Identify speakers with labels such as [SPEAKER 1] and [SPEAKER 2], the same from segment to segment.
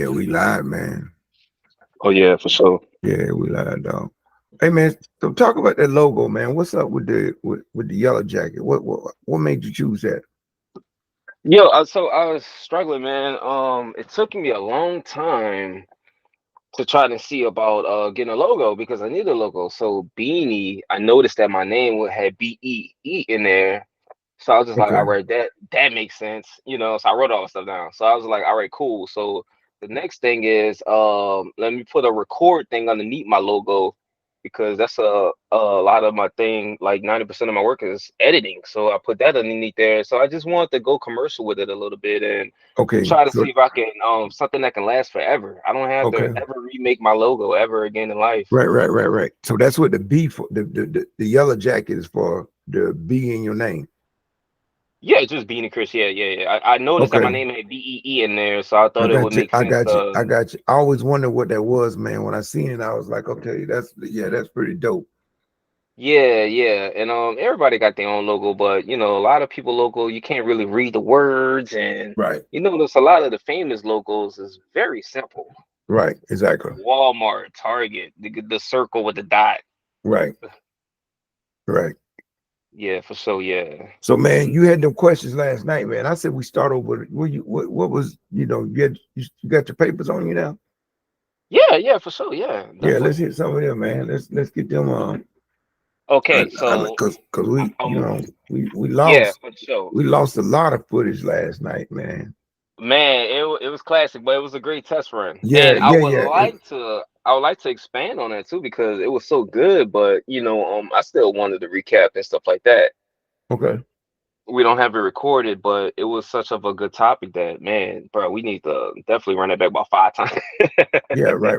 [SPEAKER 1] Yeah, we live, man.
[SPEAKER 2] Oh yeah, for sure.
[SPEAKER 1] Yeah, we live, dog. Hey, man. So talk about that logo, man. What's up with the yellow jacket? What made you choose that?
[SPEAKER 2] Yo, so I was struggling, man. It took me a long time to try to see about getting a logo because I need a logo. So Beanie, I noticed that my name would have BEE in there. So I was just like, all
[SPEAKER 1] Okay,
[SPEAKER 2] right, that makes sense, So I wrote all the stuff down. So I was like, all right, cool. So the next thing is, let me put a record thing underneath my logo because that's a lot of my thing. Like 90% of my work is editing, so I put that underneath there. So I just wanted to go commercial with it a little bit and
[SPEAKER 1] okay,
[SPEAKER 2] try to
[SPEAKER 1] so
[SPEAKER 2] see if I can something that can last forever. I don't have to
[SPEAKER 1] okay,
[SPEAKER 2] ever remake my logo ever again in life.
[SPEAKER 1] right. So that's what the B for the yellow jacket is for the B in your name.
[SPEAKER 2] Yeah, just being a Chris. Yeah. I noticed that my
[SPEAKER 1] Okay,
[SPEAKER 2] name had BEE in there, so I
[SPEAKER 1] I
[SPEAKER 2] thought it would
[SPEAKER 1] got you.
[SPEAKER 2] make
[SPEAKER 1] I
[SPEAKER 2] sense
[SPEAKER 1] got you.
[SPEAKER 2] to.
[SPEAKER 1] I got you. I always wondered what that was, man. When I seen it, I was like, okay, that's pretty dope.
[SPEAKER 2] Yeah. And everybody got their own logo, but a lot of people logo you can't really read the words, and
[SPEAKER 1] Right,
[SPEAKER 2] there's a lot of the famous logos is very simple.
[SPEAKER 1] right, exactly.
[SPEAKER 2] Walmart, Target, the circle with the dot.
[SPEAKER 1] Right, right.
[SPEAKER 2] Yeah, for sure. Yeah.
[SPEAKER 1] So man, you had them questions last night, man. I said we start over. What was you got your papers on you now?
[SPEAKER 2] Yeah, for sure. Yeah,
[SPEAKER 1] Yeah, let's
[SPEAKER 2] definitely.
[SPEAKER 1] hit some of them, man. Let's get them
[SPEAKER 2] Okay, so
[SPEAKER 1] cause we we
[SPEAKER 2] yeah,
[SPEAKER 1] lost
[SPEAKER 2] for sure.
[SPEAKER 1] a lot of footage last night, man.
[SPEAKER 2] Man, it was classic, but it was a great test run.
[SPEAKER 1] Yeah,
[SPEAKER 2] And
[SPEAKER 1] yeah.
[SPEAKER 2] I would like to expand on that too because it was so good, but I still wanted to recap and stuff like that.
[SPEAKER 1] Okay.
[SPEAKER 2] We don't have it recorded, but it was such of a good topic that man, bro, we need to definitely run it back about 5 times.
[SPEAKER 1] Yeah, right.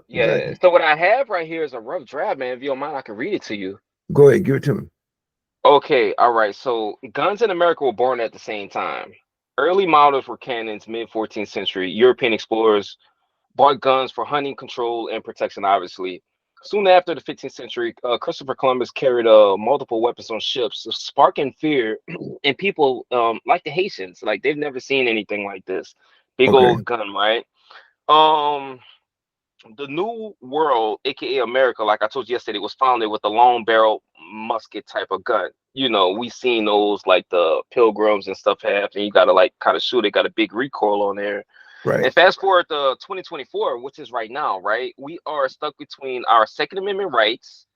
[SPEAKER 2] Yeah.
[SPEAKER 1] Exactly.
[SPEAKER 2] So what I have right here is a rough draft, man. If you don't mind, I can read it to you.
[SPEAKER 1] Go ahead, give it to me.
[SPEAKER 2] Okay, all right. So guns in America were born at the same time. Early models were cannons, mid 14th century. European explorers bought guns for hunting, control, and protection, obviously. Soon after the 15th century, Christopher Columbus carried multiple weapons on ships, sparking fear in people like the Haitians. Like they've never seen anything like this. Big
[SPEAKER 1] Okay.
[SPEAKER 2] old gun, right? Um, the New World, aka America, like I told you yesterday, was founded with a long barrel musket type of gun. We seen those like the pilgrims and stuff have, and you gotta like kind of shoot it, got a big recoil on there.
[SPEAKER 1] Right.
[SPEAKER 2] And fast forward to 2024, which is right now, right? We are stuck between our Second Amendment rights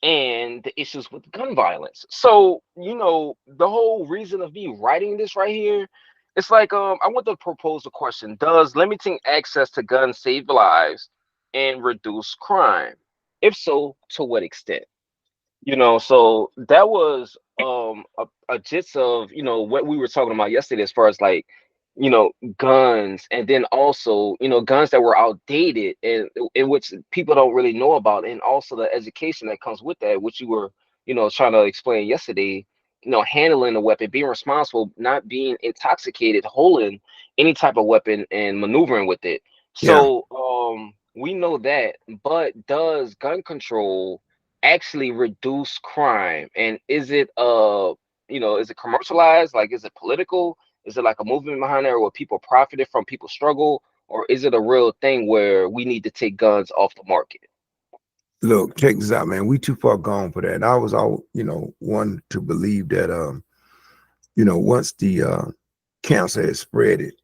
[SPEAKER 2] and the issues with gun violence. So, the whole reason of me writing this right here, it's like I want to propose a question. Does limiting access to guns save lives and reduce crime? If so, to what extent? So that was a gist of what we were talking about yesterday as far as like guns, and then also guns that were outdated and in which people don't really know about, and also the education that comes with that, which you were trying to explain yesterday. Handling a weapon, being responsible, not being intoxicated, holding any type of weapon and maneuvering with it.
[SPEAKER 1] Yeah.
[SPEAKER 2] So we know that, but does gun control actually reduce crime? And is it commercialized? Like, is it political? Is it like a movement behind there where people profited from people struggle? Or is it a real thing where we need to take guns off the market?
[SPEAKER 1] Look, check this out, man. We too far gone for that. And I was all, one to believe that once the cancer has spread it,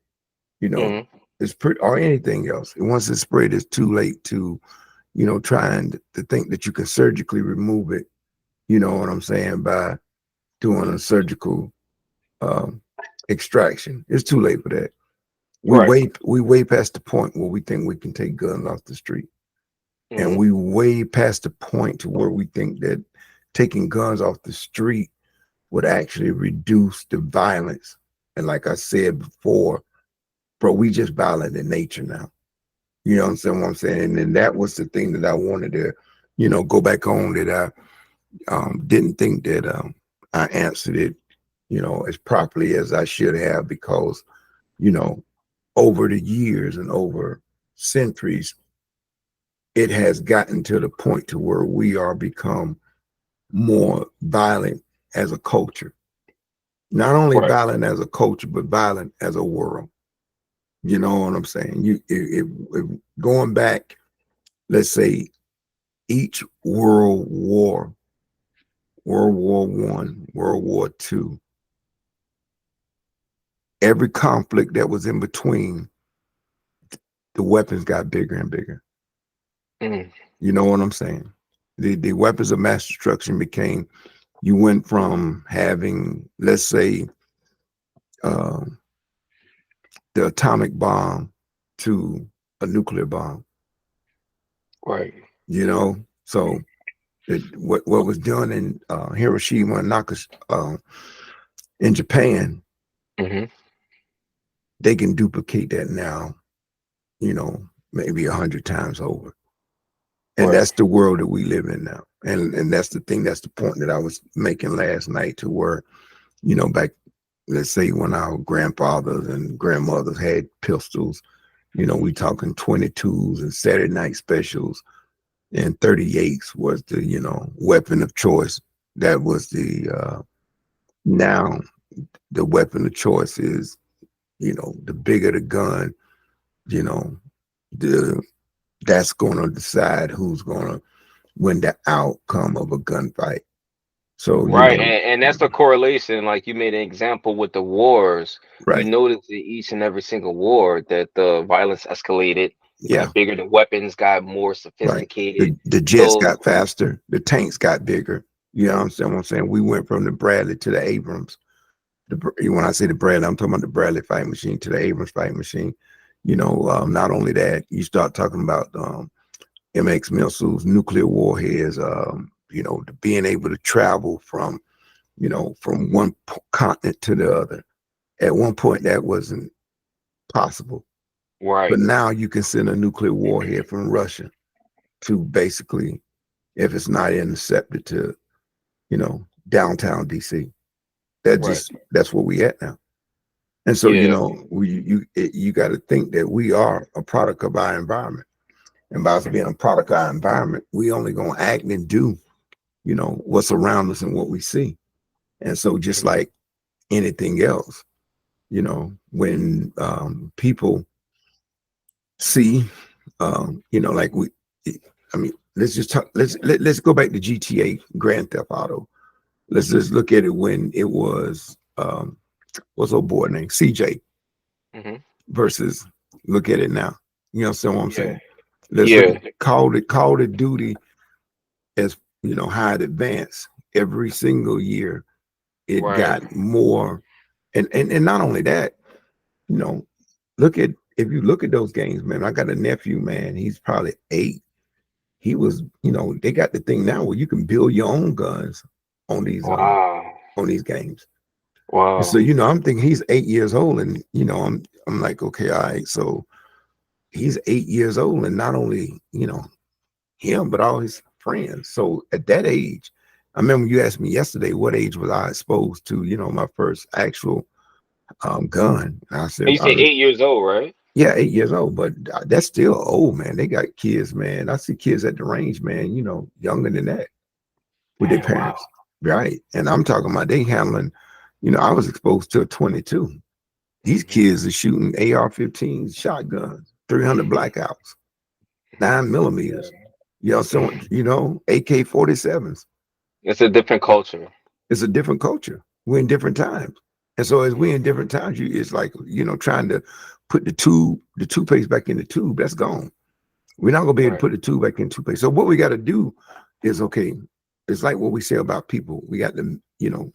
[SPEAKER 1] you know,
[SPEAKER 2] Hmm.
[SPEAKER 1] it's pretty or anything else. And once it's spread, it's too late to, trying to think that you can surgically remove it, you know what I'm saying, by doing a surgical um extraction. It's too late for that.
[SPEAKER 2] Right.
[SPEAKER 1] We way past the point where we think we can take guns off the street. And
[SPEAKER 2] Hmm.
[SPEAKER 1] we way past the point to where we think that taking guns off the street would actually reduce the violence. And like I said before, bro, we just violent in nature now. You know what I'm saying? And then that was the thing that I wanted to, go back on, that I didn't think that I answered it, as properly as I should have, because, you know, over the years and over centuries, it has gotten to the point to where we are become more violent as a culture. Not only
[SPEAKER 2] Right.
[SPEAKER 1] violent as a culture, but violent as a world. You know what I'm saying? Going back, let's say each world war, World War I, World War II, every conflict that was in between, the weapons got bigger and bigger.
[SPEAKER 2] Mm,
[SPEAKER 1] You know what I'm saying? The weapons of mass destruction became, you went from having, let's say, uh, the atomic bomb to a nuclear bomb,
[SPEAKER 2] right.
[SPEAKER 1] you know? So what was done in Hiroshima and Nagasaki in Japan,
[SPEAKER 2] Hmm.
[SPEAKER 1] they can duplicate that now, you know, maybe 100 times over. And
[SPEAKER 2] Right.
[SPEAKER 1] that's the world that we live in now. And that's the thing, that's the point that I was making last night, to where, back, let's say when our grandfathers and grandmothers had pistols, we talking 22s and Saturday night specials, and 38s was the, weapon of choice. That was now the weapon of choice is, the bigger the gun, you know, the that's going to decide who's going to win the outcome of a gunfight. So,
[SPEAKER 2] Right, and that's the correlation. Like you made an example with the wars. You
[SPEAKER 1] right.
[SPEAKER 2] notice in each and every single war that the violence escalated.
[SPEAKER 1] Yeah,
[SPEAKER 2] Bigger, the weapons got more
[SPEAKER 1] right.
[SPEAKER 2] sophisticated.
[SPEAKER 1] The jets
[SPEAKER 2] So,
[SPEAKER 1] got faster, the tanks got bigger. You know what I'm saying? We went from the Bradley to the Abrams. When I say the Bradley, I'm talking about the Bradley fighting machine to the Abrams fighting machine. Not only that, you start talking about MX missiles, nuclear warheads, being able to travel from one continent to the other. At one point, that wasn't possible. But
[SPEAKER 2] right,
[SPEAKER 1] now you can send a nuclear warhead from Russia to, basically, if it's not intercepted, to, downtown DC.
[SPEAKER 2] right.
[SPEAKER 1] That's where we at now. And so,
[SPEAKER 2] Yeah.
[SPEAKER 1] you got to think that we are a product of our environment. And by us being a product of our environment, we only gonna act and do, what's around us and what we see. And so, just
[SPEAKER 2] Mhm.
[SPEAKER 1] like anything else, when people see, like I mean, let's just talk. Let's go back to GTA, Grand Theft Auto. Let's
[SPEAKER 2] Mhm.
[SPEAKER 1] just look at it when it was, what's old boy name, CJ,
[SPEAKER 2] Mhm.
[SPEAKER 1] versus look at it now. You know what I'm
[SPEAKER 2] Yeah.
[SPEAKER 1] saying? Let's look at
[SPEAKER 2] Yeah.
[SPEAKER 1] Call of Duty, as how it advanced every single year. It
[SPEAKER 2] Right.
[SPEAKER 1] got more, and not only that, you know, look at if you look at those games, man. I got a nephew, man. He's probably 8. He was, they got the thing now where you can build your own guns on these
[SPEAKER 2] Wow.
[SPEAKER 1] games. And so,
[SPEAKER 2] Wow.
[SPEAKER 1] I'm thinking he's 8 years old, and I'm like, okay, all right. So he's 8 years old, and not only him, but all his friends. So at that age, I remember you asked me yesterday what age was I exposed to, my first actual gun. And I said
[SPEAKER 2] And you say
[SPEAKER 1] about,
[SPEAKER 2] 8 years old, right?
[SPEAKER 1] yeah, 8 years old, but that's still old, man. They got kids, man. I see kids at the range, man, younger than that, with their
[SPEAKER 2] Man, wow.
[SPEAKER 1] parents. Right. And I'm talking about they handling, I was exposed to a 22. These
[SPEAKER 2] Mhm.
[SPEAKER 1] kids are shooting AR-15 shotguns, 300 blackouts, 9 millimeters, so,
[SPEAKER 2] Mhm.
[SPEAKER 1] AK-47s.
[SPEAKER 2] It's a different culture.
[SPEAKER 1] It's a different culture. We're in different times. And so as we're in
[SPEAKER 2] Mhm.
[SPEAKER 1] different times, it's like, trying to put the toothpaste back in the tube. That's gone. We're not gonna be able to
[SPEAKER 2] Right.
[SPEAKER 1] put the tube back in the toothpaste. So what we got to do is, okay, it's like what we say about people. We got to,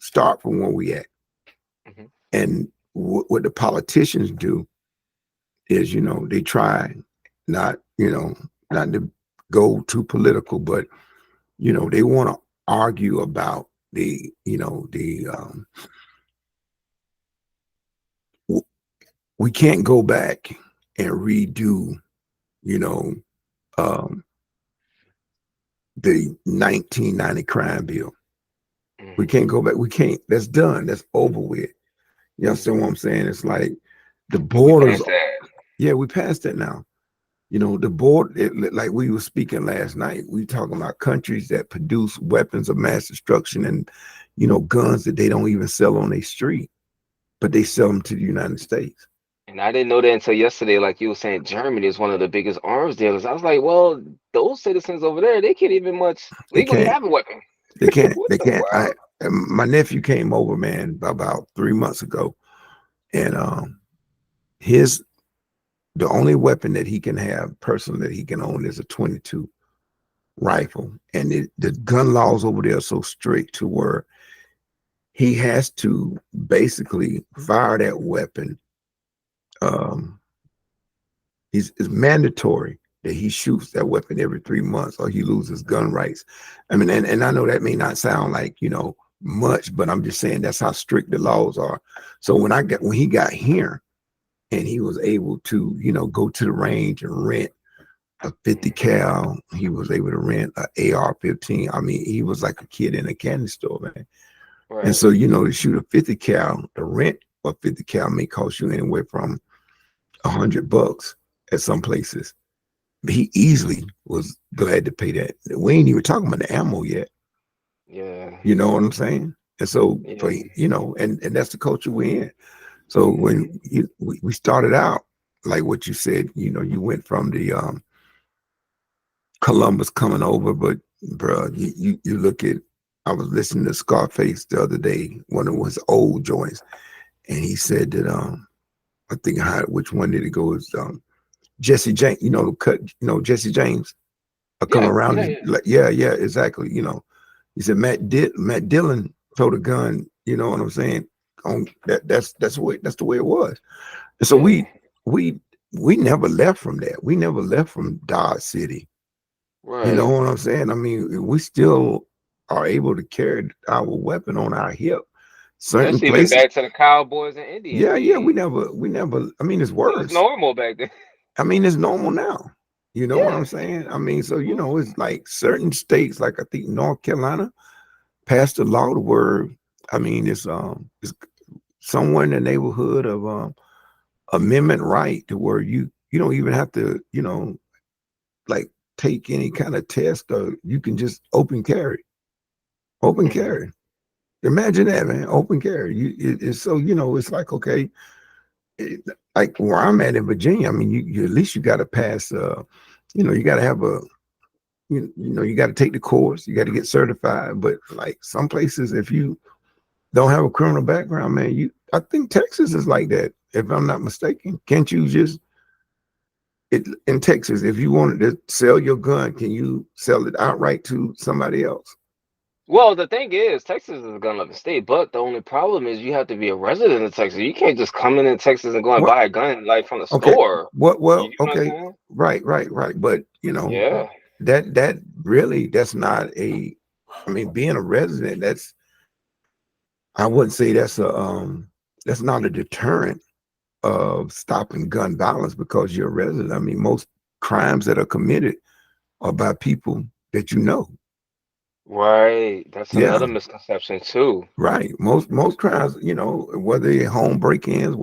[SPEAKER 1] start from where we at.
[SPEAKER 2] Mhm.
[SPEAKER 1] And what the politicians do is, they try not, not to go too political, but they want to argue about we can't go back and redo, you know, um, the 1990 crime bill. We
[SPEAKER 2] Mhm.
[SPEAKER 1] can't go back. We can't. That's done. That's over with. You understand what
[SPEAKER 2] Mhm.
[SPEAKER 1] I'm saying? It's like the
[SPEAKER 2] We
[SPEAKER 1] borders.
[SPEAKER 2] passed that.
[SPEAKER 1] Yeah, we passed that now. The board, like we were speaking last night, we talking about countries that produce weapons of mass destruction and, guns that they don't even sell on their street, but they sell them to the United States.
[SPEAKER 2] And I didn't know that until yesterday. Like you were saying, Germany is one of the biggest arms dealers. I was like, well, those citizens over there, they can't even much
[SPEAKER 1] They
[SPEAKER 2] legally
[SPEAKER 1] can't.
[SPEAKER 2] have a weapon.
[SPEAKER 1] They can't.
[SPEAKER 2] What
[SPEAKER 1] They
[SPEAKER 2] the
[SPEAKER 1] can't.
[SPEAKER 2] world?
[SPEAKER 1] My nephew came over, man, about 3 months ago, and his the only weapon that he can have, personal that he can own, is a 22 rifle, and the gun laws over there are so strict to where he has to basically fire that weapon. Um, it's mandatory that he shoots that weapon every 3 months, or he loses gun rights. I mean, and I know that may not sound like much, but I'm just saying that's how strict the laws are. So when he got here and he was able to go to the range and rent a 50 cal, he was able to rent a AR-15. I mean, he was like a kid in a candy store, man. And
[SPEAKER 2] Right.
[SPEAKER 1] so to shoot a 50 cal, the rent of 50 cal may cost you anywhere from $100 at some places. He easily was glad to pay that. We ain't even talking about the ammo yet.
[SPEAKER 2] Yeah.
[SPEAKER 1] You know what I'm saying? And so for
[SPEAKER 2] Yeah.
[SPEAKER 1] and that's the culture we're in. So when we started out, like what you said, you went from the Columbus coming over, but bro, you look at. I was listening to Scarface the other day, one of his old joints, and he said that I think which one did it go is Jesse James, the cut, Jesse James coming
[SPEAKER 2] Yeah.
[SPEAKER 1] around
[SPEAKER 2] Yeah.
[SPEAKER 1] is
[SPEAKER 2] Yeah.
[SPEAKER 1] like, yeah, exactly. He said Matt Dillon told a gun, you know what I'm saying? On that's the way it was. And so
[SPEAKER 2] Yeah.
[SPEAKER 1] we we never left from that. We never left from Dodge City. You know
[SPEAKER 2] Right.
[SPEAKER 1] what I'm saying? I mean, we still are able to carry our weapon on our hip. Certain
[SPEAKER 2] That's even
[SPEAKER 1] places,
[SPEAKER 2] back to the Cowboys and Indians
[SPEAKER 1] yeah, we
[SPEAKER 2] days.
[SPEAKER 1] never. I mean, it's
[SPEAKER 2] It was
[SPEAKER 1] worse.
[SPEAKER 2] normal back then.
[SPEAKER 1] I mean, it's normal now. You know what I'm
[SPEAKER 2] Yeah.
[SPEAKER 1] saying? I mean, so it's like certain states, like I think North Carolina, passed a law to where, I mean, it's somewhere in the neighborhood of amendment right to where you don't even have to like take any kind of test, or you can just open
[SPEAKER 2] Hmm.
[SPEAKER 1] carry. Imagine that, man, open carry. It's so it's like, okay, it, like where I'm at in Virginia. I mean, you at least you got to pass. You got to have a you got to take the course. You got to get certified. But like some places, if you don't have a criminal background, man, I think Texas is like that, if I'm not mistaken. Can't you just in Texas, if you wanted to sell your gun, can you sell it outright to somebody else?
[SPEAKER 2] Well, the thing is, Texas is a gun-loving state, but the only problem is you have to be a resident of Texas. You can't just come in Texas and go and
[SPEAKER 1] What?
[SPEAKER 2] buy a gun like from the
[SPEAKER 1] Okay.
[SPEAKER 2] store.
[SPEAKER 1] What?
[SPEAKER 2] You
[SPEAKER 1] Well,
[SPEAKER 2] get what I'm
[SPEAKER 1] okay.
[SPEAKER 2] saying?
[SPEAKER 1] Right. But
[SPEAKER 2] Yeah.
[SPEAKER 1] that really, that's not a. I mean, being a resident, I wouldn't say that's not a deterrent of stopping gun violence because you're a resident. I mean, most crimes that are committed are by people that you know.
[SPEAKER 2] Right. That's
[SPEAKER 1] Yeah,
[SPEAKER 2] another misconception too.
[SPEAKER 1] right. Most crimes, whether they home break-ins,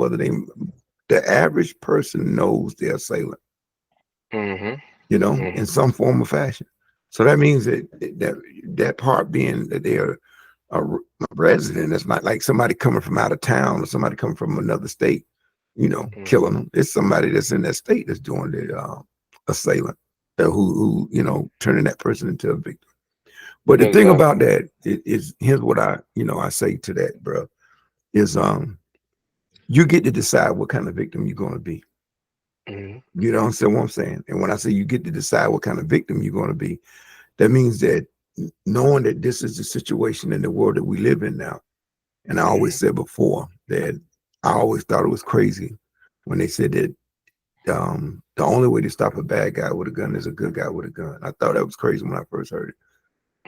[SPEAKER 1] the average person knows their assailant,
[SPEAKER 2] Hmm.
[SPEAKER 1] in
[SPEAKER 2] Hmm.
[SPEAKER 1] some form or fashion. So that means that part being that they're a resident, it's not like somebody coming from out of town or somebody coming from another state,
[SPEAKER 2] Hmm.
[SPEAKER 1] killing them. It's somebody that's in that state that's doing the assailant, who turning that person into a victim. But the thing about
[SPEAKER 2] Exactly.
[SPEAKER 1] that is here's what I say to that, bro, is you get to decide what kind of victim you're going to be.
[SPEAKER 2] Hmm.
[SPEAKER 1] You know what I'm saying? And when I say you get to decide what kind of victim you're going to be, that means that knowing that this is the situation in the world that we live in now. And I always
[SPEAKER 2] Hmm.
[SPEAKER 1] said before that I always thought it was crazy when they said that the only way to stop a bad guy with a gun is a good guy with a gun. I thought that was crazy when I first heard it.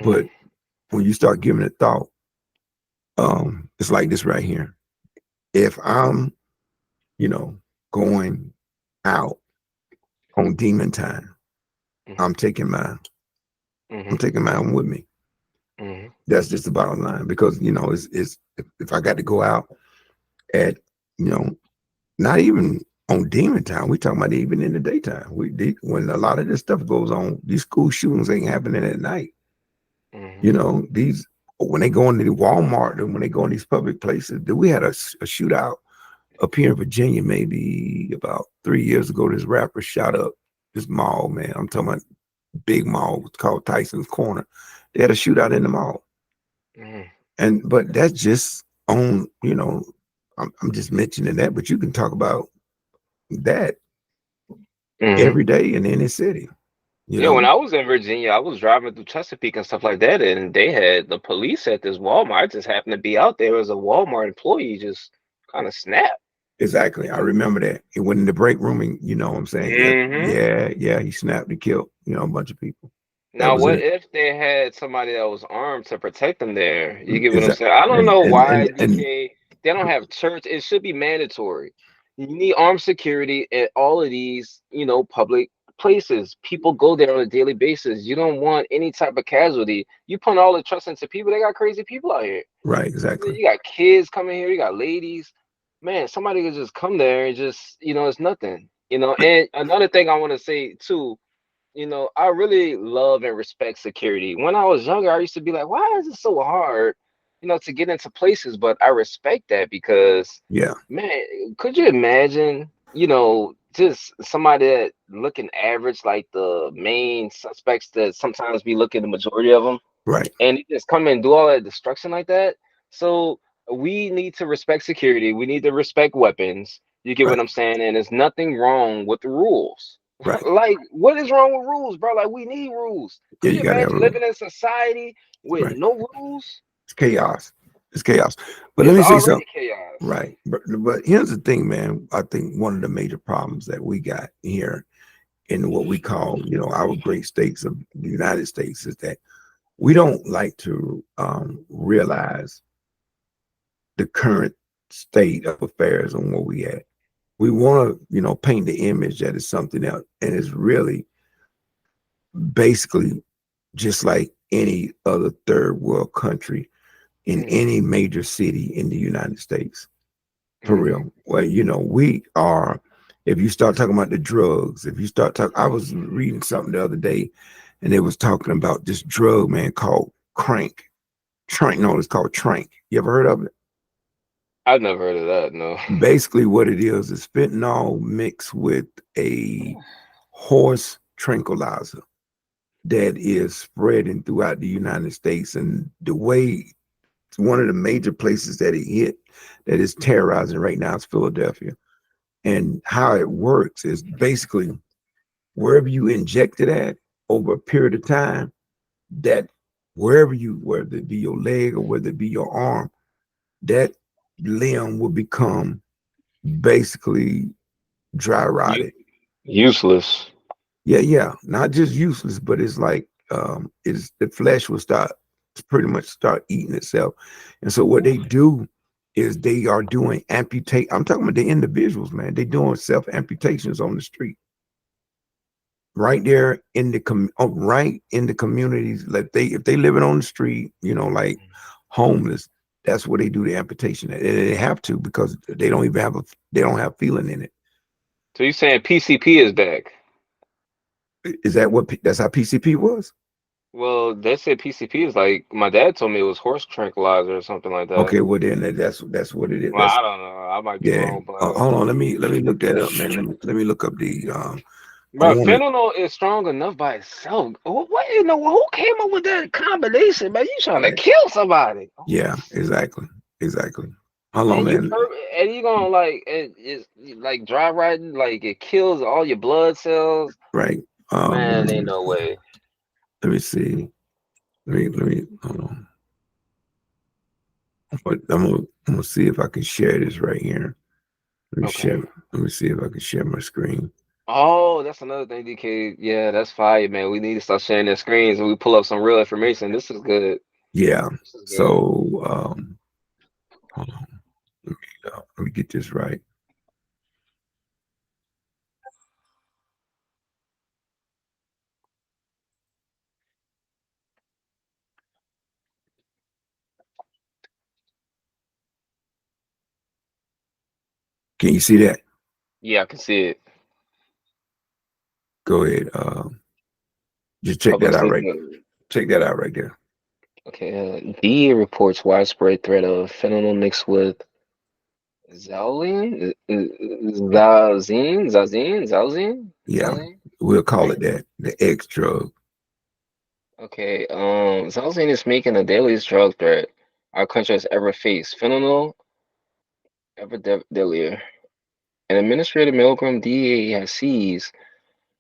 [SPEAKER 1] But
[SPEAKER 2] Hmm.
[SPEAKER 1] when you start giving it thought, it's like this right here. If I'm, you know, going out on demon time,
[SPEAKER 2] Hmm.
[SPEAKER 1] I'm taking mine. I'm
[SPEAKER 2] Hmm.
[SPEAKER 1] taking mine with me.
[SPEAKER 2] Hmm.
[SPEAKER 1] That's just the bottom line because it's if I got to go out at you know not even on demon time. We talking about even in the daytime. When a lot of this stuff goes on, these school shootings ain't happening at night.
[SPEAKER 2] Hmm.
[SPEAKER 1] These when they go into the Walmart and when they go in these public places, we had a shootout Up here in Virginia, maybe about 3 years ago, this rapper shot up this mall, man. I'm talking about big mall. It's called Tyson's Corner. They had a shootout in the mall.
[SPEAKER 2] Mm,
[SPEAKER 1] But that's just on, I'm just mentioning that, but you can talk about that
[SPEAKER 2] mhm.
[SPEAKER 1] every day in any city, you
[SPEAKER 2] Yeah, when
[SPEAKER 1] know.
[SPEAKER 2] I was in Virginia, I was driving through Chesapeake and stuff like that, and they had the police at this Walmart. I just happened to be out there as a Walmart employee, just kind of snapped.
[SPEAKER 1] Exactly. I remember that. It went in the break room and you know what I'm saying? Yeah,
[SPEAKER 2] Hmm.
[SPEAKER 1] yeah, he snapped and killed, a bunch of people. That
[SPEAKER 2] Now,
[SPEAKER 1] was
[SPEAKER 2] what
[SPEAKER 1] it.
[SPEAKER 2] if they had somebody that was armed to protect them there? You get what
[SPEAKER 1] Is
[SPEAKER 2] I'm
[SPEAKER 1] that
[SPEAKER 2] saying? I don't
[SPEAKER 1] and
[SPEAKER 2] know
[SPEAKER 1] and
[SPEAKER 2] why
[SPEAKER 1] and and
[SPEAKER 2] DK they don't have church. It should be mandatory. You need armed security at all of these, public places. People go there on a daily basis. You don't want any type of casualty. You put all the trust into people. They got crazy people out here.
[SPEAKER 1] right, exactly.
[SPEAKER 2] You got kids coming here. You got ladies. Man, somebody could just come there and just, it's nothing. And another thing I want to say too, I really love and respect security. When I was younger, I used to be like, why is it so hard, to get into places? But I respect that because,
[SPEAKER 1] Yeah,
[SPEAKER 2] man, could you imagine, just somebody that looking average, like the main suspects that sometimes be looking the majority of them,
[SPEAKER 1] right,
[SPEAKER 2] and they just come and do all that destruction like that. So we need to respect security. We need to respect weapons. You get what
[SPEAKER 1] right,
[SPEAKER 2] I'm saying? And there's nothing wrong with the rules.
[SPEAKER 1] right.
[SPEAKER 2] Like, what is wrong with rules, bro? Like, we need rules.
[SPEAKER 1] Yeah,
[SPEAKER 2] Could you
[SPEAKER 1] you gotta have a
[SPEAKER 2] imagine
[SPEAKER 1] rule.
[SPEAKER 2] living in society with
[SPEAKER 1] Right.
[SPEAKER 2] no rules?
[SPEAKER 1] It's chaos. It's chaos. But let
[SPEAKER 2] It's
[SPEAKER 1] me say
[SPEAKER 2] already
[SPEAKER 1] something.
[SPEAKER 2] chaos.
[SPEAKER 1] Right. But here's the thing, man. I think one of the major problems that we got here in what we call, our great states of the United States is that we don't like to realize the current state of affairs and where we at. We want to, paint the image that it's something else, and it's really basically just like any other third world country in
[SPEAKER 2] Hmm.
[SPEAKER 1] any major city in the United States. For
[SPEAKER 2] Hmm.
[SPEAKER 1] real. Well, we are, if you start talking about the drugs, if you start talking, I was reading something the other day and it was talking about this drug, man, called crank. Trank, no, it's called trank. You ever heard of it?
[SPEAKER 2] I've never heard of that. No.
[SPEAKER 1] Basically, what it is fentanyl mixed with a horse tranquilizer that is spreading throughout the United States. And the way one of the major places that it hit that is terrorizing right now is Philadelphia. And how it works is basically wherever you inject it at over a period of time, that whether it be your leg or whether it be your arm, that limb will become basically dry
[SPEAKER 2] You
[SPEAKER 1] rotted.
[SPEAKER 2] useless.
[SPEAKER 1] Yeah, yeah. Not just useless, but it's like it's the flesh will start pretty much start eating itself. And so what they do is they are doing amputate. I'm talking about the individuals, man. They doing self amputations on the street right there in the right in the communities. Like if they living on the street, like homeless, that's where they do the amputation. And they have to because they don't have feeling in it.
[SPEAKER 2] So you saying PCP is back?
[SPEAKER 1] Is that that's how PCP was?
[SPEAKER 2] Well, they said PCP is like my dad told me it was horse tranquilizer or something like that.
[SPEAKER 1] Okay, well then that's what it is.
[SPEAKER 2] Well,
[SPEAKER 1] That's
[SPEAKER 2] I don't know. I might be
[SPEAKER 1] yeah.
[SPEAKER 2] wrong, but
[SPEAKER 1] Hold on, let me look that up, man. Let me look up the I
[SPEAKER 2] bro,
[SPEAKER 1] want to
[SPEAKER 2] fentanyl is strong enough by itself. What who came up with that combination, man? You trying to
[SPEAKER 1] right.
[SPEAKER 2] kill somebody?
[SPEAKER 1] Yeah, exactly. Exactly. Hold on,
[SPEAKER 2] And you
[SPEAKER 1] man.
[SPEAKER 2] and you gonna like it's like dry riding, like it kills all your blood cells.
[SPEAKER 1] Right.
[SPEAKER 2] Man, ain't no way.
[SPEAKER 1] Let me see. Let me hold on. I'm gonna see if I can share this right here. Let me share.
[SPEAKER 2] Okay.
[SPEAKER 1] Let me see if I can share my screen.
[SPEAKER 2] Oh, that's another thing, DK. Yeah, that's fire, man. We need to start sharing their screens and we pull up some real information. This is good.
[SPEAKER 1] Yeah.
[SPEAKER 2] This is good.
[SPEAKER 1] So hold on. Let me get this right. Can you see that?
[SPEAKER 2] Yeah, I can see it.
[SPEAKER 1] Go ahead. Just check
[SPEAKER 2] Public
[SPEAKER 1] that out right.
[SPEAKER 2] safety.
[SPEAKER 1] Check that out right there.
[SPEAKER 2] Okay, DEA reports widespread threat of fentanyl mixed with
[SPEAKER 1] Yeah,
[SPEAKER 2] Zalzine?
[SPEAKER 1] we'll call it that, the X drug.
[SPEAKER 2] Okay, Zalzine is making the deadliest drug threat our country has ever faced. Fentanyl, ever deadlier. An administrative milligram DEA has seized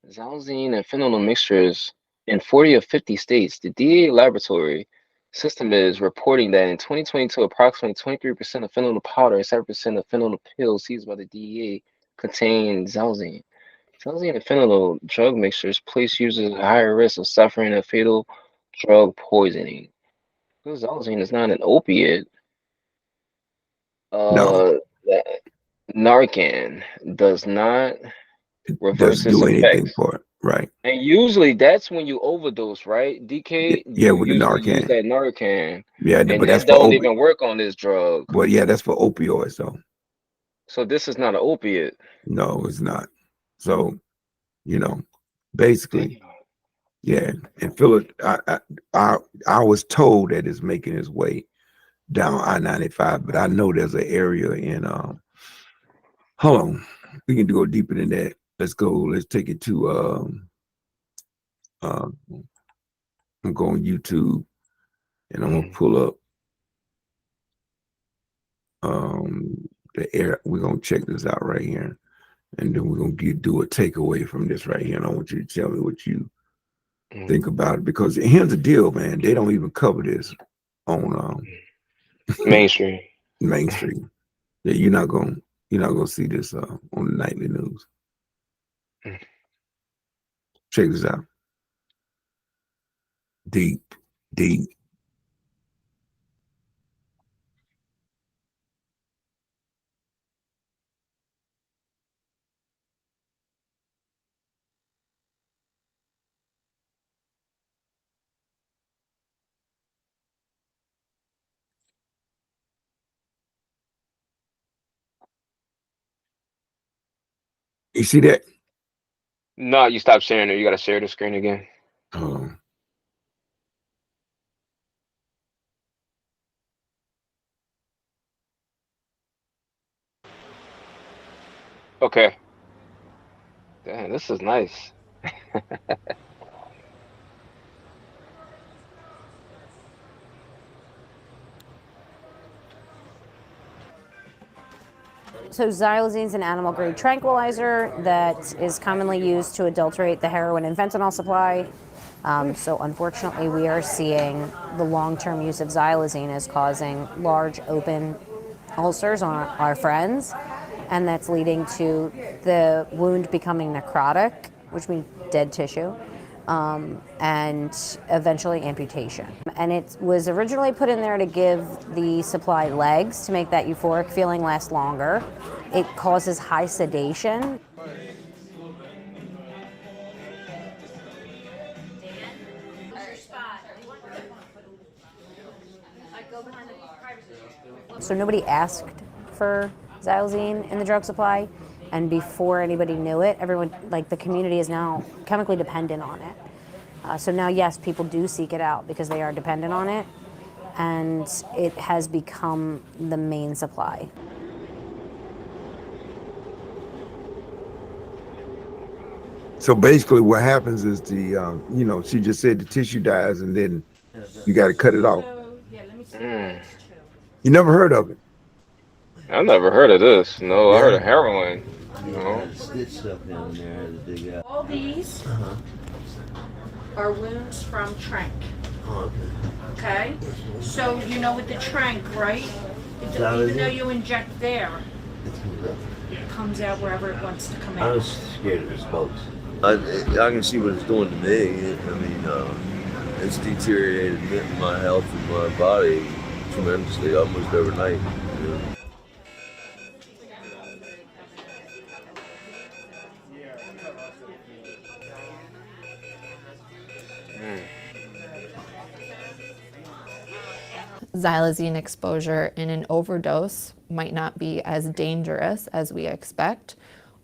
[SPEAKER 2] Zalzine and fentanyl mixtures in 40 of 50 states. The DEA laboratory system is reporting that in 2022, approximately 23% of fentanyl powder and 7% of fentanyl pills seized by the DEA contain Zalzine. Zalzine and fentanyl drug mixtures place users at higher risk of suffering a fatal drug poisoning. Because Zalzine is not an opiate,
[SPEAKER 1] No,
[SPEAKER 2] uh, Narcan does not
[SPEAKER 1] it
[SPEAKER 2] reverse
[SPEAKER 1] doesn't
[SPEAKER 2] its
[SPEAKER 1] do anything
[SPEAKER 2] effects.
[SPEAKER 1] for it. Right.
[SPEAKER 2] And usually that's when you overdose, right?
[SPEAKER 1] Yeah,
[SPEAKER 2] DK,
[SPEAKER 1] yeah,
[SPEAKER 2] you
[SPEAKER 1] with the
[SPEAKER 2] usually use
[SPEAKER 1] Narcan.
[SPEAKER 2] that Narcan,
[SPEAKER 1] Yeah,
[SPEAKER 2] and
[SPEAKER 1] but that's
[SPEAKER 2] that
[SPEAKER 1] for
[SPEAKER 2] don't
[SPEAKER 1] opi.
[SPEAKER 2] even work on this drug.
[SPEAKER 1] Well, yeah, that's for opioids, though.
[SPEAKER 2] So this is not an opiate.
[SPEAKER 1] No, it's not. So, you know, basically,
[SPEAKER 2] Damn.
[SPEAKER 1] yeah. And Philip, I, I was told that it's making its way down I-95, but I know there's an area in hold on, we can go deeper than that. Let's go. Let's take it to uh, I'm going YouTube and I'm gonna
[SPEAKER 2] Mm,
[SPEAKER 1] pull up the air. We're gonna check this out right here, and then we're gonna do a takeaway from this right here. And I want you to tell me what you
[SPEAKER 2] mm,
[SPEAKER 1] think about it, because here's the deal, man. They don't even cover this on
[SPEAKER 2] Mainstream.
[SPEAKER 1] mainstream. Yeah, you're not gonna see this on the nightly news.
[SPEAKER 2] Mm.
[SPEAKER 1] Check this out. Deep, deep. You see that?
[SPEAKER 2] No, you stop sharing it. You gotta share the screen again.
[SPEAKER 1] Uh,
[SPEAKER 2] Okay. Damn, this is nice.
[SPEAKER 3] So xylazine is an animal-grade tranquilizer that is commonly used to adulterate the heroin and fentanyl supply. So unfortunately, we are seeing the long-term use of xylazine is causing large open ulcers on our friends, and that's leading to the wound becoming necrotic, which means dead tissue, and eventually amputation. And it was originally put in there to give the supply legs to make that euphoric feeling last longer. It causes high sedation. So nobody asked for xylazine in the drug supply, and before anybody knew it, everyone, like the community, is now chemically dependent on it. So now, yes, people do seek it out because they are dependent on it, and it has become the main supply.
[SPEAKER 1] so basically, what happens is she just said the tissue dies, and then you got to cut it off.
[SPEAKER 2] Mm.
[SPEAKER 1] You never heard of it?
[SPEAKER 2] I've never heard of this. No, I heard
[SPEAKER 1] Yeah.
[SPEAKER 2] of heroin.
[SPEAKER 4] Yeah, I
[SPEAKER 2] No.
[SPEAKER 4] had to stitch stuff down there. I had to dig out.
[SPEAKER 5] All these
[SPEAKER 4] Uh-huh.
[SPEAKER 5] are wounds from Trank,
[SPEAKER 4] Oh, okay.
[SPEAKER 5] okay? So you know with the Trank, right?
[SPEAKER 4] That is
[SPEAKER 5] Even though
[SPEAKER 4] it?
[SPEAKER 5] you inject there,
[SPEAKER 4] It's comes up.
[SPEAKER 5] it comes out wherever it wants to come
[SPEAKER 4] I
[SPEAKER 5] out.
[SPEAKER 4] was scared of the spokes. I can see what it's doing to me. I mean, it's deteriorated my health and my body tremendously, almost overnight. You know?
[SPEAKER 2] Mm.
[SPEAKER 6] Xylazine exposure in an overdose might not be as dangerous as we expect.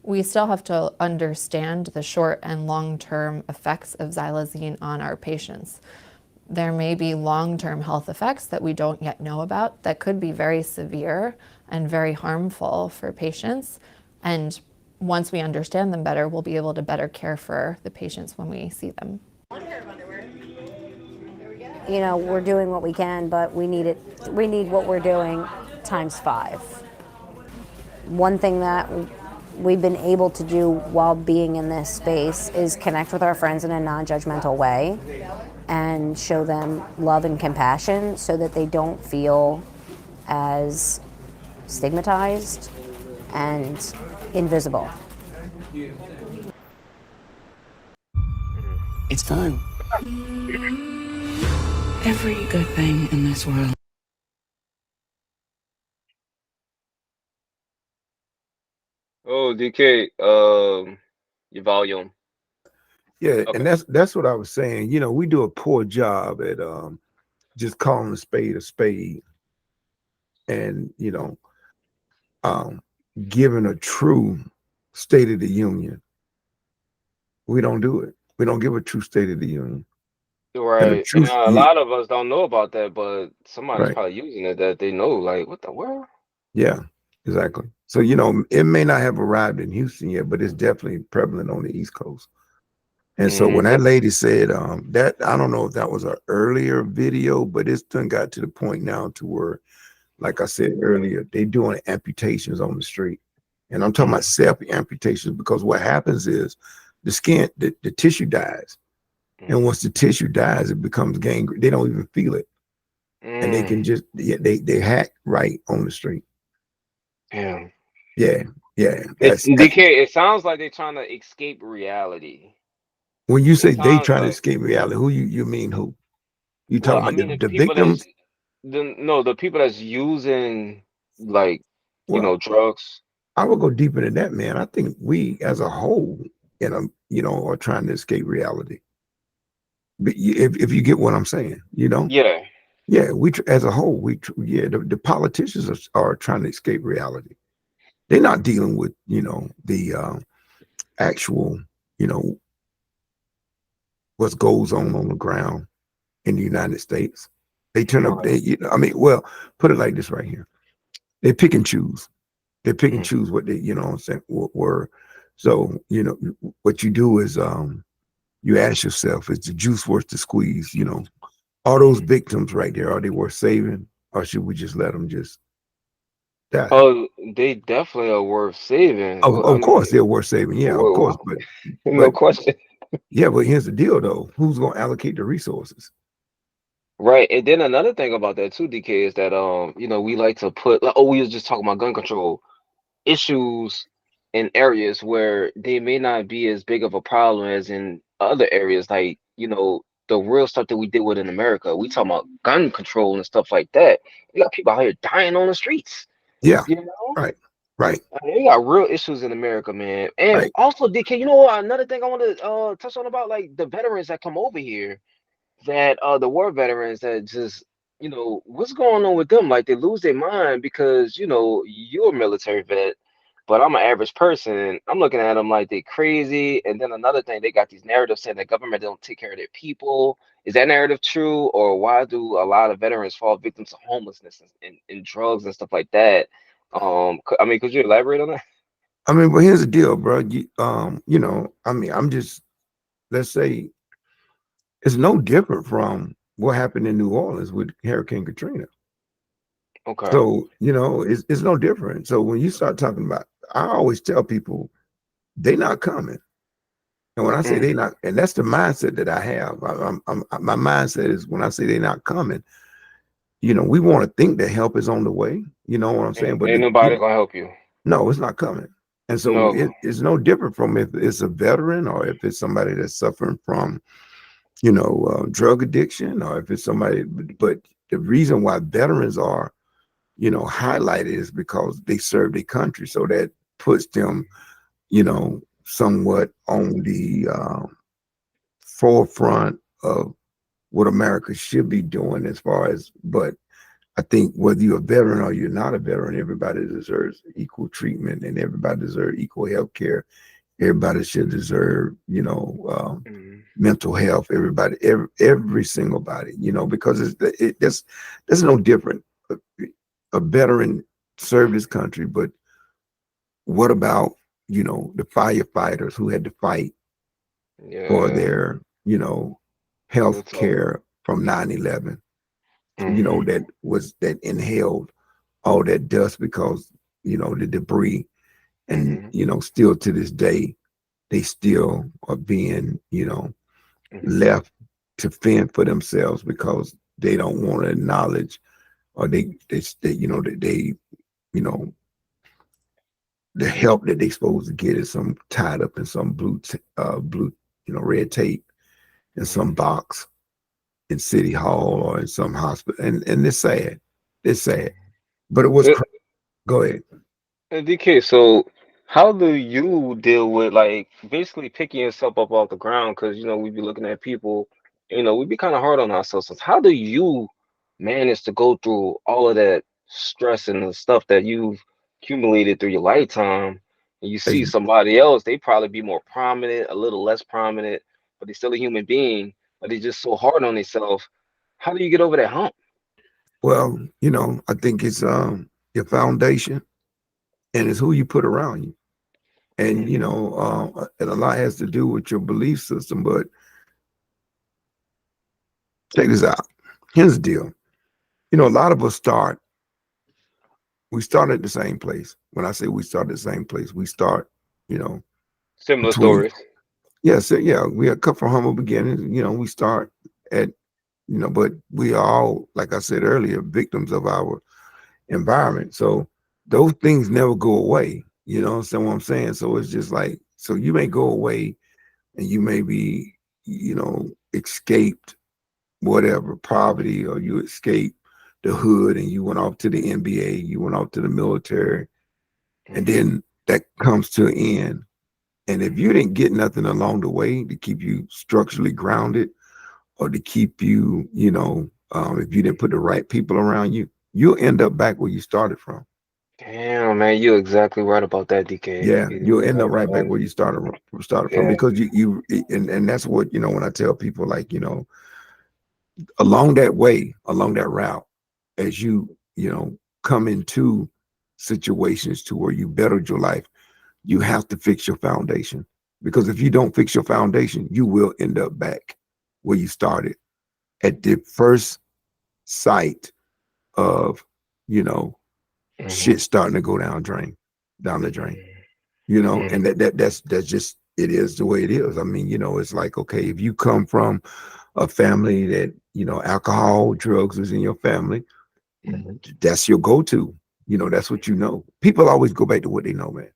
[SPEAKER 6] We still have to understand the short and long-term effects of xylazine on our patients. There may be long-term health effects that we don't yet know about that could be very severe and very harmful for patients. And once we understand them better, we'll be able to better care for the patients when we see them.
[SPEAKER 3] You know, we're doing what we can, but we need what we're doing times 5. One thing that we've been able to do while being in this space is connect with our friends in a non-judgmental way and show them love and compassion so that they don't feel as stigmatized and invisible.
[SPEAKER 7] It's time. Every good thing in this world.
[SPEAKER 2] Oh, DK, your volume.
[SPEAKER 1] Yeah,
[SPEAKER 2] Okay.
[SPEAKER 1] and that's what I was saying. You know, we do a poor job at just calling a spade, and you know, giving a true State of the Union. We don't do it. We don't give a true State of the Union. And the
[SPEAKER 2] Right. And
[SPEAKER 1] truth,
[SPEAKER 2] a lot of us don't know about that, but somebody's
[SPEAKER 1] right?
[SPEAKER 2] probably using it that they know, like, what the world?
[SPEAKER 1] Yeah, exactly. So you know, it may not have arrived in Houston yet, but it's definitely prevalent on the East Coast. And so when
[SPEAKER 2] Mm-hmm.
[SPEAKER 1] that lady said that, I don't know if that was an earlier video, but it's done got to the point now to where, like I said earlier, they doing amputations on the street. And I'm talking about self amputations because what happens is the skin, the tissue dies. And once the tissue dies, it becomes gangrene. They don't even feel it. And they can just, they hack right on the street.
[SPEAKER 2] Yeah.
[SPEAKER 1] Yeah. Yeah.
[SPEAKER 2] It,
[SPEAKER 1] That's
[SPEAKER 2] DK, it sounds like they're trying to escape reality.
[SPEAKER 1] when you say
[SPEAKER 2] It
[SPEAKER 1] they
[SPEAKER 2] sounds
[SPEAKER 1] trying to
[SPEAKER 2] like,
[SPEAKER 1] escape reality, who you mean who? You
[SPEAKER 2] well,
[SPEAKER 1] talking
[SPEAKER 2] I
[SPEAKER 1] about
[SPEAKER 2] mean, the
[SPEAKER 1] the
[SPEAKER 2] people that's
[SPEAKER 1] victims?
[SPEAKER 2] the people that's using, like,
[SPEAKER 1] Well,
[SPEAKER 2] drugs.
[SPEAKER 1] I will go deeper than that, man. I think we as a whole, are trying to escape reality. But if you get what I'm saying,
[SPEAKER 2] Yeah.
[SPEAKER 1] yeah, as a whole, the politicians are trying to escape reality. They're not dealing with, the actual, you know, what goes on the ground in the United States. They turn up,
[SPEAKER 2] Right.
[SPEAKER 1] well, put it like this right here. They pick and choose. They pick and
[SPEAKER 2] Mhm.
[SPEAKER 1] choose what they, what I'm saying, were. So, what you do is you ask yourself, is the juice worth the squeeze? Are those victims right there, are they worth saving? Or should we just let them just die?
[SPEAKER 2] Oh, they definitely are worth saving.
[SPEAKER 1] Of,
[SPEAKER 2] Well, I
[SPEAKER 1] of course
[SPEAKER 2] mean,
[SPEAKER 1] they're worth saving. Yeah, of course. But
[SPEAKER 2] no
[SPEAKER 1] but
[SPEAKER 2] question.
[SPEAKER 1] yeah, but here's the deal though. Who's gonna allocate the resources?
[SPEAKER 2] Right. And then another thing about that too, DK, is that we like to put, like, oh, we was just talking about gun control issues in areas where they may not be as big of a problem as in other areas, like, the real stuff that we deal with in America. We talking about gun control and stuff like that. You got people out here dying on the streets,
[SPEAKER 1] Yeah,
[SPEAKER 2] you know?
[SPEAKER 1] right, right,
[SPEAKER 2] I mean, we got real issues in America, man. And
[SPEAKER 1] right.
[SPEAKER 2] also, DK, you know what? Another thing I want to touch on about, like, the veterans that come over here, that the war veterans that just, what's going on with them? Like, they lose their mind because, you're a military vet, but I'm an average person. I'm looking at them like they crazy. And then another thing, they got these narratives saying the government don't take care of their people. Is that narrative true? Or why do a lot of veterans fall victims to homelessness and drugs and stuff like that? I mean, could you elaborate on that?
[SPEAKER 1] But here's the deal, bro. I'm just, let's say it's no different from what happened in New Orleans with Hurricane Katrina.
[SPEAKER 2] Okay.
[SPEAKER 1] So, it's no different. So when you start talking about, I always tell people they're not coming. And when I say they
[SPEAKER 2] Mm,
[SPEAKER 1] not, and that's the mindset that I have. My mindset is when I say they're not coming, we want to think that help is on the way. You know what I'm saying? But
[SPEAKER 2] ain't nobody gonna help you.
[SPEAKER 1] no, it's not coming. And so
[SPEAKER 2] No.
[SPEAKER 1] it's no different from if it's a veteran or if it's somebody that's suffering from, drug addiction, or if it's somebody. But the reason why veterans are, highlighted is because they serve their country. So that puts them, somewhat on the forefront of what America should be doing as far as, but I think whether you're a veteran or you're not a veteran, everybody deserves equal treatment and everybody deserves equal health care. Everybody should deserve,
[SPEAKER 2] Mm,
[SPEAKER 1] mental health. Everybody, every single body, because there's no different. A veteran serve this country, but what about, the firefighters who had to fight for
[SPEAKER 2] Yeah.
[SPEAKER 1] their,
[SPEAKER 2] Real
[SPEAKER 1] health
[SPEAKER 2] talk.
[SPEAKER 1] care from 9/11,
[SPEAKER 2] Hmm.
[SPEAKER 1] that inhaled all that dust because, the debris, and,
[SPEAKER 2] Hmm.
[SPEAKER 1] still to this day, they still are being,
[SPEAKER 2] Hmm.
[SPEAKER 1] left to fend for themselves because they don't want to acknowledge, or they you know the help that they supposed to get is some tied up in some blue red tape in some
[SPEAKER 2] Hmm.
[SPEAKER 1] box in city hall or in some hospital, and it's sad, but it was go ahead.
[SPEAKER 2] DK, so how do you deal with like basically picking yourself up off the ground? Because we be looking at people, we be kind of hard on ourselves. So how do you manage to go through all of that stress and the stuff that you've accumulated through your lifetime? And you
[SPEAKER 1] It's,
[SPEAKER 2] see somebody else, they probably be more prominent, a little less prominent, but they're still a human being, but they're just so hard on themselves. How do you get over that hump?
[SPEAKER 1] well, I think it's your foundation, and it's who you put around you, and
[SPEAKER 2] Hmm.
[SPEAKER 1] and a lot has to do with your belief system. But check this out. Here's the deal. A lot of us we start at the same place. When I say we start at the same place, we start, you know,
[SPEAKER 2] Similar
[SPEAKER 1] between,
[SPEAKER 2] stories.
[SPEAKER 1] yes, yeah, we are cut from humble beginnings. We start at, but we are all, like I said earlier, victims of our environment. So those things never go away. Understand what I'm saying? So it's just like, so you may go away and you may be, escaped whatever poverty, or you escaped the hood and you went off to the NBA, you went off to the military, and
[SPEAKER 2] Hmm.
[SPEAKER 1] then that comes to an end. And if you didn't get nothing along the way to keep you structurally grounded, or to keep you, if you didn't put the right people around you, you'll end up back where you started from.
[SPEAKER 2] Damn, man, you're exactly right about that, DK.
[SPEAKER 1] Yeah, you'll end
[SPEAKER 2] Right
[SPEAKER 1] up right
[SPEAKER 2] about
[SPEAKER 1] back
[SPEAKER 2] that.
[SPEAKER 1] where you started from,
[SPEAKER 2] Yeah.
[SPEAKER 1] because and that's what, when I tell people, like, along that way, along that route, as come into situations to where you bettered your life, you have to fix your foundation. Because if you don't fix your foundation, you will end up back where you started, at the first sight of, you know,
[SPEAKER 2] Hmm.
[SPEAKER 1] shit starting to go down the drain. And
[SPEAKER 2] Hmm.
[SPEAKER 1] that's just, it is the way it is. I mean, it's like, okay, if you come from a family that, alcohol, drugs is in your family,
[SPEAKER 2] Hmm.
[SPEAKER 1] that's your go-to. That's what you know. People always go back to what they know, man.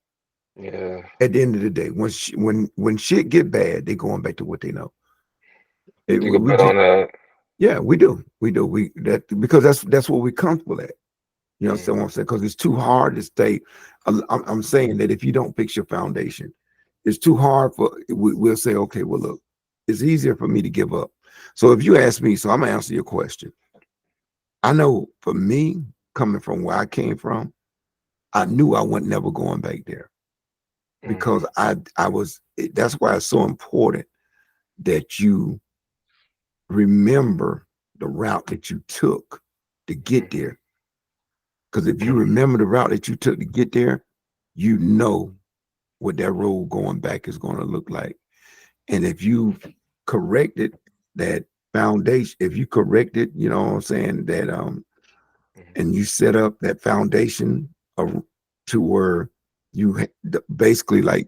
[SPEAKER 2] Yeah.
[SPEAKER 1] At the end of the day, when shit get bad, they going back to what they know.
[SPEAKER 2] You
[SPEAKER 1] We,
[SPEAKER 2] could
[SPEAKER 1] we
[SPEAKER 2] bet on
[SPEAKER 1] just,
[SPEAKER 2] that.
[SPEAKER 1] yeah, we do we that because that's what we're comfortable at. You know what
[SPEAKER 2] Hmm.
[SPEAKER 1] I'm saying? Because it's too hard to stay. I'm saying that if you don't fix your foundation, it's too hard we'll say, okay, well, look, it's easier for me to give up. So if you ask me, so I'm gonna answer your question. I know for me, coming from where I came from, I knew I wasn't never going back there,
[SPEAKER 2] Hmm.
[SPEAKER 1] because that's why it's so important that you remember the route that you took to get
[SPEAKER 2] Hmm.
[SPEAKER 1] there. Because if you
[SPEAKER 2] Hmm.
[SPEAKER 1] remember the route that you took to get there, you know what that road going back is going to look like. And if you corrected that foundation, if you corrected, what I'm saying, that and you set up that foundation of, to where you basically, like,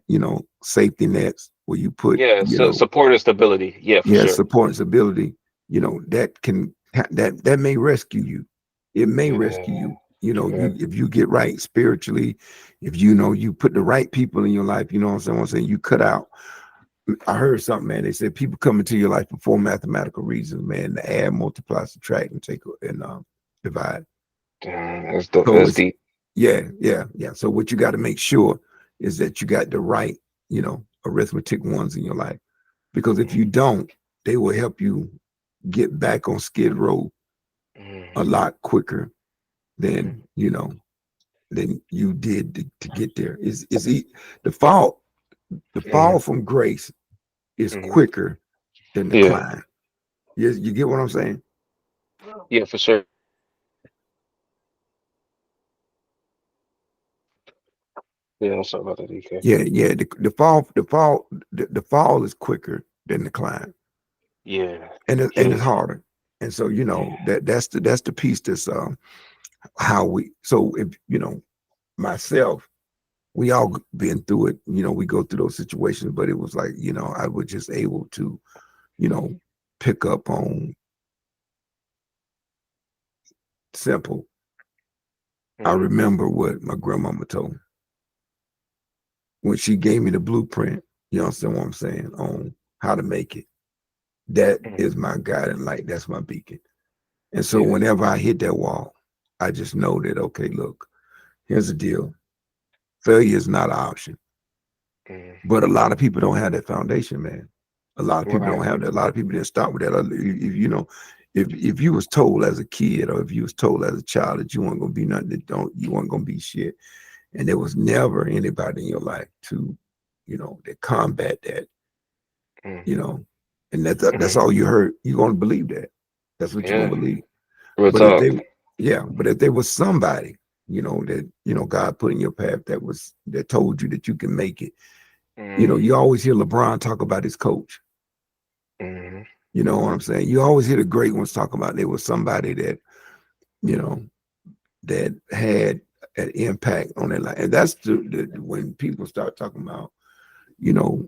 [SPEAKER 1] safety nets where you put,
[SPEAKER 2] Yeah. So support and stability. Yeah, for
[SPEAKER 1] yeah,
[SPEAKER 2] sure.
[SPEAKER 1] support and stability, that may rescue you. It may rescue
[SPEAKER 2] Yeah.
[SPEAKER 1] you.
[SPEAKER 2] Yeah.
[SPEAKER 1] If you get right spiritually, if you put the right people in your life, what I'm saying, you cut out. I heard something, man. They said people come into your life for four mathematical reasons, man: to add, multiply, subtract, and divide.
[SPEAKER 2] Damn, that's dope.
[SPEAKER 1] So
[SPEAKER 2] That's
[SPEAKER 1] it's,
[SPEAKER 2] deep.
[SPEAKER 1] yeah, yeah, yeah. So what you got to make sure is that you got the right, arithmetic ones in your life, because if you don't, they will help you get back on skid row a
[SPEAKER 2] Mm-hmm.
[SPEAKER 1] lot quicker than than you did to get there. The fall the
[SPEAKER 2] Hmm.
[SPEAKER 1] fall from grace is
[SPEAKER 2] Hmm.
[SPEAKER 1] quicker than the
[SPEAKER 2] Yeah.
[SPEAKER 1] climb. You get what I'm saying?
[SPEAKER 2] Yeah, for sure. Yeah, I'm sorry about that, DK.
[SPEAKER 1] Yeah. The fall is quicker than the climb,
[SPEAKER 2] Yeah.
[SPEAKER 1] and
[SPEAKER 2] Yeah.
[SPEAKER 1] it's harder. And so
[SPEAKER 2] Yeah.
[SPEAKER 1] that's the piece that's how we. So if myself, we all been through it. We go through those situations, but it was like I was just able to you know pick up on simple. I
[SPEAKER 2] Mm,
[SPEAKER 1] remember what my grandmama told me when she gave me the blueprint. You understand what I'm saying on how to make it. That
[SPEAKER 2] mm,
[SPEAKER 1] is my guiding light. That's my beacon. And so
[SPEAKER 2] yeah.
[SPEAKER 1] whenever I hit that wall, I just know that, okay, look, here's the deal. Failure is not an option.
[SPEAKER 2] Mm,
[SPEAKER 1] But a lot of people don't have that foundation, man. A lot of people don't
[SPEAKER 2] right.
[SPEAKER 1] have that. A lot of people didn't start with that. If you was told as a kid or if you was told as a child that you weren't gonna be nothing, you weren't gonna be shit, and there was never anybody in your life to, that combat that,
[SPEAKER 2] Mm,
[SPEAKER 1] you know, and that's
[SPEAKER 2] mm,
[SPEAKER 1] all you heard. You're gonna believe that. That's what you're
[SPEAKER 2] yeah.
[SPEAKER 1] gonna believe.
[SPEAKER 2] Real
[SPEAKER 1] But if
[SPEAKER 2] talk.
[SPEAKER 1] they, yeah, but if there was somebody, that God put in your path that told you that you can make it.
[SPEAKER 2] Mm,
[SPEAKER 1] You always hear LeBron talk about his coach.
[SPEAKER 2] mm,
[SPEAKER 1] You know what I'm saying? You always hear the great ones talk about there was somebody that, you know, that had an impact on their life. And that's when people start talking about,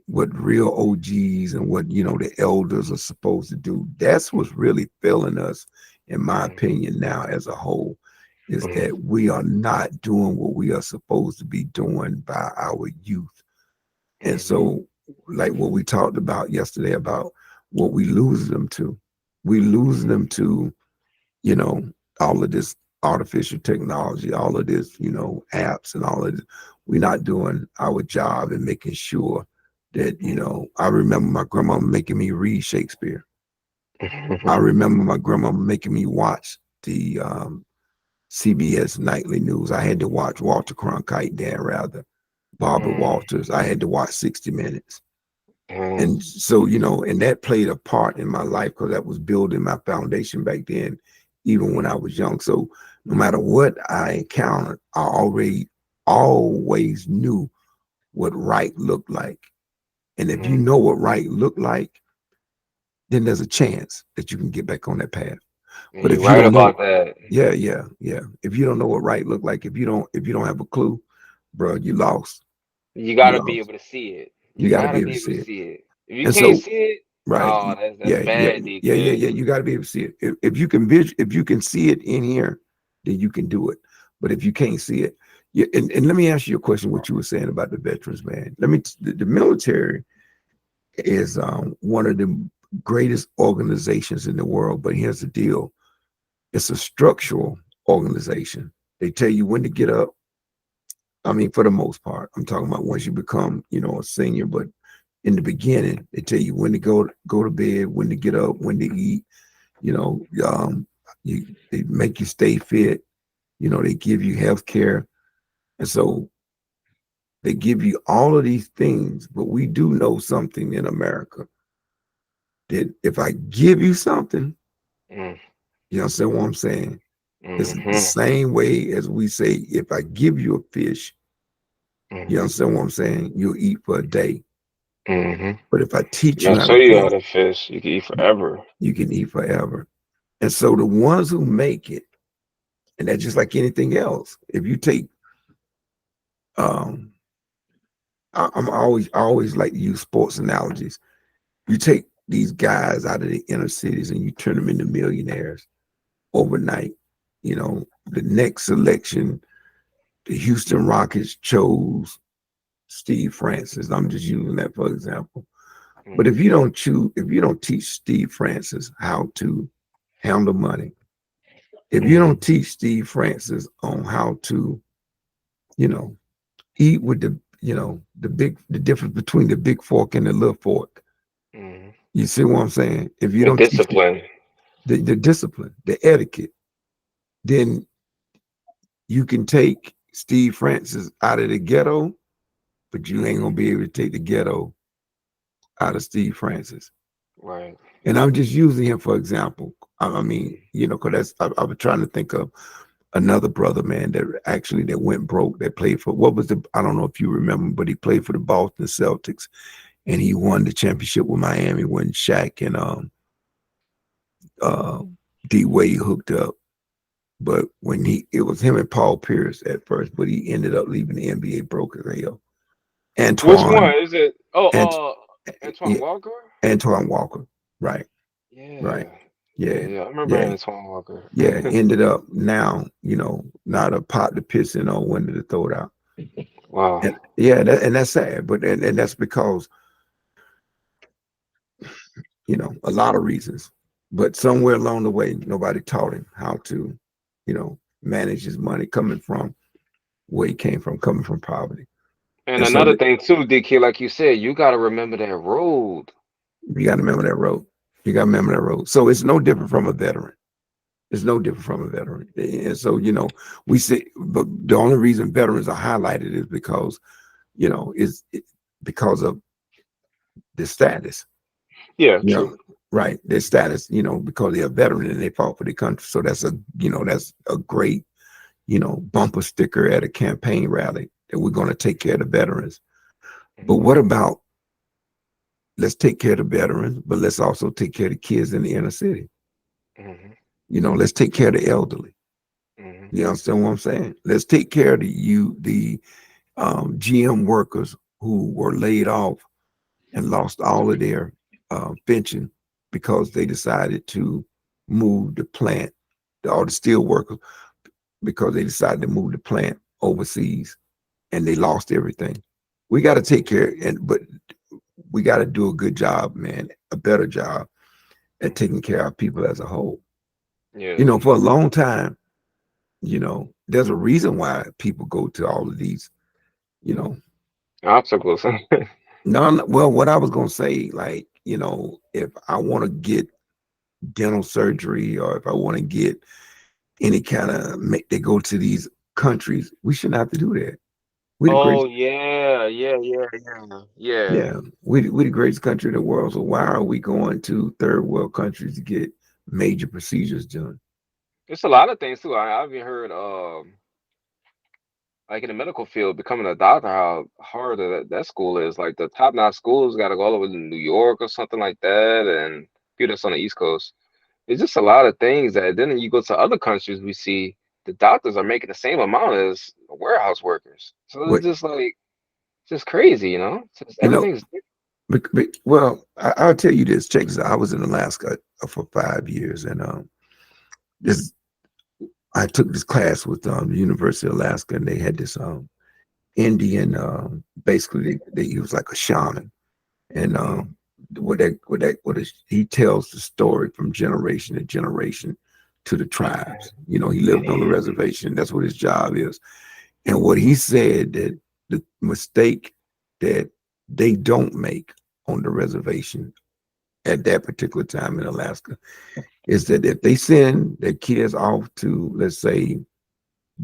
[SPEAKER 1] what real OGs and what, the elders are supposed to do. That's what's really failing us, in my
[SPEAKER 2] mm,
[SPEAKER 1] opinion, now as a whole, is
[SPEAKER 2] mm,
[SPEAKER 1] that we are not doing what we are supposed to be doing by our youth. And
[SPEAKER 2] mm,
[SPEAKER 1] so, like what we talked about yesterday about what we lose them to, we lose them to, you know, all of this artificial technology, all of this, apps and all of this. We're not doing our job and making sure that, I remember my grandma making me read Shakespeare. I
[SPEAKER 2] mm,
[SPEAKER 1] remember my grandma making me watch the CBS nightly news. I had to watch Walter Cronkite, Dan Rather, Barbara
[SPEAKER 2] mm,
[SPEAKER 1] Walters. I had to watch 60 Minutes.
[SPEAKER 2] mm,
[SPEAKER 1] And so, and that played a part in my life because that was building my foundation back then, even when I was young. So no matter what I encountered, I always knew what right looked like. And if you
[SPEAKER 2] mm.
[SPEAKER 1] know what right looked like, then there's a chance that you can get back on that path. But
[SPEAKER 2] You're
[SPEAKER 1] if you
[SPEAKER 2] right
[SPEAKER 1] don't know,
[SPEAKER 2] about that.
[SPEAKER 1] yeah. If you don't know what right look like, if you don't have a clue, bro, you lost.
[SPEAKER 2] You
[SPEAKER 1] You
[SPEAKER 2] gotta be
[SPEAKER 1] lost.
[SPEAKER 2] able to see it.
[SPEAKER 1] You
[SPEAKER 2] You
[SPEAKER 1] got to be
[SPEAKER 2] gotta
[SPEAKER 1] able
[SPEAKER 2] be
[SPEAKER 1] to
[SPEAKER 2] able
[SPEAKER 1] see
[SPEAKER 2] to
[SPEAKER 1] it.
[SPEAKER 2] see it. If you
[SPEAKER 1] And
[SPEAKER 2] can't
[SPEAKER 1] so,
[SPEAKER 2] see it,
[SPEAKER 1] right,
[SPEAKER 2] oh, that's
[SPEAKER 1] yeah.
[SPEAKER 2] bad, DK.
[SPEAKER 1] You got to be able to see it. If you can if you can see it in here, then you can do it. But if you can't see it, and let me ask you a question. What you were saying about the veterans, man? The military is one of the greatest organizations in the world. But here's the deal: it's a structural organization. They tell you when to get up. I mean, for the most part, I'm talking about once you become, a senior. But in the beginning, they tell you when to go to bed, when to get up, when to eat. You know, they make you stay fit. They give you health care, and so they give you all of these things. But we do know something in America that if I give you something,
[SPEAKER 2] Mm,
[SPEAKER 1] you understand what I'm saying? It's the
[SPEAKER 2] mm-hmm,
[SPEAKER 1] same way as we say, if I give you a fish, you
[SPEAKER 2] mm,
[SPEAKER 1] understand what I'm saying? You'll eat for a day.
[SPEAKER 2] mm-hmm.
[SPEAKER 1] But if I teach
[SPEAKER 2] I
[SPEAKER 1] you how
[SPEAKER 2] show
[SPEAKER 1] to
[SPEAKER 2] you how
[SPEAKER 1] fish,
[SPEAKER 2] to fish. You can eat forever.
[SPEAKER 1] you can eat forever. And so the ones who make it, and that's just like anything else. If you take, um, I always like to use sports analogies. You take these guys out of the inner cities and you turn them into millionaires overnight. The next selection, the Houston Rockets chose Steve Francis. I'm just using that for example. But
[SPEAKER 2] Mm,
[SPEAKER 1] if you don't teach Steve Francis how to handle money, if you
[SPEAKER 2] mm,
[SPEAKER 1] don't teach Steve Francis on how to, you know, eat with the difference between the big fork and the little fork.
[SPEAKER 2] mm.
[SPEAKER 1] You see what I'm saying? If you
[SPEAKER 2] The
[SPEAKER 1] don't teach
[SPEAKER 2] discipline.
[SPEAKER 1] the discipline, the etiquette, then you can take Steve Francis out of the ghetto, but you ain't gonna
[SPEAKER 2] Mm,
[SPEAKER 1] be able to take the ghetto out of Steve Francis.
[SPEAKER 2] right.
[SPEAKER 1] And I'm just using him for example. I mean,
[SPEAKER 2] Mm,
[SPEAKER 1] because I was trying to think of another brother, man, that went broke, that played for, what was the, I don't know if you remember, but he played for the Boston Celtics, and he won the championship with Miami when Shaq and uh D Wade hooked up. But when it was him and Paul Pierce at first, but he ended up leaving the NBA broke as hell.
[SPEAKER 2] Which one
[SPEAKER 1] Antoine,
[SPEAKER 2] is it?
[SPEAKER 1] and
[SPEAKER 2] Oh, Antoine Walker.
[SPEAKER 1] Antoine Walker, right, right,
[SPEAKER 2] Yeah, yeah,
[SPEAKER 1] yeah,
[SPEAKER 2] yeah. I remember
[SPEAKER 1] yeah,
[SPEAKER 2] Antoine Walker.
[SPEAKER 1] yeah. Ended up now, not a pot to piss in or window to throw it out.
[SPEAKER 2] Wow.
[SPEAKER 1] And yeah, and that's sad, but and that's because a lot of reasons. But somewhere along the way, nobody taught him how to, manage his money coming from where he came from, coming from poverty.
[SPEAKER 2] And
[SPEAKER 1] And so
[SPEAKER 2] another thing too, DK, like you said, you got to remember that road.
[SPEAKER 1] you got to remember that road. You got to remember that road. So it's no different from a veteran. It's no different from a veteran. And so, we say, but the only reason veterans are highlighted is because, because of the status.
[SPEAKER 2] Yeah,
[SPEAKER 1] you
[SPEAKER 2] true.
[SPEAKER 1] know, right. Their status, because they're a veteran and they fought for the country. So that's a great, bumper sticker at a campaign rally that we're going to take care of the veterans. But what about, let's take care of the veterans, but let's also take care of the kids in the inner city.
[SPEAKER 2] Hmm.
[SPEAKER 1] Let's take care of the elderly.
[SPEAKER 2] Hmm.
[SPEAKER 1] You understand what I'm saying? Let's take care of the GM workers who were laid off and lost all of their pension because they decided to move the plant, all the steel workers, because they decided to move the plant overseas and they lost everything. We got to take care, but we got to do a good job, man, a better job at taking care of people as a whole.
[SPEAKER 2] Yeah,
[SPEAKER 1] For a long time, there's a reason why people go to all of these, you know,
[SPEAKER 2] obstacles.
[SPEAKER 1] no, well, what I was going to say, like, if I want to get dental surgery or if I want to get any kind of they go to these countries, we shouldn't have to do that. We the
[SPEAKER 2] Oh
[SPEAKER 1] greatest,
[SPEAKER 2] yeah, yeah, yeah, yeah, yeah.
[SPEAKER 1] yeah, we the greatest country in the world. So why are we going to third world countries to get major procedures done?
[SPEAKER 2] It's a lot of things too. I've even heard, like in the medical field, becoming a doctor, how hard that school is. Like the top-notch schools got to go all over to New York or something like that, and few that's on the East Coast. It's just a lot of things that then you go to other countries, we see the doctors are making the same amount as warehouse workers. So it's
[SPEAKER 1] What
[SPEAKER 2] just like just crazy, you know? Just
[SPEAKER 1] you know?
[SPEAKER 2] everything's
[SPEAKER 1] Well, I'll tell you this. Check this out. I was in Alaska for 5 years, and this I took this class with the University of Alaska, and they had this Indian. Basically, he was like a shaman, and he tells the story from generation to generation to the tribes. He lived on the reservation. That's what his job is. And what he said, that the mistake that they don't make on the reservation at that particular time in Alaska is that if they send their kids off to, let's say,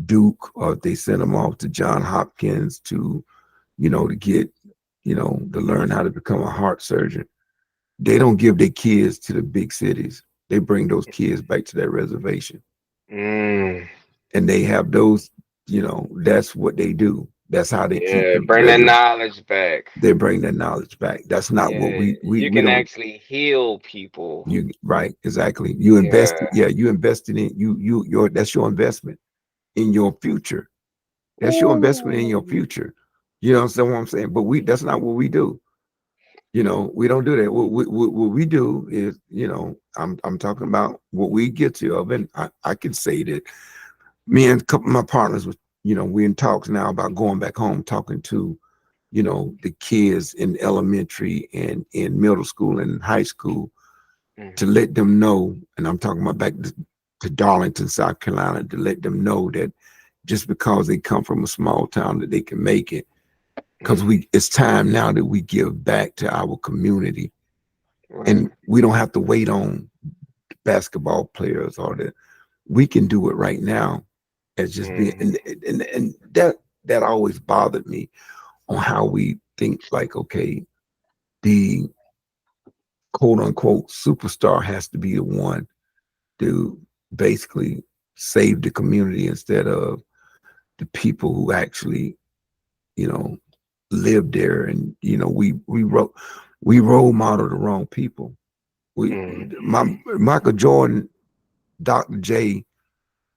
[SPEAKER 1] Duke, or if they send them off to John Hopkins to get, to learn how to become a heart surgeon, they don't give their kids to the big cities. They bring those kids back to their reservation.
[SPEAKER 2] mm,
[SPEAKER 1] And they have those, that's what they do. That's how they keep
[SPEAKER 2] yeah,
[SPEAKER 1] the
[SPEAKER 2] bring that
[SPEAKER 1] resident.
[SPEAKER 2] knowledge back.
[SPEAKER 1] They bring that knowledge back. That's not what
[SPEAKER 2] Yeah,
[SPEAKER 1] we
[SPEAKER 2] you
[SPEAKER 1] we
[SPEAKER 2] can
[SPEAKER 1] don't.
[SPEAKER 2] actually heal people.
[SPEAKER 1] You right, exactly. You invest.
[SPEAKER 2] Yeah.
[SPEAKER 1] Yeah, you invested in your that's your investment in your future. That's your investment in your
[SPEAKER 2] Ooh.
[SPEAKER 1] future. You know what I'm saying? But that's not what we do. We don't do that. What we do is, I'm talking about what we get to of, and I can say that me and a couple of my partners was, we in talks now about going back home, talking to, the kids in elementary and in middle school and high school, to
[SPEAKER 2] Mhm.
[SPEAKER 1] let them know, and I'm talking about back to Darlington, South Carolina, to let them know that just because they come from a small town that they can make it. Because
[SPEAKER 2] Mhm.
[SPEAKER 1] it's time now that we give back to our community,
[SPEAKER 2] Right.
[SPEAKER 1] and we don't have to wait on basketball players we can do it right now as just being,
[SPEAKER 2] Mhm.
[SPEAKER 1] and that always bothered me on how we think, like, okay, the quote unquote superstar has to be the one to basically save the community instead of the people who actually, you know, live there. And we role model the wrong people. Michael Jordan, Dr. J,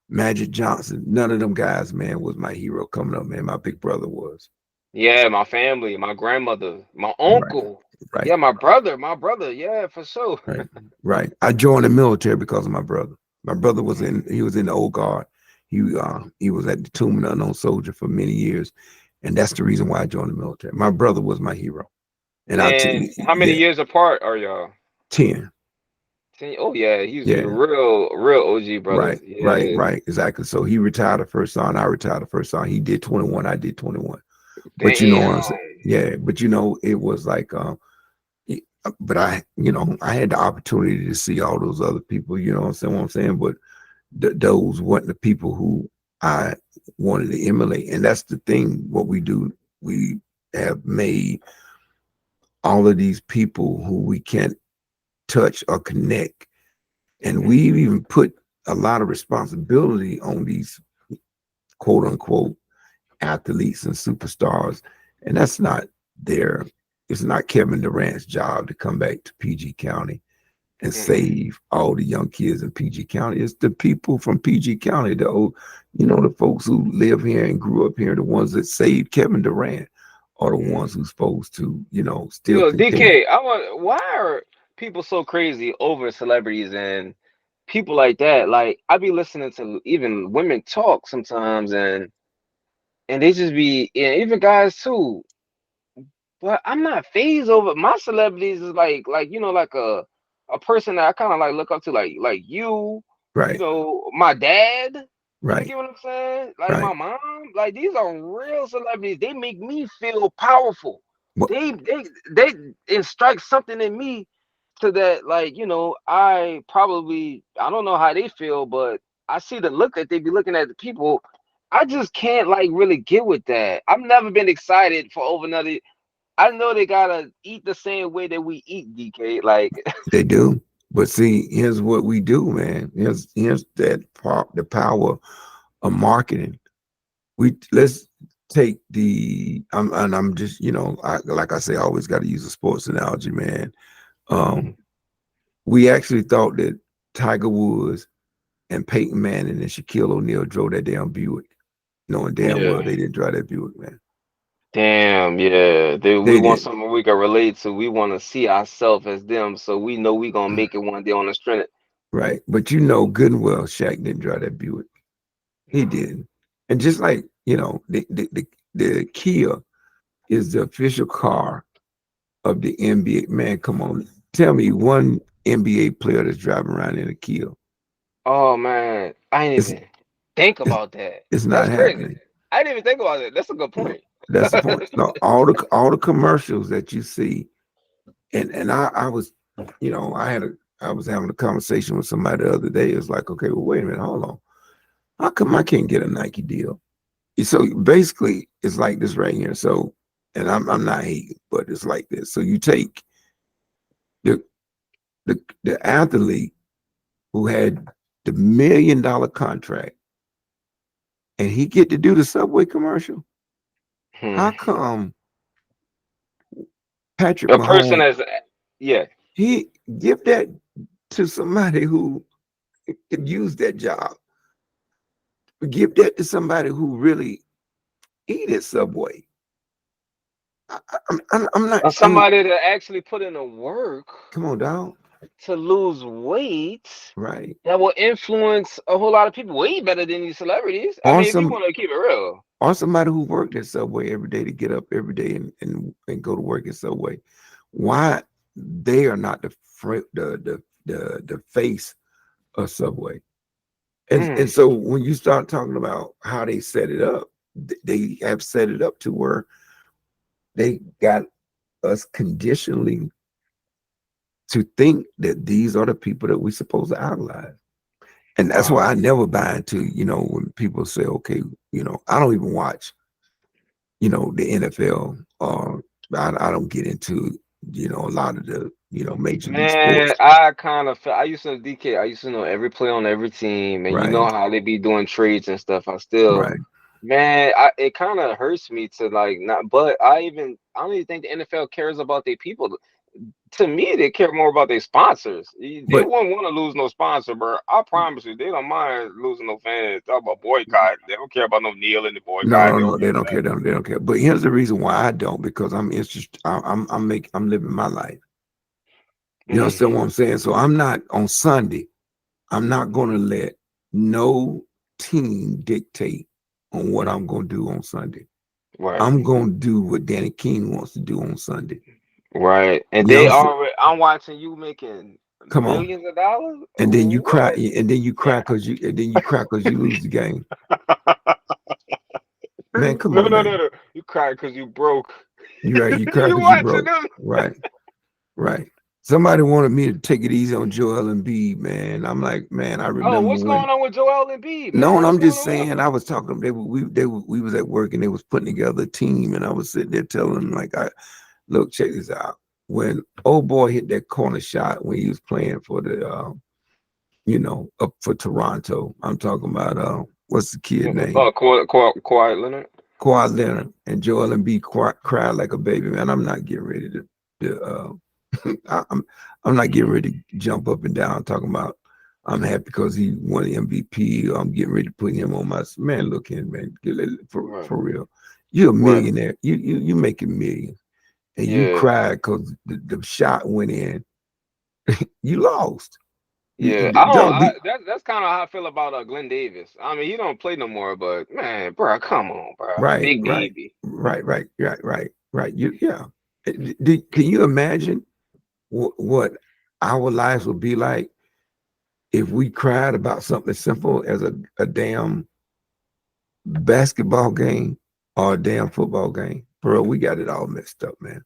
[SPEAKER 1] Magic Johnson, none of them guys, man, was my hero coming up, man. My big brother was.
[SPEAKER 2] Yeah, my family, my grandmother, my
[SPEAKER 1] Right,
[SPEAKER 2] uncle.
[SPEAKER 1] right,
[SPEAKER 2] Yeah, my brother. Yeah, for sure.
[SPEAKER 1] right, right. I joined the military because of my brother. My brother was he was in the old guard. He was at the Tomb of the Unknown Soldier for many years. And that's the reason why I joined the military. My brother was my hero. And I'll tell
[SPEAKER 2] And
[SPEAKER 1] you,
[SPEAKER 2] how many
[SPEAKER 1] yeah,
[SPEAKER 2] years apart are y'all?
[SPEAKER 1] 10.
[SPEAKER 2] Oh yeah, he's a
[SPEAKER 1] Yeah.
[SPEAKER 2] real OG brother.
[SPEAKER 1] Right, right,
[SPEAKER 2] Yeah,
[SPEAKER 1] right, exactly. So he retired the first son, I retired the first son. He did 21, I did 21. But you know what I'm saying?
[SPEAKER 2] damn.
[SPEAKER 1] Yeah, but it was like but I had the opportunity to see all those other people, you know what I'm saying? But those weren't the people who I wanted to emulate. And that's the thing, what we do, we have made all of these people who we can't touch or connect. And we've even put a lot of responsibility on these quote unquote athletes and superstars. And that's not their, it's not Kevin Durant's job to come back to PG County and save all the young kids in PG County. It's the people from PG County, the folks who live here and grew up here, the ones that saved Kevin Durant are the ones who's supposed to, still
[SPEAKER 2] Yo,
[SPEAKER 1] continue.
[SPEAKER 2] DK, I want. Why are people so crazy over celebrities and people like that? Like, I be listening to even women talk sometimes, and they just be, and even guys too. But I'm not phased over my celebrities is like a person that I kind of like look up to, like
[SPEAKER 1] Right,
[SPEAKER 2] my dad. You
[SPEAKER 1] right,
[SPEAKER 2] get what I'm saying? Like
[SPEAKER 1] right.
[SPEAKER 2] my mom. Like these are real celebrities. They make me feel powerful.
[SPEAKER 1] Well,
[SPEAKER 2] They instruct something in me to that, like, I don't know how they feel, but I see the look that they be looking at the people. I just can't like really get with that. I've never been excited for over another. I know they gotta eat the same way that we eat, DK. Like,
[SPEAKER 1] they do. But see, here's what we do, man. Here's the power of marketing. Let's take and I'm just, like I say, I always got to use a sports analogy, man. Um, we actually thought that Tiger Woods and Peyton Manning and Shaquille O'Neal drove that damn Buick, knowing damn well
[SPEAKER 2] yeah,
[SPEAKER 1] they didn't drive that Buick, man.
[SPEAKER 2] damn, yeah. We
[SPEAKER 1] They
[SPEAKER 2] want
[SPEAKER 1] didn't.
[SPEAKER 2] something we can relate to. We want to see ourselves as them, so we know we gonna make it one day on the strength.
[SPEAKER 1] Right. But you know good and well Shaq didn't drive that Buick. He didn't. And just like, the Kia is the official car of the NBA. Man, come on. Tell me one NBA player that's driving around in a Kia.
[SPEAKER 2] Oh man, I didn't
[SPEAKER 1] It's
[SPEAKER 2] even think
[SPEAKER 1] it's,
[SPEAKER 2] about that.
[SPEAKER 1] it's not
[SPEAKER 2] That's crazy.
[SPEAKER 1] happening.
[SPEAKER 2] I didn't even think about it. That's a good
[SPEAKER 1] No,
[SPEAKER 2] point.
[SPEAKER 1] that's the point. No, all the commercials that you see, and I was, I was having a conversation with somebody the other day. It's like, okay, well, wait a minute, hold on. How come I can't get a Nike deal? So basically, it's like this right here. So, and I'm not hating, but it's like this. So you take the the athlete who had the $1 million contract, and he get to do the Subway commercial.
[SPEAKER 2] Hmm.
[SPEAKER 1] How come Patrick
[SPEAKER 2] A person
[SPEAKER 1] Mahomes
[SPEAKER 2] as yeah.
[SPEAKER 1] he give that to somebody who could use that job? Give that to somebody who really eat at Subway. I'm not.
[SPEAKER 2] Somebody that actually put in the work
[SPEAKER 1] Come on, dog.
[SPEAKER 2] to lose weight
[SPEAKER 1] Right.
[SPEAKER 2] that will influence a whole lot of people way better than these celebrities. I
[SPEAKER 1] Or
[SPEAKER 2] mean, if you
[SPEAKER 1] some
[SPEAKER 2] want to keep it real.
[SPEAKER 1] or somebody who worked at Subway every day to get up every day and go to work at Subway. Why they are not the face of Subway. And
[SPEAKER 2] Mm,
[SPEAKER 1] so when you start talking about how they set it up, they have set it up to where they got us conditionally to think that these are the people that we're supposed to idolize. And that's why
[SPEAKER 2] wow.
[SPEAKER 1] I never buy into, when people say, okay, I don't even watch, the NFL, or I don't get into, a lot of the Major League
[SPEAKER 2] Man,
[SPEAKER 1] Sports.
[SPEAKER 2] I kind of felt I used to DK. I used to know every play on every team, and you
[SPEAKER 1] Right,
[SPEAKER 2] know how they be doing trades and stuff. I still,
[SPEAKER 1] right.
[SPEAKER 2] man, it kind of hurts me to like not. But I don't even think the NFL cares about their people. To me, they care more about their sponsors. They
[SPEAKER 1] But
[SPEAKER 2] wouldn't want to lose no sponsor, bro. I promise you, they don't mind losing no fans. Talk about boycott. They don't care about no kneeling the
[SPEAKER 1] no,
[SPEAKER 2] boycott.
[SPEAKER 1] no,
[SPEAKER 2] They
[SPEAKER 1] no,
[SPEAKER 2] don't care
[SPEAKER 1] they
[SPEAKER 2] about
[SPEAKER 1] don't care. They don't care. But here's the reason why I don't, because I'm interested. I'm living my life.
[SPEAKER 2] that.
[SPEAKER 1] You understand what I'm saying? So I'm not on Sunday. I'm not going to let no team dictate on what I'm going to do on Sunday.
[SPEAKER 2] Right.
[SPEAKER 1] I'm going to do what Danny King wants to do on Sunday.
[SPEAKER 2] Right. And
[SPEAKER 1] You
[SPEAKER 2] they
[SPEAKER 1] understand?
[SPEAKER 2] already I'm watching you making
[SPEAKER 1] Come on.
[SPEAKER 2] millions of dollars.
[SPEAKER 1] And then you cry,
[SPEAKER 2] What?
[SPEAKER 1] and then you cry because you lose the game. Man, come
[SPEAKER 2] No,
[SPEAKER 1] on,
[SPEAKER 2] no, no,
[SPEAKER 1] man.
[SPEAKER 2] no. You cried because you broke.
[SPEAKER 1] You're right. You cry
[SPEAKER 2] You
[SPEAKER 1] because you
[SPEAKER 2] watching
[SPEAKER 1] broke.
[SPEAKER 2] them.
[SPEAKER 1] Right, right. Somebody wanted me to take it easy on Joel Embiid, man. I'm like, man, I
[SPEAKER 2] Oh,
[SPEAKER 1] remember
[SPEAKER 2] what's
[SPEAKER 1] when.
[SPEAKER 2] going on with Joel Embiid,
[SPEAKER 1] No, and
[SPEAKER 2] man? What's
[SPEAKER 1] I'm
[SPEAKER 2] going
[SPEAKER 1] just
[SPEAKER 2] on with him?
[SPEAKER 1] saying, I was talking. We was at work and they was putting together a team, and I was sitting there telling them like, look, check this out. When old boy hit that corner shot when he was playing for the, up for Toronto. I'm talking about what's the kid name?
[SPEAKER 2] Oh, Kawhi Leonard.
[SPEAKER 1] Kawhi Leonard and Joel Embiid cried like a baby. Man, I'm not getting ready to I'm not getting ready to jump up and down talking about I'm happy because he won the MVP. Or I'm getting ready to put him on my man. Look in, man,
[SPEAKER 2] Right.
[SPEAKER 1] for real. You're a
[SPEAKER 2] Right.
[SPEAKER 1] millionaire. You making millions, and you
[SPEAKER 2] Yeah.
[SPEAKER 1] cried because the shot went in. You lost.
[SPEAKER 2] Yeah.
[SPEAKER 1] Don't be
[SPEAKER 2] That's kind of how I feel about Glenn Davis. I mean, he don't play no more, but man, bro, come on, bro.
[SPEAKER 1] right,
[SPEAKER 2] Big
[SPEAKER 1] right,
[SPEAKER 2] baby.
[SPEAKER 1] right. Yeah. Can you imagine what our lives would be like if we cried about something as simple as a damn basketball game or a damn football game? Bro, we got it all mixed up, man.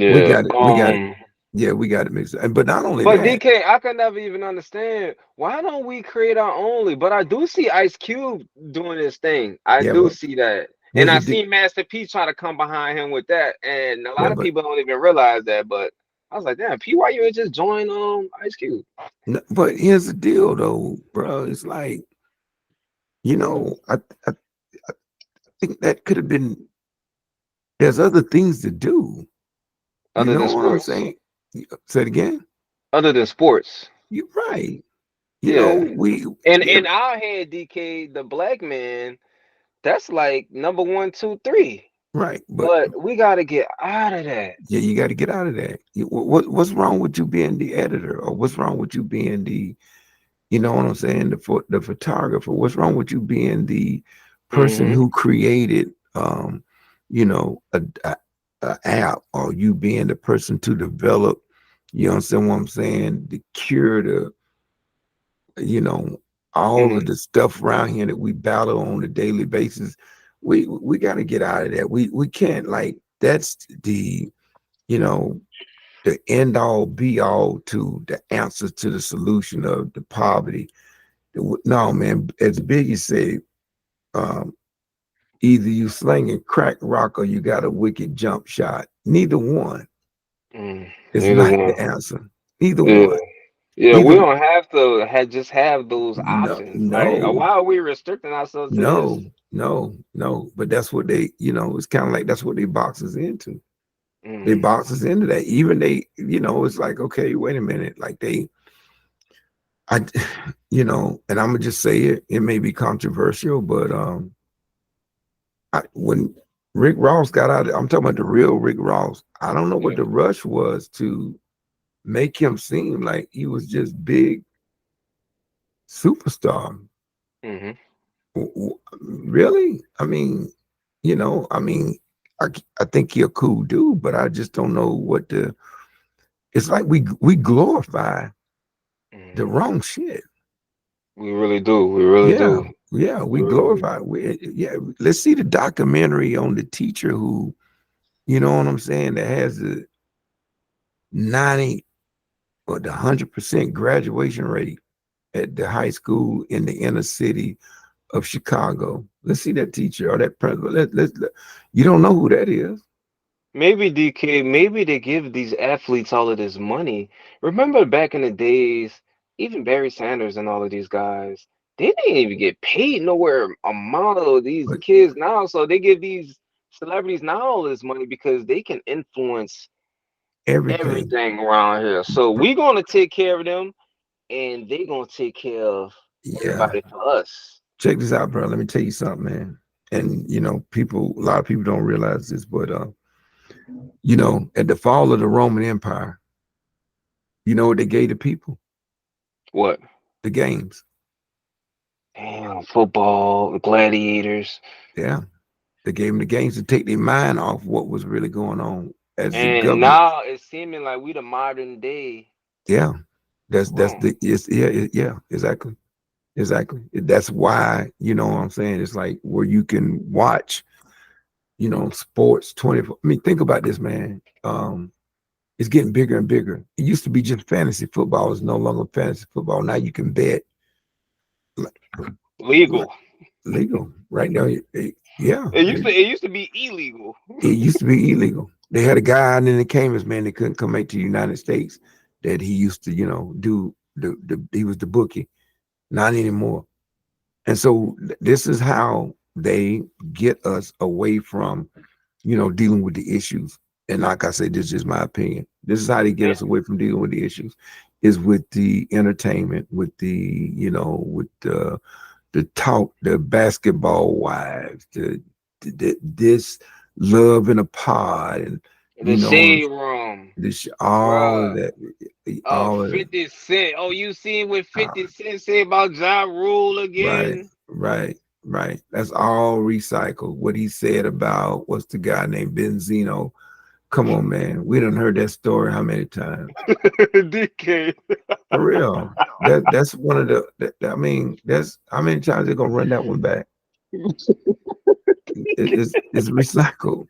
[SPEAKER 1] We
[SPEAKER 2] Yeah.
[SPEAKER 1] got it. We got it. Yeah, we got it mixed up. But not only
[SPEAKER 2] But
[SPEAKER 1] that,
[SPEAKER 2] DK, I could never even understand why don't we create our own. But I do see Ice Cube doing his thing. I
[SPEAKER 1] yeah,
[SPEAKER 2] do
[SPEAKER 1] but
[SPEAKER 2] see that,
[SPEAKER 1] what
[SPEAKER 2] and
[SPEAKER 1] he
[SPEAKER 2] I
[SPEAKER 1] did,
[SPEAKER 2] see Master P try to come behind him with that, and a
[SPEAKER 1] yeah,
[SPEAKER 2] lot of
[SPEAKER 1] but
[SPEAKER 2] people don't even realize that. But I was like, damn, P, why you ain't just join Ice Cube?
[SPEAKER 1] but here's the deal though, bro. It's like, you know, I think that could have been there's other things to do. You
[SPEAKER 2] Other
[SPEAKER 1] know
[SPEAKER 2] than
[SPEAKER 1] what I'm
[SPEAKER 2] sports,
[SPEAKER 1] saying? Say it again.
[SPEAKER 2] other than sports,
[SPEAKER 1] You're right.
[SPEAKER 2] yeah.
[SPEAKER 1] We
[SPEAKER 2] And
[SPEAKER 1] yeah,
[SPEAKER 2] in our head, DK, the black man, that's like number one, two, three.
[SPEAKER 1] right. But
[SPEAKER 2] But we gotta get out of that.
[SPEAKER 1] yeah, you got to get out of that. What's wrong with you being the editor, or what's wrong with you being the, you know what I'm saying, the photographer? What's wrong with you being the person
[SPEAKER 2] Hmm.
[SPEAKER 1] who created, a app, or you being the person to develop, you understand what I'm saying, the cure to, you know, all
[SPEAKER 2] Hmm.
[SPEAKER 1] of the stuff around here that we battle on a daily basis. We got to get out of that. We can't like that's you know the end all be all to the answers to the solution of the poverty. No, man, as Biggie said, um, either you slinging crack rock or you got a wicked jump shot. Neither one is
[SPEAKER 2] Neither
[SPEAKER 1] not
[SPEAKER 2] one.
[SPEAKER 1] the answer. Neither
[SPEAKER 2] Yeah.
[SPEAKER 1] one.
[SPEAKER 2] Yeah, we
[SPEAKER 1] Neither
[SPEAKER 2] don't have to just have those
[SPEAKER 1] no,
[SPEAKER 2] options. Like,
[SPEAKER 1] no,
[SPEAKER 2] why are we restricting ourselves to this?
[SPEAKER 1] no. But that's what they, it's kind of like that's what they box us into. They
[SPEAKER 2] Mm,
[SPEAKER 1] box us into that. Even they, it's like, okay, wait a minute. Like I, and I'm gonna just say it. It may be controversial, but when Rick Ross got out, I'm talking about the real Rick Ross. I don't know what
[SPEAKER 2] yeah.
[SPEAKER 1] the rush was to make him seem like he was just big superstar.
[SPEAKER 2] Hmm.
[SPEAKER 1] Really? I mean, I mean, I think he a cool dude, but I just don't know what the. It's like we glorify the
[SPEAKER 2] Hmm.
[SPEAKER 1] wrong shit.
[SPEAKER 2] We really do. We really
[SPEAKER 1] Yeah,
[SPEAKER 2] do.
[SPEAKER 1] yeah,
[SPEAKER 2] We
[SPEAKER 1] we
[SPEAKER 2] really do.
[SPEAKER 1] glorify. Let's see the documentary on the teacher who, you know what I'm saying, that has the 90 or the 100% graduation rate at the high school in the inner city of Chicago. Let's see that teacher or that principal. You don't know who that is.
[SPEAKER 2] Maybe DK, maybe they give these athletes all of this money. Remember back in the days, even Barry Sanders and all of these guys, they didn't even get paid nowhere amount of these
[SPEAKER 1] But
[SPEAKER 2] kids now. So they give these celebrities now all this money because they can influence
[SPEAKER 1] everything,
[SPEAKER 2] everything around here. So
[SPEAKER 1] bro,
[SPEAKER 2] we gonna take care of them and they gonna take care of
[SPEAKER 1] yeah.
[SPEAKER 2] everybody for us.
[SPEAKER 1] Check this out, bro. Let me tell you something, man. And people, a lot of people don't realize this, but at the fall of the Roman Empire, you know what they gave the people?
[SPEAKER 2] What?
[SPEAKER 1] The games.
[SPEAKER 2] Damn, football, gladiators.
[SPEAKER 1] Yeah. They gave them the games to take their mind off what was really going on as the
[SPEAKER 2] And
[SPEAKER 1] government.
[SPEAKER 2] now it's seeming like we the modern day
[SPEAKER 1] Yeah. That's
[SPEAKER 2] Rome.
[SPEAKER 1] the it's yeah, exactly. Exactly. That's why, you know what I'm saying? It's like where you can watch, sports 24. I mean, think about this, man. It's getting bigger and bigger. It used to be just fantasy football. It's no longer fantasy football. Now you can bet like, like
[SPEAKER 2] Legal.
[SPEAKER 1] legal right now. Yeah,
[SPEAKER 2] It used to be illegal.
[SPEAKER 1] it used to be illegal. They had a guy out in the Caymans, man. They couldn't come back to the United States. That he used to, do he was the bookie. Not anymore. And so this is how they get us away from, dealing with the issues. And like I said, this is my opinion. This is how they get
[SPEAKER 2] And
[SPEAKER 1] us away from dealing with the issues, is with the entertainment, with with the talk, the basketball wives, this love in a pod, and
[SPEAKER 2] the
[SPEAKER 1] you know
[SPEAKER 2] shade room,
[SPEAKER 1] this all of
[SPEAKER 2] bruh.
[SPEAKER 1] that,
[SPEAKER 2] Oh,
[SPEAKER 1] all of that.
[SPEAKER 2] 50 Cent. Oh, you seen what
[SPEAKER 1] Uh,
[SPEAKER 2] 50 Cent say about Ja Rule
[SPEAKER 1] right,
[SPEAKER 2] again?
[SPEAKER 1] right. That's all recycled. What he said about what's the guy named Benzino. Come on, man. We done heard that story how many times?
[SPEAKER 2] DK.
[SPEAKER 1] For real. That's one of I mean, that's how many times they're gonna run that one back. It's recycled.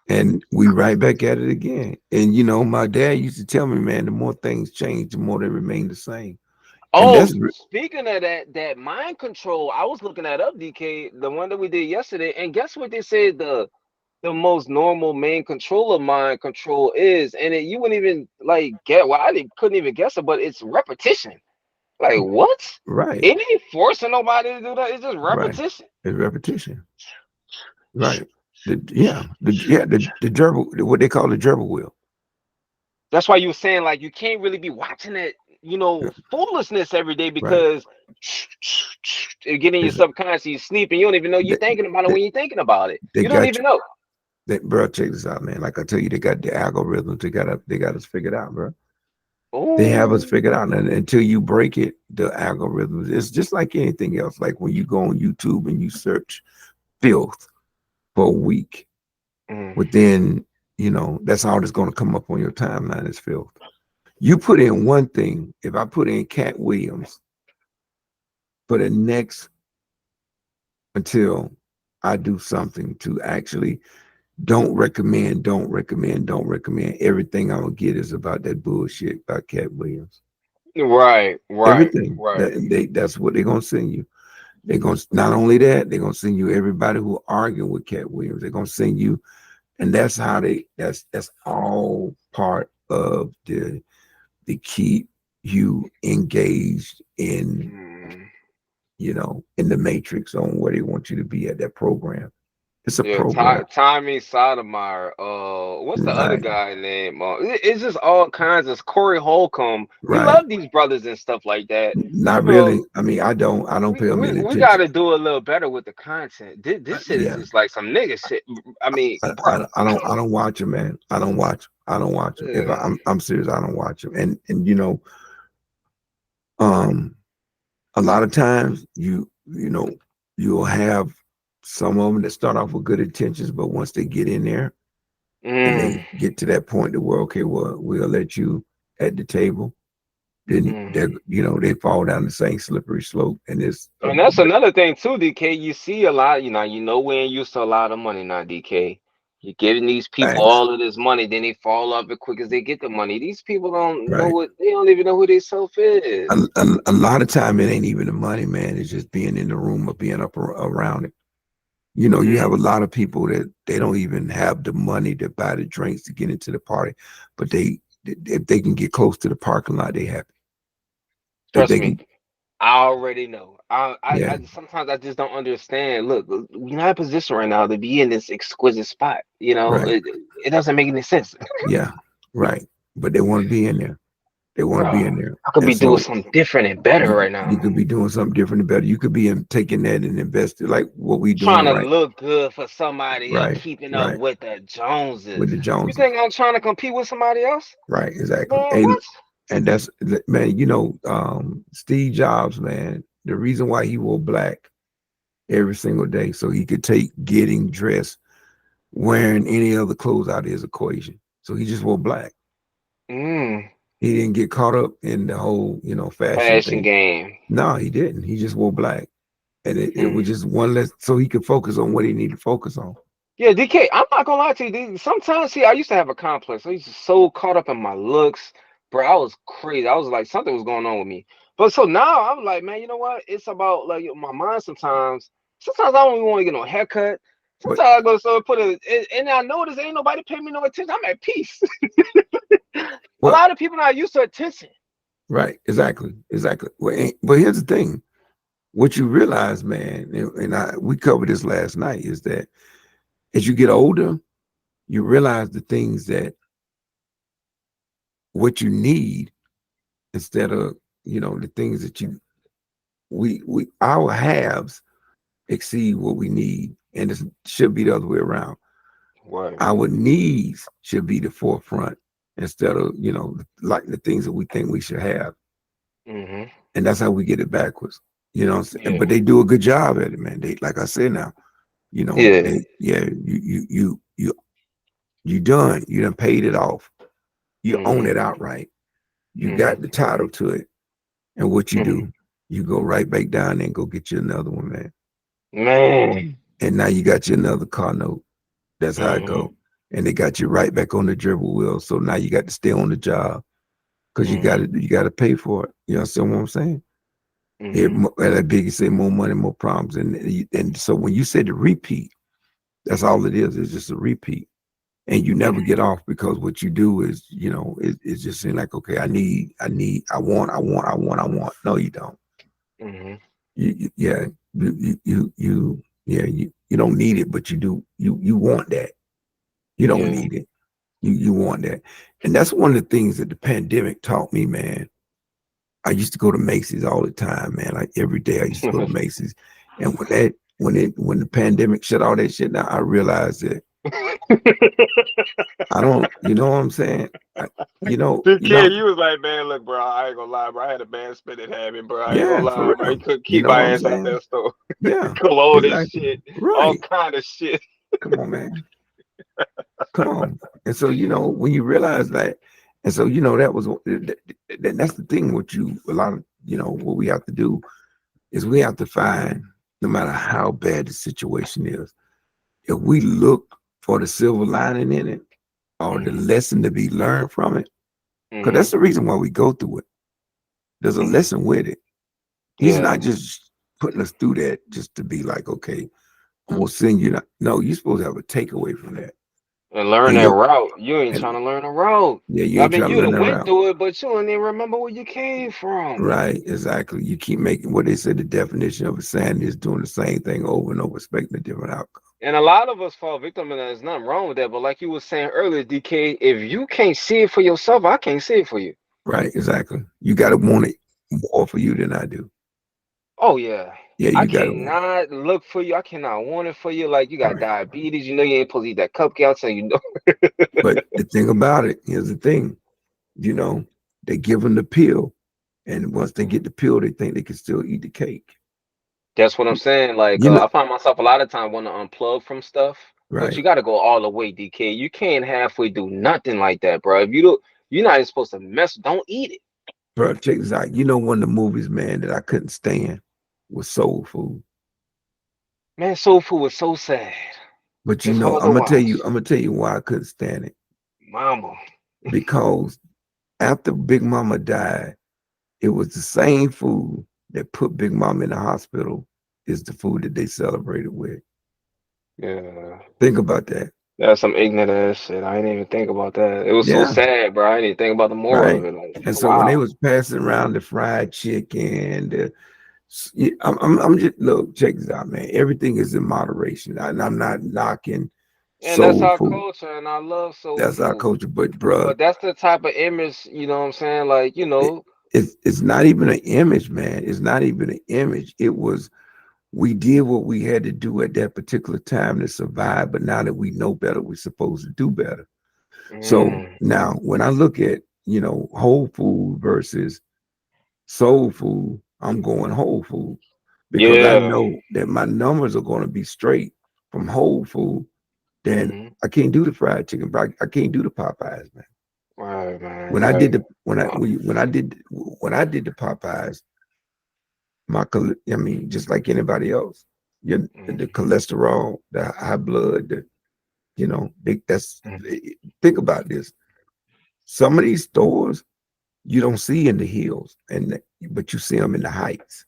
[SPEAKER 1] And we right back at it again. And my dad used to tell me, man, the more things change, the more they remain the same. And
[SPEAKER 2] Oh,
[SPEAKER 1] that's
[SPEAKER 2] speaking of that mind control, I was looking that up, DK, the one that we did yesterday, and guess what they said the most normal main control of mind control is, and you wouldn't even like get. Well, couldn't even guess it, but it's repetition. Like what?
[SPEAKER 1] right,
[SPEAKER 2] It ain't forcing nobody to do that. It's just
[SPEAKER 1] right.
[SPEAKER 2] repetition.
[SPEAKER 1] It's repetition. Right. The gerbil, what they call the gerbil wheel.
[SPEAKER 2] That's why you were saying like you can't really be watching it,
[SPEAKER 1] Yeah,
[SPEAKER 2] foolishness every day
[SPEAKER 1] right.
[SPEAKER 2] because it get in your
[SPEAKER 1] It's
[SPEAKER 2] subconscious. You sleep and you don't even know you're
[SPEAKER 1] they,
[SPEAKER 2] thinking about it
[SPEAKER 1] they,
[SPEAKER 2] when you're thinking about it.
[SPEAKER 1] they
[SPEAKER 2] You don't
[SPEAKER 1] got
[SPEAKER 2] even know.
[SPEAKER 1] bro, check this out, man. Like I tell you, they got the algorithms. They got us figured out, bro. They have us
[SPEAKER 2] Oh,
[SPEAKER 1] figured out, and until you break it, the algorithms. It's just like anything else. Like when you go on YouTube and you search filth for a week,
[SPEAKER 2] mm.
[SPEAKER 1] within that's all that's going to come up on your timeline is filth. You put in one thing. If I put in Cat Williams for the next until I do something to actually don't recommend, don't recommend. Everything I'm gonna get is about that bullshit about Cat Williams.
[SPEAKER 2] Right, right,
[SPEAKER 1] Everything
[SPEAKER 2] right.
[SPEAKER 1] that's what they're gonna send you. They're gonna not only that, they're gonna send you everybody who arguing with Cat Williams. They're gonna send you, and that's how that's all part of the keep you engaged in,
[SPEAKER 2] Mm.
[SPEAKER 1] in the matrix on where they want you to be at that program. It's a
[SPEAKER 2] Yeah,
[SPEAKER 1] program,
[SPEAKER 2] Tommy Sotomayor. What's the other
[SPEAKER 1] right?
[SPEAKER 2] guy name? It's just all kinds of Corey Holcomb. We
[SPEAKER 1] Right.
[SPEAKER 2] love these brothers and stuff like that.
[SPEAKER 1] Not
[SPEAKER 2] You know,
[SPEAKER 1] really. I mean, I don't
[SPEAKER 2] we
[SPEAKER 1] pay them
[SPEAKER 2] we,
[SPEAKER 1] any
[SPEAKER 2] we got
[SPEAKER 1] attention.
[SPEAKER 2] to do a little better with the content. This shit is
[SPEAKER 1] Yeah,
[SPEAKER 2] just like some nigga shit. I mean, bro.
[SPEAKER 1] I don't watch them, man. I don't watch. I don't watch them. If
[SPEAKER 2] Yeah.
[SPEAKER 1] I'm serious, I don't watch them. And um, a lot of times you'll have some of them that start off with good intentions, but once they get in there and they
[SPEAKER 2] Mm,
[SPEAKER 1] get to that point to where, okay, well, we'll let you at the table, then
[SPEAKER 2] mm.
[SPEAKER 1] they fall down the same slippery slope, and it's
[SPEAKER 2] And that's another thing too, DK. You see a lot, we ain't used to a lot of money now, DK. You're giving these people
[SPEAKER 1] facts,
[SPEAKER 2] all of this money, then they fall off as quick as they get the money. These people
[SPEAKER 1] right?
[SPEAKER 2] they don't even know who they self is.
[SPEAKER 1] A lot of time it ain't even the money, man. It's just being in the room or being up around it. You know, you have a lot of people that they don't even have the money to buy the drinks to get into the party, but if they can get close to the parking lot, they happy. If
[SPEAKER 2] Trust
[SPEAKER 1] they
[SPEAKER 2] me,
[SPEAKER 1] can,
[SPEAKER 2] I already know.
[SPEAKER 1] yeah,
[SPEAKER 2] Sometimes I just don't understand. Look, we're not in a position right now to be in this exquisite spot. You know,
[SPEAKER 1] right,
[SPEAKER 2] it doesn't make any sense,
[SPEAKER 1] yeah, right. But they want to be in there. They want to
[SPEAKER 2] bro.
[SPEAKER 1] be in there,
[SPEAKER 2] I could
[SPEAKER 1] and
[SPEAKER 2] be doing
[SPEAKER 1] so
[SPEAKER 2] something different and better right now.
[SPEAKER 1] you could be doing something different and better. You could be taking that and investing like what we
[SPEAKER 2] Trying
[SPEAKER 1] doing,
[SPEAKER 2] to
[SPEAKER 1] right,
[SPEAKER 2] look good for somebody else,
[SPEAKER 1] right,
[SPEAKER 2] keeping up
[SPEAKER 1] right.
[SPEAKER 2] with the
[SPEAKER 1] With
[SPEAKER 2] Joneses.
[SPEAKER 1] the
[SPEAKER 2] You
[SPEAKER 1] Joneses,
[SPEAKER 2] think I'm trying to compete with somebody else?
[SPEAKER 1] right, exactly.
[SPEAKER 2] Man, what?
[SPEAKER 1] And that's, man. You know, Steve Jobs, man. The reason why he wore black every single day so he could take getting dressed wearing any other clothes out of his equation. So he just wore black.
[SPEAKER 2] Mm,
[SPEAKER 1] He didn't get caught up in the whole, you know, fashion
[SPEAKER 2] fashion
[SPEAKER 1] thing.
[SPEAKER 2] game.
[SPEAKER 1] No, he didn't. He just wore black. And it
[SPEAKER 2] Hmm.
[SPEAKER 1] was just one less so he could focus on what he needed to focus on.
[SPEAKER 2] Yeah, DK, I'm not gonna lie to you. Sometimes, see, I used to have a complex. I used to so caught up in my looks, bro. I was crazy. I was like, something was going on with me. But so now I'm like, man, you know what? It's about like my mind sometimes. Sometimes I don't even want to get no haircut.
[SPEAKER 1] But
[SPEAKER 2] Sometimes I go so put and I notice ain't nobody pay me no attention. I'm at peace. A
[SPEAKER 1] what
[SPEAKER 2] lot of people not used to attention.
[SPEAKER 1] right, exactly. Exactly. But here's the thing. What you realize, man, we covered this last night, is that as you get older, you realize the things that what you need instead of, you know, the things that we our haves exceed what we need, and it should be the other way around.
[SPEAKER 2] What?
[SPEAKER 1] Our needs should be the forefront instead of, you know, like the things that we think we should have,
[SPEAKER 2] Mm-hmm.
[SPEAKER 1] and that's how we get it backwards. You know what I'm saying?
[SPEAKER 2] Yeah.
[SPEAKER 1] But they do a good job at it, man. They, like I said, now, you know,
[SPEAKER 2] Yeah.
[SPEAKER 1] yeah, you done. You done paid it off. You own
[SPEAKER 2] Mm-hmm.
[SPEAKER 1] it outright. You
[SPEAKER 2] Mm-hmm.
[SPEAKER 1] got the title to it. And what you
[SPEAKER 2] Mm-hmm.
[SPEAKER 1] do, you go right back down there and go get you another one, man.
[SPEAKER 2] Man.
[SPEAKER 1] And now you got you another car note. That's how it
[SPEAKER 2] Mm-hmm.
[SPEAKER 1] go. And they got you right back on the dribble wheel. So now you got to stay on the job because
[SPEAKER 2] Mm-hmm.
[SPEAKER 1] you got to pay for it. You understand what I'm saying?
[SPEAKER 2] Mm-hmm.
[SPEAKER 1] Like Biggie say, more money, more problems. And so when you say the repeat, that's
[SPEAKER 2] Mm-hmm.
[SPEAKER 1] all it is. It's just a repeat. And you never get off because what you do is, you know, it's just saying like, okay, I want. No, you don't.
[SPEAKER 2] Mm-hmm.
[SPEAKER 1] Yeah, you don't need it, but you do. You want that. You don't
[SPEAKER 2] Yeah.
[SPEAKER 1] need it. You want that. And that's one of the things that the pandemic taught me, man. I used to go to Macy's all the time, man. Like every day I used to go to Macy's. And when the pandemic shut all that shit down, I realized that I don't, you know what I'm saying? I,
[SPEAKER 2] The kid, you was like, man, look, bro, I ain't gonna lie, bro. I had a bad spending habit, bro. I ain't gonna
[SPEAKER 1] yeah,
[SPEAKER 2] lie,
[SPEAKER 1] for
[SPEAKER 2] bro. You
[SPEAKER 1] real.
[SPEAKER 2] couldn't
[SPEAKER 1] You
[SPEAKER 2] keep
[SPEAKER 1] know what
[SPEAKER 2] my
[SPEAKER 1] I'm
[SPEAKER 2] ass out
[SPEAKER 1] saying?
[SPEAKER 2] that store.
[SPEAKER 1] Yeah,
[SPEAKER 2] Cologne and
[SPEAKER 1] exactly.
[SPEAKER 2] shit, all
[SPEAKER 1] Right.
[SPEAKER 2] kind of shit.
[SPEAKER 1] Come on, man. Come on. And so, you know, when you realize that, and so, you know, that's the thing with you, a lot of, you know, what we have to do is we have to find, no matter how bad the situation is, if we look for the silver lining in it or the
[SPEAKER 2] Mm-hmm.
[SPEAKER 1] lesson to be learned from it, because
[SPEAKER 2] Mm-hmm.
[SPEAKER 1] that's the reason why we go through it. There's a
[SPEAKER 2] Mm-hmm.
[SPEAKER 1] lesson with it. He's
[SPEAKER 2] Yeah,
[SPEAKER 1] not just putting us through that just to be like, okay, I'm gonna send you. No, you're supposed to have a takeaway from that.
[SPEAKER 2] and learn
[SPEAKER 1] And
[SPEAKER 2] that
[SPEAKER 1] look,
[SPEAKER 2] route. You ain't
[SPEAKER 1] and
[SPEAKER 2] trying to learn a route.
[SPEAKER 1] yeah, you
[SPEAKER 2] I
[SPEAKER 1] ain't
[SPEAKER 2] mean,
[SPEAKER 1] trying to
[SPEAKER 2] you
[SPEAKER 1] learn
[SPEAKER 2] done
[SPEAKER 1] that
[SPEAKER 2] went
[SPEAKER 1] route.
[SPEAKER 2] through it, but you don't even remember where you came from.
[SPEAKER 1] Right, exactly. You keep making what they said the definition of insanity is doing the same thing over and over, expecting a different outcome.
[SPEAKER 2] And a lot of us fall victim, and there's nothing wrong with that. But like you were saying earlier, DK, if you can't see it for yourself, I can't see it for you.
[SPEAKER 1] Right, exactly. You gotta want it more for you than I do.
[SPEAKER 2] Oh yeah.
[SPEAKER 1] Yeah,
[SPEAKER 2] I
[SPEAKER 1] you gotta want
[SPEAKER 2] cannot look for you. I cannot want it for you. Like you
[SPEAKER 1] it.
[SPEAKER 2] got
[SPEAKER 1] Right.
[SPEAKER 2] diabetes. You know you ain't supposed to eat that cupcake, so you know.
[SPEAKER 1] But the thing about it, here's the thing, you know, they give them the pill. And once they get the pill, they think they can still eat the cake.
[SPEAKER 2] That's what I'm saying. Like
[SPEAKER 1] You know,
[SPEAKER 2] I find myself a lot of time want to unplug from stuff, but you
[SPEAKER 1] right,
[SPEAKER 2] got to go all the way, DK. You can't halfway do nothing like that, bro. If you do, you're not even supposed to mess. Don't eat it,
[SPEAKER 1] bro. Check this out. You know, one of the movies, man, that I couldn't stand was Soul Food.
[SPEAKER 2] man. Soul food was so sad.
[SPEAKER 1] But you
[SPEAKER 2] It's
[SPEAKER 1] know,
[SPEAKER 2] hard to watch,
[SPEAKER 1] I'm gonna tell you why I couldn't stand it.
[SPEAKER 2] mama.
[SPEAKER 1] Because after Big Mama died, it was the same food that put Big Mama in the hospital is the food that they celebrated with.
[SPEAKER 2] Yeah.
[SPEAKER 1] Think about that.
[SPEAKER 2] That's some ignorant ass shit. I didn't even think about that. It was so
[SPEAKER 1] Yeah,
[SPEAKER 2] sad, bro. I didn't even think about the moral of
[SPEAKER 1] right.
[SPEAKER 2] it. Like,
[SPEAKER 1] And so when they
[SPEAKER 2] wow.
[SPEAKER 1] was passing around the fried chicken, yeah, I'm just look, check this out, man. Everything is in moderation, and I'm not knocking
[SPEAKER 2] And that's
[SPEAKER 1] soul
[SPEAKER 2] our
[SPEAKER 1] food.
[SPEAKER 2] culture, and I love soul
[SPEAKER 1] That's our
[SPEAKER 2] food.
[SPEAKER 1] culture, but bruh,
[SPEAKER 2] But that's the type of image, you know what I'm saying? Like,
[SPEAKER 1] it, it's not even an image, man. It's not even an image. It was we did what we had to do at that particular time to survive, but now that we know better, we're supposed to do better. So
[SPEAKER 2] mm,
[SPEAKER 1] now when I look at, whole food versus soul food, I'm going whole food because I
[SPEAKER 2] yeah.
[SPEAKER 1] know that my numbers are going to be straight from whole food. Then
[SPEAKER 2] Hmm.
[SPEAKER 1] I can't do the fried chicken, but I can't do the Popeyes, man.
[SPEAKER 2] Right, man.
[SPEAKER 1] When I did
[SPEAKER 2] Right.
[SPEAKER 1] the when I did the Popeyes, I mean, just like anybody else, the
[SPEAKER 2] Mm-hmm.
[SPEAKER 1] cholesterol, the high blood, think about this. Some of these stores you don't see in the hills, but you see them in the heights.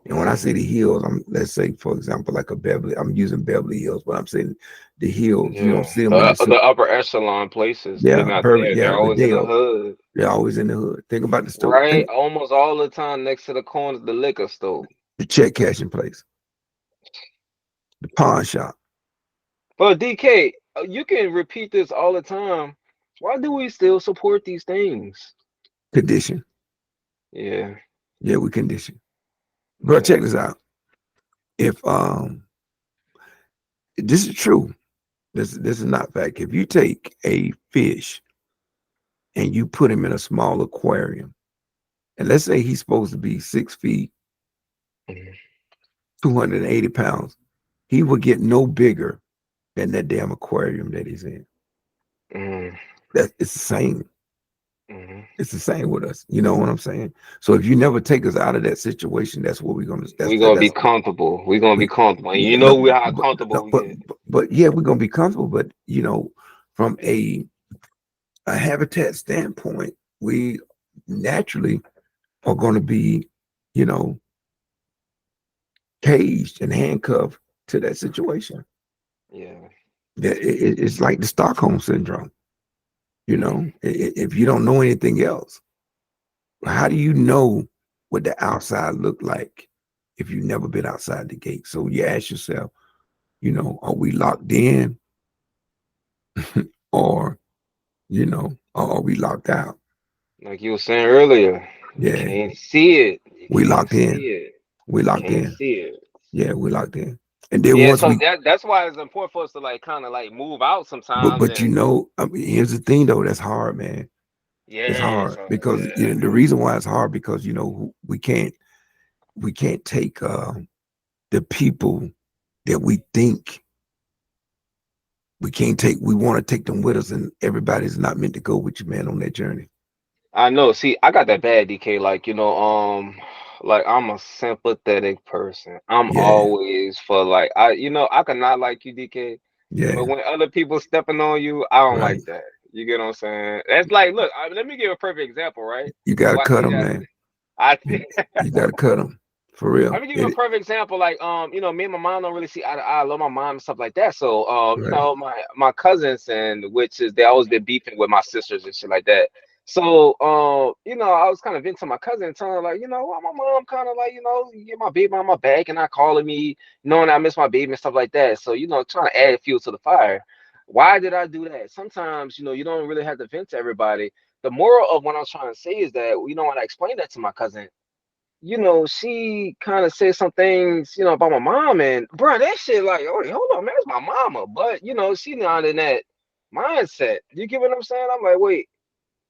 [SPEAKER 1] And when I say the
[SPEAKER 2] Hmm.
[SPEAKER 1] hills, let's say, for example, like I'm using Beverly Hills, but I'm saying the hills, you don't
[SPEAKER 2] Yeah.
[SPEAKER 1] see them in
[SPEAKER 2] The upper echelon places, they're
[SPEAKER 1] yeah,
[SPEAKER 2] not
[SPEAKER 1] perfect,
[SPEAKER 2] there. They're
[SPEAKER 1] yeah, the
[SPEAKER 2] always in the
[SPEAKER 1] Dale,
[SPEAKER 2] hood.
[SPEAKER 1] they're always in the hood. Think about the store,
[SPEAKER 2] Right? Almost all the time next to the corner of the liquor store.
[SPEAKER 1] the check cashing place, the pawn shop,
[SPEAKER 2] But DK, you can repeat this all the time. Why do we still support these things?
[SPEAKER 1] condition.
[SPEAKER 2] Yeah.
[SPEAKER 1] Yeah, we condition. Bro, check
[SPEAKER 2] Yeah.
[SPEAKER 1] this out. If this is true, this is not fact. If you take a fish and you put him in a small aquarium, and let's say he's supposed to be 6 feet,
[SPEAKER 2] Mhm.
[SPEAKER 1] 280 pounds, he will get no bigger than that damn aquarium that he's in.
[SPEAKER 2] Mm,
[SPEAKER 1] That it's the same.
[SPEAKER 2] mhm.
[SPEAKER 1] It's the same with us. You know what I'm saying? So if you never take us out of that situation, that's what we're gonna.
[SPEAKER 2] We gonna be
[SPEAKER 1] That's
[SPEAKER 2] comfortable. We gonna be
[SPEAKER 1] we.
[SPEAKER 2] comfortable. And
[SPEAKER 1] Yeah,
[SPEAKER 2] you know
[SPEAKER 1] no,
[SPEAKER 2] we how
[SPEAKER 1] but
[SPEAKER 2] comfortable
[SPEAKER 1] no,
[SPEAKER 2] we get.
[SPEAKER 1] but yeah, we're gonna be comfortable. But from a habitat standpoint, we naturally are going to be, you know, caged and handcuffed to that situation.
[SPEAKER 2] Yeah.
[SPEAKER 1] It's like the Stockholm syndrome.
[SPEAKER 2] Mm,
[SPEAKER 1] If you don't know anything else, how do
[SPEAKER 2] mm.
[SPEAKER 1] you know what the outside look like if you've never been outside the gate? So you ask yourself, are we locked in, or are we locked out?
[SPEAKER 2] Like you were saying earlier, you
[SPEAKER 1] Yeah,
[SPEAKER 2] can't see it. You
[SPEAKER 1] we
[SPEAKER 2] can't
[SPEAKER 1] locked
[SPEAKER 2] see
[SPEAKER 1] in.
[SPEAKER 2] it.
[SPEAKER 1] We
[SPEAKER 2] You
[SPEAKER 1] locked
[SPEAKER 2] can't
[SPEAKER 1] in.
[SPEAKER 2] see it.
[SPEAKER 1] Yeah, we locked in. And then
[SPEAKER 2] Yeah,
[SPEAKER 1] once
[SPEAKER 2] so
[SPEAKER 1] we,
[SPEAKER 2] that's why it's important for us to like kind of like move out
[SPEAKER 1] but
[SPEAKER 2] sometimes
[SPEAKER 1] but
[SPEAKER 2] and
[SPEAKER 1] I mean, here's the thing though, that's hard, man. It's
[SPEAKER 2] yeah,
[SPEAKER 1] hard
[SPEAKER 2] so
[SPEAKER 1] because
[SPEAKER 2] yeah.
[SPEAKER 1] the reason why it's hard because we can't take the people that we think we can't take. We want to take them with us, and everybody's not meant to go with you, man, on that journey.
[SPEAKER 2] I know. See, I got that bad DK. Like, like I'm a sympathetic person. I'm
[SPEAKER 1] Yeah,
[SPEAKER 2] always for like I could not like you, DK, but
[SPEAKER 1] yeah,
[SPEAKER 2] when other people stepping on you, I don't like
[SPEAKER 1] right.
[SPEAKER 2] that. You get what I'm saying? That's like, look, let me give a perfect example, right?
[SPEAKER 1] You got to
[SPEAKER 2] So I
[SPEAKER 1] cut
[SPEAKER 2] see
[SPEAKER 1] them,
[SPEAKER 2] that.
[SPEAKER 1] man.
[SPEAKER 2] I
[SPEAKER 1] You, you got to cut them for real.
[SPEAKER 2] Let me give you a perfect example. Like, me and my mom don't really see eye to eye. I love my mom and stuff like that. So,
[SPEAKER 1] Right.
[SPEAKER 2] my cousins and which is they always been beefing with my sisters and shit like that. So, I was kind of venting to my cousin and telling her like, why my mom kind of like, you get my baby on my back and not calling me, knowing I miss my baby and stuff like that. So, trying to add fuel to the fire. Why did I do that? Sometimes, you don't really have to vent to everybody. The moral of what I was trying to say is that, when I explained that to my cousin, she kind of said some things, about my mom, and bro, that shit like, oh, hold on, man, it's my mama. But she not in that mindset. You get what I'm saying? I'm like, wait,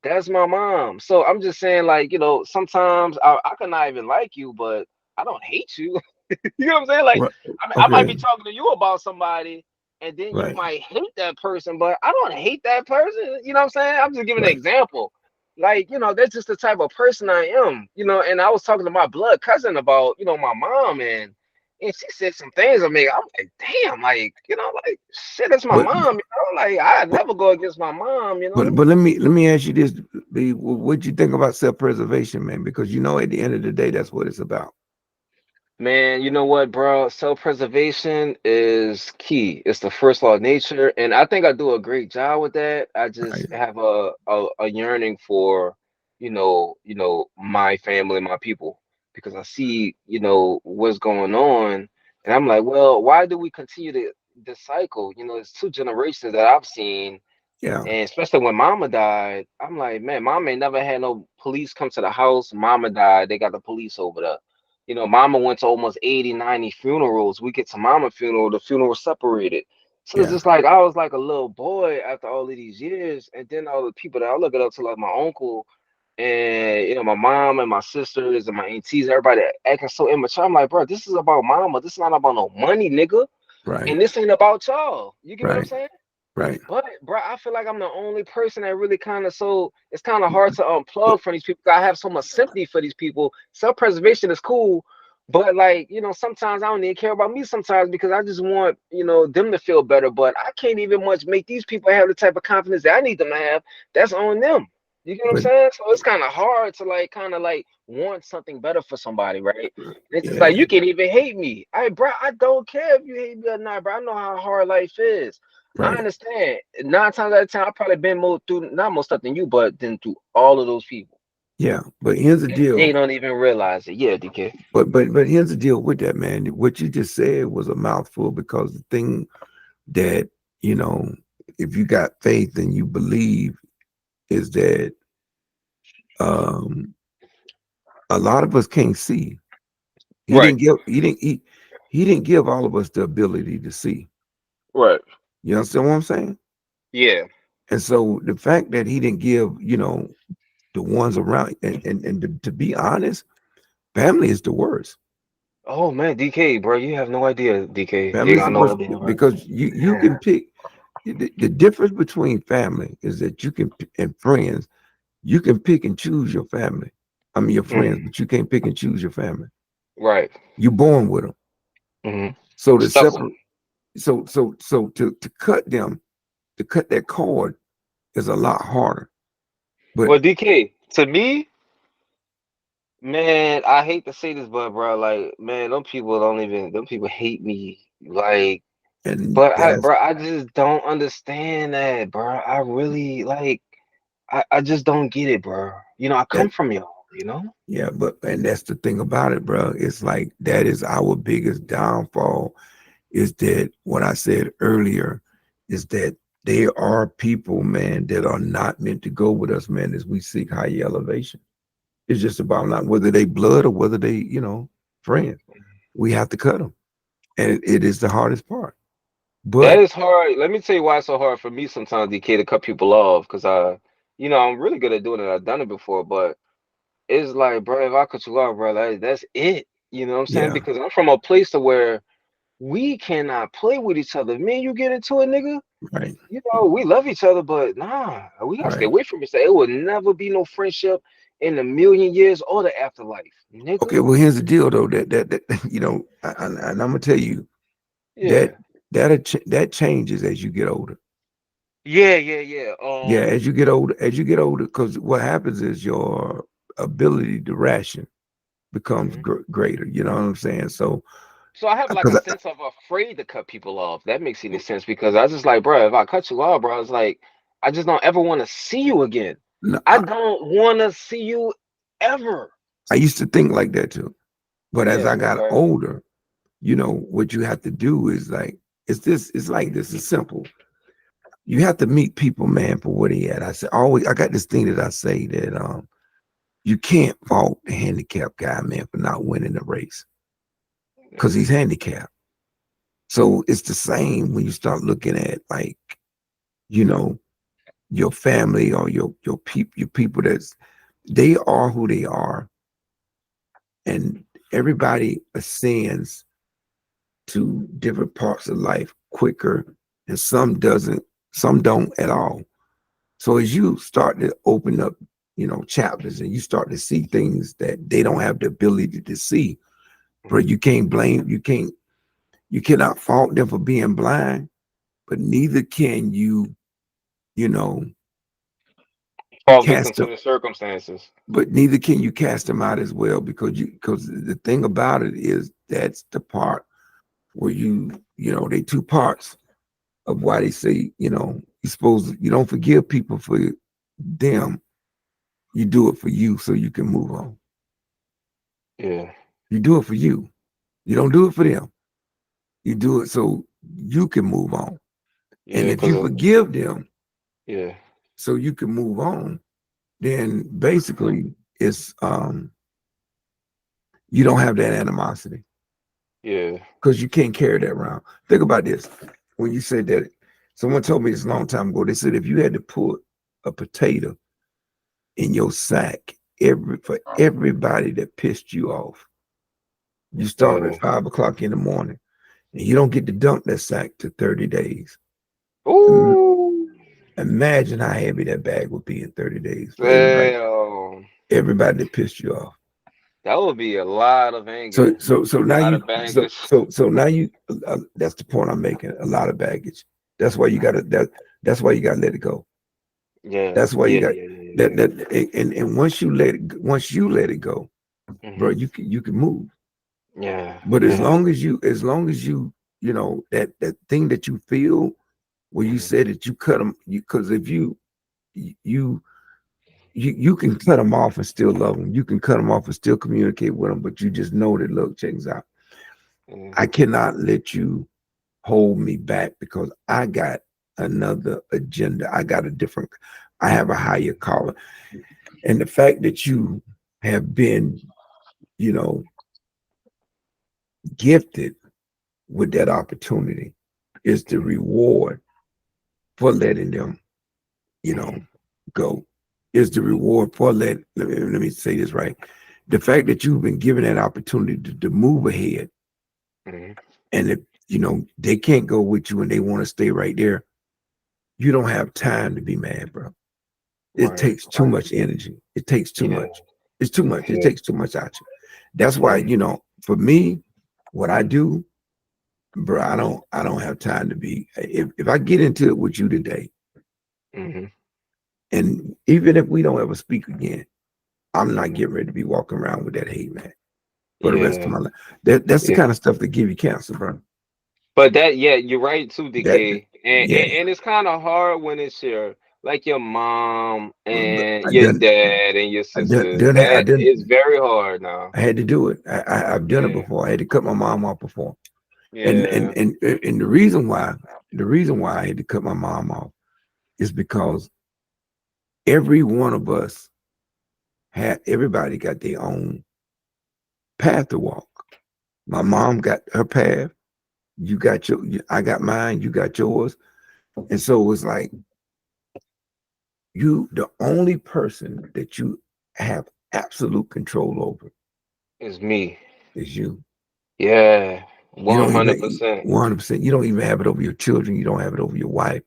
[SPEAKER 2] that's my mom. So I'm just saying, like, sometimes I could not even like you, but I don't hate you. You know what I'm saying? Like,
[SPEAKER 1] Right.
[SPEAKER 2] I might
[SPEAKER 1] Okay.
[SPEAKER 2] be talking to you about somebody, and then you
[SPEAKER 1] Right.
[SPEAKER 2] might hate that person, but I don't hate that person. You know what I'm saying? I'm just giving an
[SPEAKER 1] Right.
[SPEAKER 2] example. Like, that's just the type of person I am. And I was talking to my blood cousin about, my mom, and she said some things to me. I'm like, damn, like, like shit, it's my
[SPEAKER 1] But
[SPEAKER 2] mom. Like I
[SPEAKER 1] but
[SPEAKER 2] never go against my mom.
[SPEAKER 1] but let me ask you this: what you think about self preservation, man? Because at the end of the day, that's what it's about.
[SPEAKER 2] Man, you know what, bro? Self-preservation is key. It's the first law of nature, and I think I do a great job with that. I just
[SPEAKER 1] Right.
[SPEAKER 2] have a yearning for, my family, my people, because I see, what's going on, and I'm like, well, why do we continue this cycle? It's two generations that I've seen,
[SPEAKER 1] Yeah.
[SPEAKER 2] and especially when mama died, I'm like, man, mama ain't never had no police come to the house. Mama died, they got the police over there. Mama went to almost 80, 90 funerals. We get to mama funeral, the funeral was separated. So it's
[SPEAKER 1] Yeah.
[SPEAKER 2] just like I was like a little boy after all of these years. And then all the people that I look up to, like my uncle and my mom and my sisters and my aunties, everybody acting so immature. I'm like, bro, this is about mama. This is not about no money, nigga.
[SPEAKER 1] Right.
[SPEAKER 2] And this ain't about y'all. You get what I'm
[SPEAKER 1] Right.
[SPEAKER 2] saying?
[SPEAKER 1] Right.
[SPEAKER 2] But bro, I feel like I'm the only person that really kind of it's kind of hard to unplug from these people. I have so much sympathy for these people. Self-preservation is cool, but like, sometimes I don't even care about me sometimes because I just want, them to feel better. But I can't even much make these people have the type of confidence that I need them to have. That's on them. You get what I'm
[SPEAKER 1] But
[SPEAKER 2] saying? So it's kind of hard to like kind of like want something better for somebody, right? And it's just like
[SPEAKER 1] yeah.
[SPEAKER 2] you can even hate me. Bro, I don't care if you hate me or not, bro. I know how hard life is. I
[SPEAKER 1] Right.
[SPEAKER 2] understand. 9 times out of 10, I've probably been more through not more stuff than you, but then through all of those people.
[SPEAKER 1] Yeah. But here's the
[SPEAKER 2] And they
[SPEAKER 1] deal.
[SPEAKER 2] don't even realize it. Yeah, DK.
[SPEAKER 1] But here's the deal with that, man. What you just said was a mouthful because the thing that, you know, if you got faith and you believe is that um a lot of us can't see. He
[SPEAKER 2] Right.
[SPEAKER 1] didn't give he didn't give all of us the ability to see.
[SPEAKER 2] Right.
[SPEAKER 1] You understand what I'm saying?
[SPEAKER 2] Yeah.
[SPEAKER 1] And so the fact that he didn't give, the ones around and to be honest, family is the worst.
[SPEAKER 2] Oh man, DK, bro, you have no idea, DK. You
[SPEAKER 1] Family
[SPEAKER 2] ain't
[SPEAKER 1] is the
[SPEAKER 2] got no
[SPEAKER 1] worst
[SPEAKER 2] idea, bro.
[SPEAKER 1] because you
[SPEAKER 2] Yeah.
[SPEAKER 1] can pick the difference between family is that and friends, you can pick and choose your family. I mean your friends,
[SPEAKER 2] Mm,
[SPEAKER 1] but you can't pick and choose your family.
[SPEAKER 2] right.
[SPEAKER 1] You're born with them.
[SPEAKER 2] Mm-hmm.
[SPEAKER 1] So to
[SPEAKER 2] Stuck with
[SPEAKER 1] separate, so to cut them, to cut that cord is a lot harder. But
[SPEAKER 2] Well, DK, to me, man, I hate to say this, but bro, like, man, them people hate me. Like,
[SPEAKER 1] and
[SPEAKER 2] but
[SPEAKER 1] that's
[SPEAKER 2] I just don't understand that, bro. I really like. I just don't get it, bro. I
[SPEAKER 1] that
[SPEAKER 2] come from y'all.
[SPEAKER 1] yeah, but and that's the thing about it, bro. It's like that is our biggest downfall. Is that what I said earlier? Is that there are people, man, that are not meant to go with us, man, as we seek higher elevation. It's just about not whether they blood or whether they, friends. We have to cut them, and it is the hardest part.
[SPEAKER 2] That
[SPEAKER 1] But
[SPEAKER 2] is hard. Let me tell you why it's so hard for me sometimes, DK, to cut people off, because I'm really good at doing it. I've done it before, but it's like, bro, if I cut you off, bro, that's it. You know what I'm saying?
[SPEAKER 1] yeah,
[SPEAKER 2] Because I'm from a place to where we cannot play with each other. Me and you get into it, nigga.
[SPEAKER 1] right,
[SPEAKER 2] We love each other, but nah, we gotta stay
[SPEAKER 1] right.
[SPEAKER 2] away from each other. It will never be no friendship in a million years or the afterlife, nigga.
[SPEAKER 1] Okay, well, here's the deal, though. That and I'm gonna tell you that
[SPEAKER 2] Yeah.
[SPEAKER 1] that changes as you get older.
[SPEAKER 2] Yeah, yeah, yeah.
[SPEAKER 1] Yeah, as you get older, because what happens is your ability to ration becomes
[SPEAKER 2] Mhm.
[SPEAKER 1] greater. You know what I'm saying? So,
[SPEAKER 2] So I have like a
[SPEAKER 1] because
[SPEAKER 2] sense of afraid to cut people off. That makes any sense because I just like, bro, if I cut you off, bro, it's like I just don't ever want to see you again. I
[SPEAKER 1] I,
[SPEAKER 2] don't want to see you ever.
[SPEAKER 1] I used to think like that too, but as
[SPEAKER 2] Yeah.
[SPEAKER 1] I got
[SPEAKER 2] Okay.
[SPEAKER 1] older, what you have to do is like it's like this. It's simple. You have to meet people, man, for what he at. I said always. I got this thing that I say that you can't fault the handicapped guy, man, for not winning the race because he's handicapped. So it's the same when you start looking at like, you know, your family or your people that's they are who they are, and everybody ascends to different parts of life quicker, and some don't at all. So as you start to open up, chapters, and you start to see things that they don't have the ability to see, but you cannot fault them for being blind, but neither can you know,
[SPEAKER 2] Fall victim
[SPEAKER 1] cast
[SPEAKER 2] to
[SPEAKER 1] them,
[SPEAKER 2] the circumstances.
[SPEAKER 1] but neither can you cast them out as well, because the thing about it is that's the part where they two parts of why they say, you don't forgive people for them, you do it for you so you can move on.
[SPEAKER 2] Yeah.
[SPEAKER 1] You do it for you. You don't do it for them. You do it so you can move on. And
[SPEAKER 2] Yeah.
[SPEAKER 1] if you
[SPEAKER 2] Cause
[SPEAKER 1] forgive them
[SPEAKER 2] yeah.
[SPEAKER 1] so you can move on, then basically it's you don't have that animosity
[SPEAKER 2] Yeah.
[SPEAKER 1] because you can't carry that around. Think about this. When you said that, someone told me this a long time ago. They said if you had to put a potato in your sack for everybody that pissed you off, you start
[SPEAKER 2] Yeah.
[SPEAKER 1] at 5 o'clock in the morning and you don't get to dump that sack to 30 days.
[SPEAKER 2] Ooh.
[SPEAKER 1] Imagine how heavy that bag would be in 30 days for
[SPEAKER 2] Damn.
[SPEAKER 1] everybody that pissed you off.
[SPEAKER 2] That would be a lot of
[SPEAKER 1] So
[SPEAKER 2] anger.
[SPEAKER 1] so
[SPEAKER 2] A
[SPEAKER 1] now
[SPEAKER 2] lot
[SPEAKER 1] you
[SPEAKER 2] of baggage.
[SPEAKER 1] so now you that's the point I'm making. A lot of baggage. That's why you gotta that's why you gotta let it go.
[SPEAKER 2] Yeah.
[SPEAKER 1] That's why you
[SPEAKER 2] Yeah.
[SPEAKER 1] got
[SPEAKER 2] Yeah. Yeah.
[SPEAKER 1] that
[SPEAKER 2] Yeah.
[SPEAKER 1] and once you let it go, bro,
[SPEAKER 2] Hmm.
[SPEAKER 1] you can move.
[SPEAKER 2] Yeah.
[SPEAKER 1] But as
[SPEAKER 2] Yeah.
[SPEAKER 1] long as you that thing that you feel where you
[SPEAKER 2] Hmm.
[SPEAKER 1] said that you cut them, because if you you can cut them off and still love them. You can cut them off and still communicate with them, but you just know that, look, check this out.
[SPEAKER 2] Yeah.
[SPEAKER 1] I cannot let you hold me back because I got another agenda. I have a higher calling. And the fact that you have been, you know, gifted with that opportunity is the reward for letting them, you know,
[SPEAKER 2] Hmm.
[SPEAKER 1] go. Is the reward for let me say this right. The fact that you've been given that opportunity to move ahead,
[SPEAKER 2] Hmm.
[SPEAKER 1] and if they can't go with you and they want to stay right there, you don't have time to be mad, bro. It
[SPEAKER 2] Right.
[SPEAKER 1] takes too much energy. It takes too
[SPEAKER 2] Yeah.
[SPEAKER 1] much. It's too much. It
[SPEAKER 2] Yeah.
[SPEAKER 1] takes too much out you. That's why,
[SPEAKER 2] Yeah.
[SPEAKER 1] for me, what I do, bro, I don't have time to be. If I get into it with you today,
[SPEAKER 2] Hmm.
[SPEAKER 1] and even if we don't ever speak again, I'm not
[SPEAKER 2] Hmm.
[SPEAKER 1] getting ready to be walking around with that hate, man, for the rest of
[SPEAKER 2] Yeah.
[SPEAKER 1] my life. That's the
[SPEAKER 2] Yeah.
[SPEAKER 1] kind of stuff that give you cancer, bro.
[SPEAKER 2] But that, yeah, you're right too,
[SPEAKER 1] That
[SPEAKER 2] DK. And
[SPEAKER 1] yeah.
[SPEAKER 2] and it's kind of hard when it's your like your mom
[SPEAKER 1] But
[SPEAKER 2] and
[SPEAKER 1] I
[SPEAKER 2] your
[SPEAKER 1] done
[SPEAKER 2] dad and your
[SPEAKER 1] I done,
[SPEAKER 2] sisters.
[SPEAKER 1] done I
[SPEAKER 2] That
[SPEAKER 1] done
[SPEAKER 2] is very hard now.
[SPEAKER 1] I had to do it. I've done it
[SPEAKER 2] Yeah.
[SPEAKER 1] before. I had to cut my mom off before. And and
[SPEAKER 2] Yeah.
[SPEAKER 1] and and the reason why I had to cut my mom off is because every one of us everybody got their own path to walk. My mom got her path, I got mine, you got yours. And so it was like the only person that you have absolute control over
[SPEAKER 2] It's me.
[SPEAKER 1] is you.
[SPEAKER 2] Yeah.
[SPEAKER 1] You don't even
[SPEAKER 2] 100%.
[SPEAKER 1] 100%. You don't even have it over your children. You don't have it over your wife.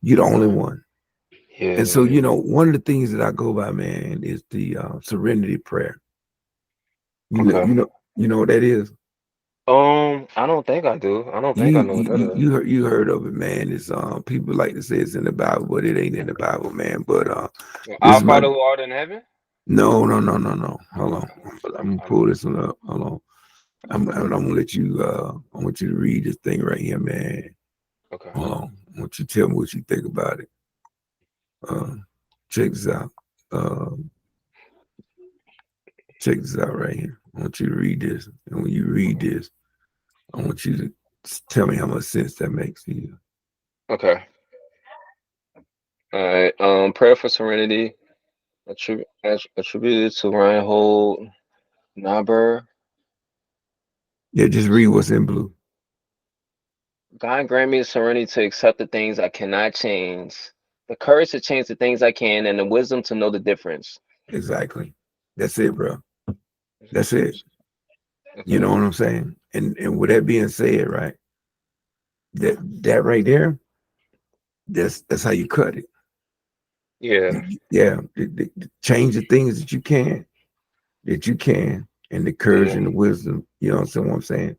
[SPEAKER 1] You're the only
[SPEAKER 2] Right.
[SPEAKER 1] one. And so,
[SPEAKER 2] Yeah.
[SPEAKER 1] one of the things that I go by, man, is the serenity prayer. You know,
[SPEAKER 2] Okay.
[SPEAKER 1] you know, you know what that is.
[SPEAKER 2] I don't think I do. I don't think I
[SPEAKER 1] You
[SPEAKER 2] know what
[SPEAKER 1] you
[SPEAKER 2] that
[SPEAKER 1] you
[SPEAKER 2] is.
[SPEAKER 1] you heard of it, man. It's people like to say it's in the Bible, but it ain't in the Bible, man. But this
[SPEAKER 2] Our
[SPEAKER 1] is my
[SPEAKER 2] Father who art in heaven?
[SPEAKER 1] no, no, no, no, no. Hold on,
[SPEAKER 2] Okay.
[SPEAKER 1] I'm gonna
[SPEAKER 2] I
[SPEAKER 1] pull
[SPEAKER 2] know.
[SPEAKER 1] this one up. Hold on. I'm gonna let you. I want you to read this thing right here, man.
[SPEAKER 2] Okay.
[SPEAKER 1] Hold on. I want you to tell me what you think about it. Uh, check this out. Uh, check this out right here. I want you to read this, and when you read this, I want you to tell me how much sense that makes to you.
[SPEAKER 2] Okay. All right. Prayer for serenity attributed to Reinhold Niebuhr.
[SPEAKER 1] Yeah, just read what's in blue.
[SPEAKER 2] God grant me the serenity to accept the things I cannot change, the courage to change the things I can, and the wisdom to know the difference.
[SPEAKER 1] Exactly. That's it, bro. That's it. You
[SPEAKER 2] Okay.
[SPEAKER 1] know what I'm saying? And with that being said, right, that right there, that's how you cut it.
[SPEAKER 2] Yeah.
[SPEAKER 1] Yeah, change the things that you can, and the courage
[SPEAKER 2] Yeah.
[SPEAKER 1] and the wisdom. You know what I'm saying?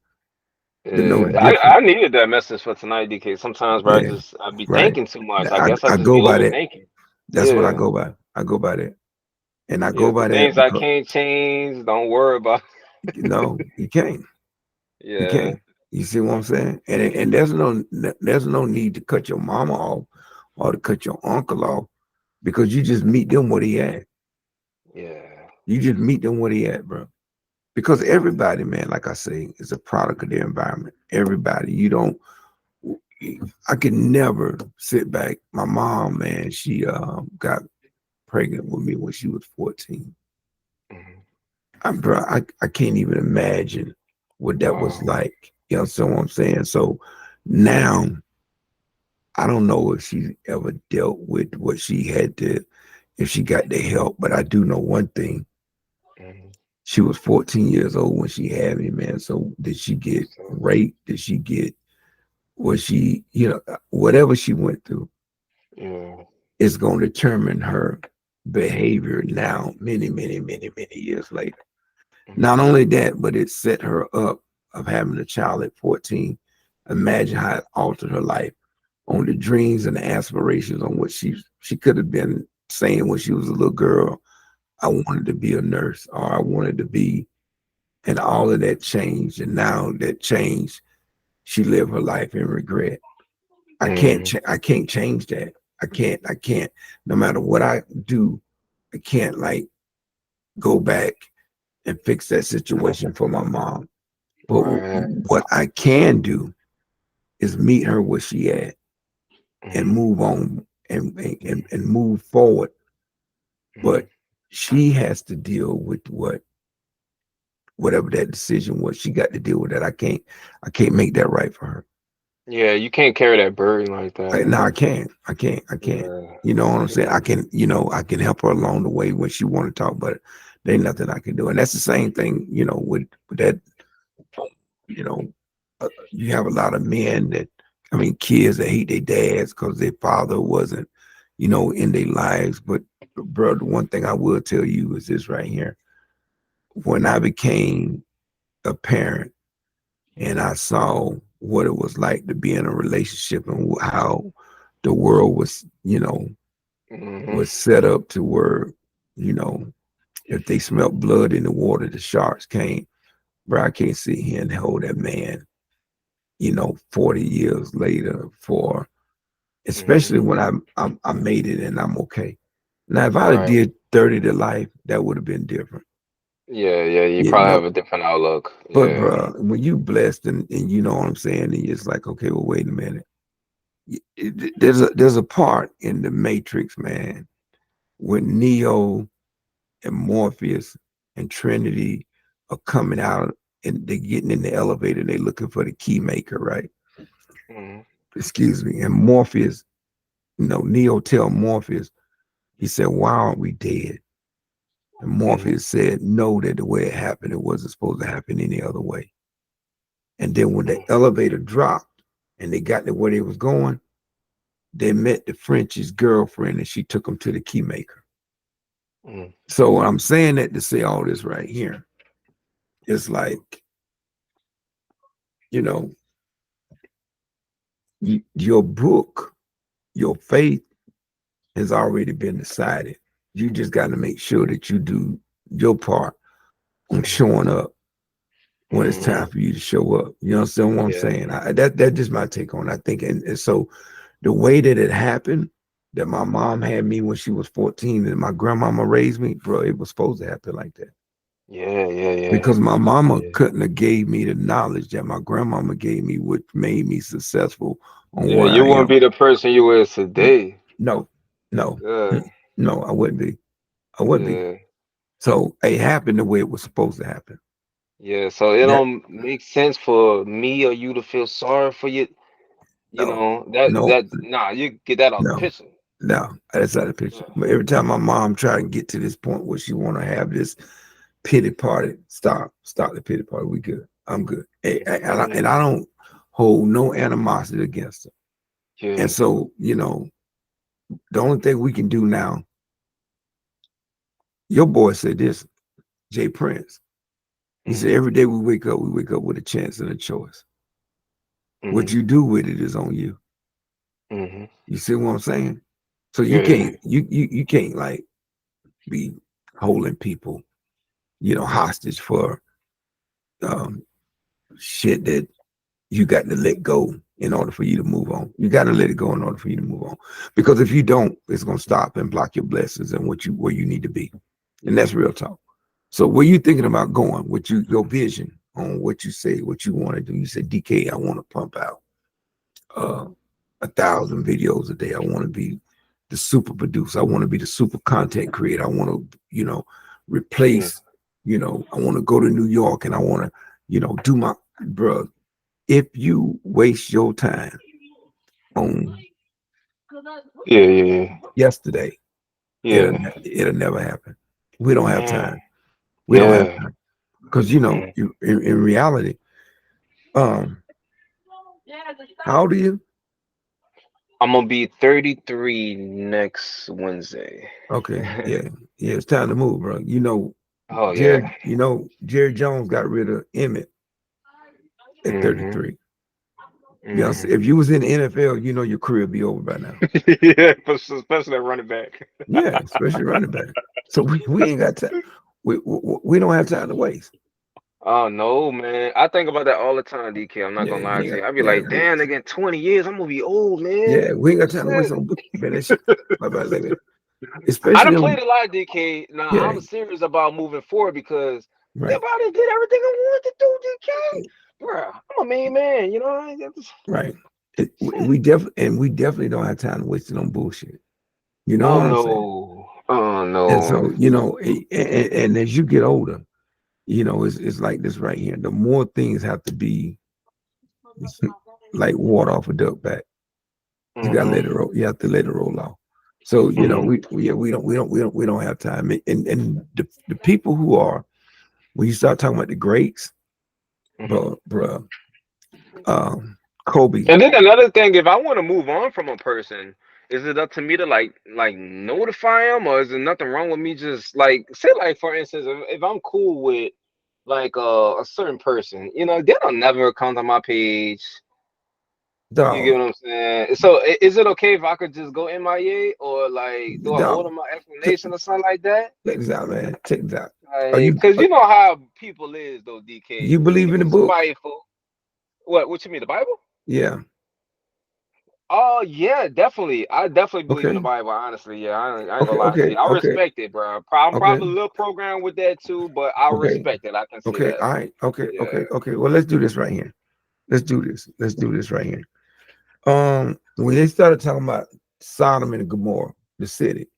[SPEAKER 1] To know the
[SPEAKER 2] Yeah.
[SPEAKER 1] difference.
[SPEAKER 2] I needed that message for tonight, DK. Sometimes, bro,
[SPEAKER 1] Yeah,
[SPEAKER 2] I be
[SPEAKER 1] right.
[SPEAKER 2] thinking too much. I
[SPEAKER 1] I,
[SPEAKER 2] guess I
[SPEAKER 1] I
[SPEAKER 2] just be
[SPEAKER 1] go by that.
[SPEAKER 2] overthinking.
[SPEAKER 1] That's what I
[SPEAKER 2] Yeah.
[SPEAKER 1] go by. I go by that. And I go
[SPEAKER 2] Yeah, the
[SPEAKER 1] by that
[SPEAKER 2] things I
[SPEAKER 1] because
[SPEAKER 2] can't change, don't worry about.
[SPEAKER 1] no, you can't. You
[SPEAKER 2] Yeah.
[SPEAKER 1] can't. You see what I'm saying? And there's no need to cut your mama off or to cut your uncle off because you just meet them where he at.
[SPEAKER 2] Yeah.
[SPEAKER 1] You just meet them where he at, bro. Because everybody, man, like I say, is a product of their environment. Everybody. You don't I could never sit back. My mom, man, she got pregnant with me when she was 14.
[SPEAKER 2] Mhm.
[SPEAKER 1] Bro, I can't even imagine what that was
[SPEAKER 2] Wow.
[SPEAKER 1] like. You know what I'm saying? So now I don't know if she ever dealt with what she had to, if she got the help, but I do know one thing.
[SPEAKER 2] Mhm.
[SPEAKER 1] She was 14 years old when she had me, man. So did she get
[SPEAKER 2] So,
[SPEAKER 1] raped? Did she get, was she, whatever she went through
[SPEAKER 2] yeah.
[SPEAKER 1] is going to determine her behavior now, many, many, many, many years later.
[SPEAKER 2] Mhm.
[SPEAKER 1] Not only that, but it set her up of having a child at 14. Imagine how it altered her life on the dreams and the aspirations on what she could have been saying when she was a little girl. I wanted to be a nurse, or I wanted to be, and all of that changed. And now that changed, she lived her life in regret.
[SPEAKER 2] Mhm.
[SPEAKER 1] I can't change that. I can't. No matter what I do, I can't like go back and fix that situation for my mom. But
[SPEAKER 2] Right.
[SPEAKER 1] what I can do is meet her where she at and
[SPEAKER 2] Mhm.
[SPEAKER 1] move on and move forward.
[SPEAKER 2] Mhm.
[SPEAKER 1] But she has to deal with whatever that decision was. She got to deal with that. I can't make that right for her.
[SPEAKER 2] Yeah, you can't carry that burden like that.
[SPEAKER 1] No, I can't. I can't.
[SPEAKER 2] Yeah.
[SPEAKER 1] You know what I'm saying?
[SPEAKER 2] Yeah.
[SPEAKER 1] I can help her along the way when she want to talk, but there ain't nothing I can do. And that's the same thing, with that, you have a lot of men kids that hate their dads because their father wasn't, in their lives. But bro, the one thing I will tell you is this right here. When I became a parent and I saw what it was like to be in a relationship and how the world was,
[SPEAKER 2] Mhm.
[SPEAKER 1] was set up to where, you know, if they smelt blood in the water, the sharks came. Bro, I can't sit here and hold that man, 40 years later for, especially
[SPEAKER 2] Mhm.
[SPEAKER 1] when I made it and I'm okay. Now, if I'd have
[SPEAKER 2] Right.
[SPEAKER 1] did 30 to life, that would have been different,
[SPEAKER 2] Yeah, yeah, you
[SPEAKER 1] you
[SPEAKER 2] probably have
[SPEAKER 1] know.
[SPEAKER 2] a different outlook.
[SPEAKER 1] But
[SPEAKER 2] Yeah.
[SPEAKER 1] bro, when you blessed and you know what I'm saying, and it's like, okay, well, wait a minute. There's a part in the Matrix, man, when Neo and Morpheus and Trinity are coming out and they're getting in the elevator, they're looking for the key maker, right?
[SPEAKER 2] Mhm.
[SPEAKER 1] Excuse me. And Morpheus, Neo tell Morpheus, he said, why aren't we dead? And
[SPEAKER 2] Mhm.
[SPEAKER 1] Morpheus said, no, that the way it happened, it wasn't supposed to happen any other way. And then when the
[SPEAKER 2] Mhm.
[SPEAKER 1] elevator dropped and they got to where they was going, they met the French's girlfriend and she took them to the key maker.
[SPEAKER 2] Mhm.
[SPEAKER 1] So I'm saying that to say all this right here. It's like, you know, your book, your faith has already been decided. You just got to make sure that you do your part on showing up when it's time
[SPEAKER 2] Mhm.
[SPEAKER 1] for you to show up. You understand what I'm
[SPEAKER 2] Yeah.
[SPEAKER 1] saying? That's just my take on it. I think, and so the way that it happened, that my mom had me when she was 14 and my grandmama raised me, bro, it was supposed to happen like that.
[SPEAKER 2] Yeah, yeah, yeah.
[SPEAKER 1] Because my mama
[SPEAKER 2] Yeah.
[SPEAKER 1] couldn't have gave me the knowledge that my grandmama gave me, which made me successful on
[SPEAKER 2] Yeah,
[SPEAKER 1] where
[SPEAKER 2] you
[SPEAKER 1] I
[SPEAKER 2] wouldn't
[SPEAKER 1] am.
[SPEAKER 2] be the person you is today.
[SPEAKER 1] No, no,
[SPEAKER 2] Yeah.
[SPEAKER 1] no, I wouldn't be. I wouldn't be.
[SPEAKER 2] Yeah.
[SPEAKER 1] So it happened the way it was supposed to happen.
[SPEAKER 2] Yeah. So it
[SPEAKER 1] That
[SPEAKER 2] don't make sense for me or you to feel sorry for you. You
[SPEAKER 1] no,
[SPEAKER 2] know, that
[SPEAKER 1] no,
[SPEAKER 2] that nah, you get that out the
[SPEAKER 1] no,
[SPEAKER 2] picture.
[SPEAKER 1] no. That's not a picture.
[SPEAKER 2] Yeah.
[SPEAKER 1] But every time my mom tried to get to this point where she want to have this pity party, stop the pity party. We good. I'm good. And I don't hold no animosity against her. And
[SPEAKER 2] Yeah.
[SPEAKER 1] so, the only thing we can do now, your boy said this, Jay Prince. He said,
[SPEAKER 2] Mhm.
[SPEAKER 1] every day we wake up with a chance and a choice. What
[SPEAKER 2] Mhm.
[SPEAKER 1] you do with it is on you.
[SPEAKER 2] Mhm.
[SPEAKER 1] You see what I'm saying? So you
[SPEAKER 2] Yeah.
[SPEAKER 1] can't, you can't like be holding people, hostage for shit that you got to let go in order for you to move on. You got to let it go in order for you to move on. Because if you don't, it's gonna stop and block your blessings and where you need to be. And that's real talk. So where you thinking about going with your vision on what you say, what you want to do? You say, DK, I want to pump out 1,000 videos a day. I want to be the super producer. I want to be the super content creator. I want to, replace, I want to go to New York and I want to, do my, bro. If you waste your time on yesterday, it'll never happen. We don't have time. We don't have time. Because you in reality, how old are you?
[SPEAKER 2] I'm gonna be 33 next Wednesday.
[SPEAKER 1] Okay, yeah, it's time to move, bro.
[SPEAKER 2] Oh
[SPEAKER 1] Jerry,
[SPEAKER 2] yeah.
[SPEAKER 1] Jerry Jones got rid of Emmett at 33. Yeah, so if you was in the NFL, your career would be over by now.
[SPEAKER 2] Yeah, especially that running back.
[SPEAKER 1] Yeah, especially running back. So we ain't got time. We don't have time to waste.
[SPEAKER 2] Oh no, man. I think about that all the time, DK. I'm not gonna lie to you. I be like, damn, they get 20 years. I'm gonna be old, man.
[SPEAKER 1] Yeah, we ain't got time to waste on man. That shit. Bye-bye.
[SPEAKER 2] I
[SPEAKER 1] Especially
[SPEAKER 2] done played a lot, DK. Now
[SPEAKER 1] yeah,
[SPEAKER 2] I'm serious about moving forward because
[SPEAKER 1] right,
[SPEAKER 2] everybody did everything I wanted to do, DK. Bruh, I'm a main man,
[SPEAKER 1] right. We definitely don't have time to waste it on bullshit. You know
[SPEAKER 2] Oh
[SPEAKER 1] what I'm saying?
[SPEAKER 2] no. Oh
[SPEAKER 1] And
[SPEAKER 2] no.
[SPEAKER 1] so and as you get older, it's like this right here. The more things have to be like water off a duck back. You gotta let it roll. You have to let it roll off. So we don't have time. And the people who are, when you start talking about the greats, bro, Kobe.
[SPEAKER 2] And then another thing, if I want to move on from a person, is it up to me to like notify them, or is there nothing wrong with me just like say like for instance, if I'm cool with like a certain person, they don't never come to my page. You get
[SPEAKER 1] Dog,
[SPEAKER 2] what I'm saying? So is it okay if I could just go MIA or like do I owe
[SPEAKER 1] dog.
[SPEAKER 2] them my explanation or something like that?
[SPEAKER 1] Check this out, man. Check this out. Are
[SPEAKER 2] Like,
[SPEAKER 1] you
[SPEAKER 2] cause you know how people is though, DK.
[SPEAKER 1] you believe in the
[SPEAKER 2] People
[SPEAKER 1] book?
[SPEAKER 2] spiteful. What you mean, the Bible?
[SPEAKER 1] Yeah.
[SPEAKER 2] Oh yeah, definitely. I definitely believe in the
[SPEAKER 1] Okay.
[SPEAKER 2] Bible. Honestly, yeah, I ain't
[SPEAKER 1] Okay.
[SPEAKER 2] gonna lie to
[SPEAKER 1] Okay.
[SPEAKER 2] you. I
[SPEAKER 1] Okay.
[SPEAKER 2] respect it, bro. I'm
[SPEAKER 1] Okay.
[SPEAKER 2] probably a little programmed with that too, but I
[SPEAKER 1] Okay.
[SPEAKER 2] respect it. I can see
[SPEAKER 1] Okay.
[SPEAKER 2] that.
[SPEAKER 1] All right. Okay.
[SPEAKER 2] Yeah.
[SPEAKER 1] Okay. Okay. Well, let's do this right here. Let's do this. Let's do this right here. When they started talking about Sodom and Gomorrah, the city,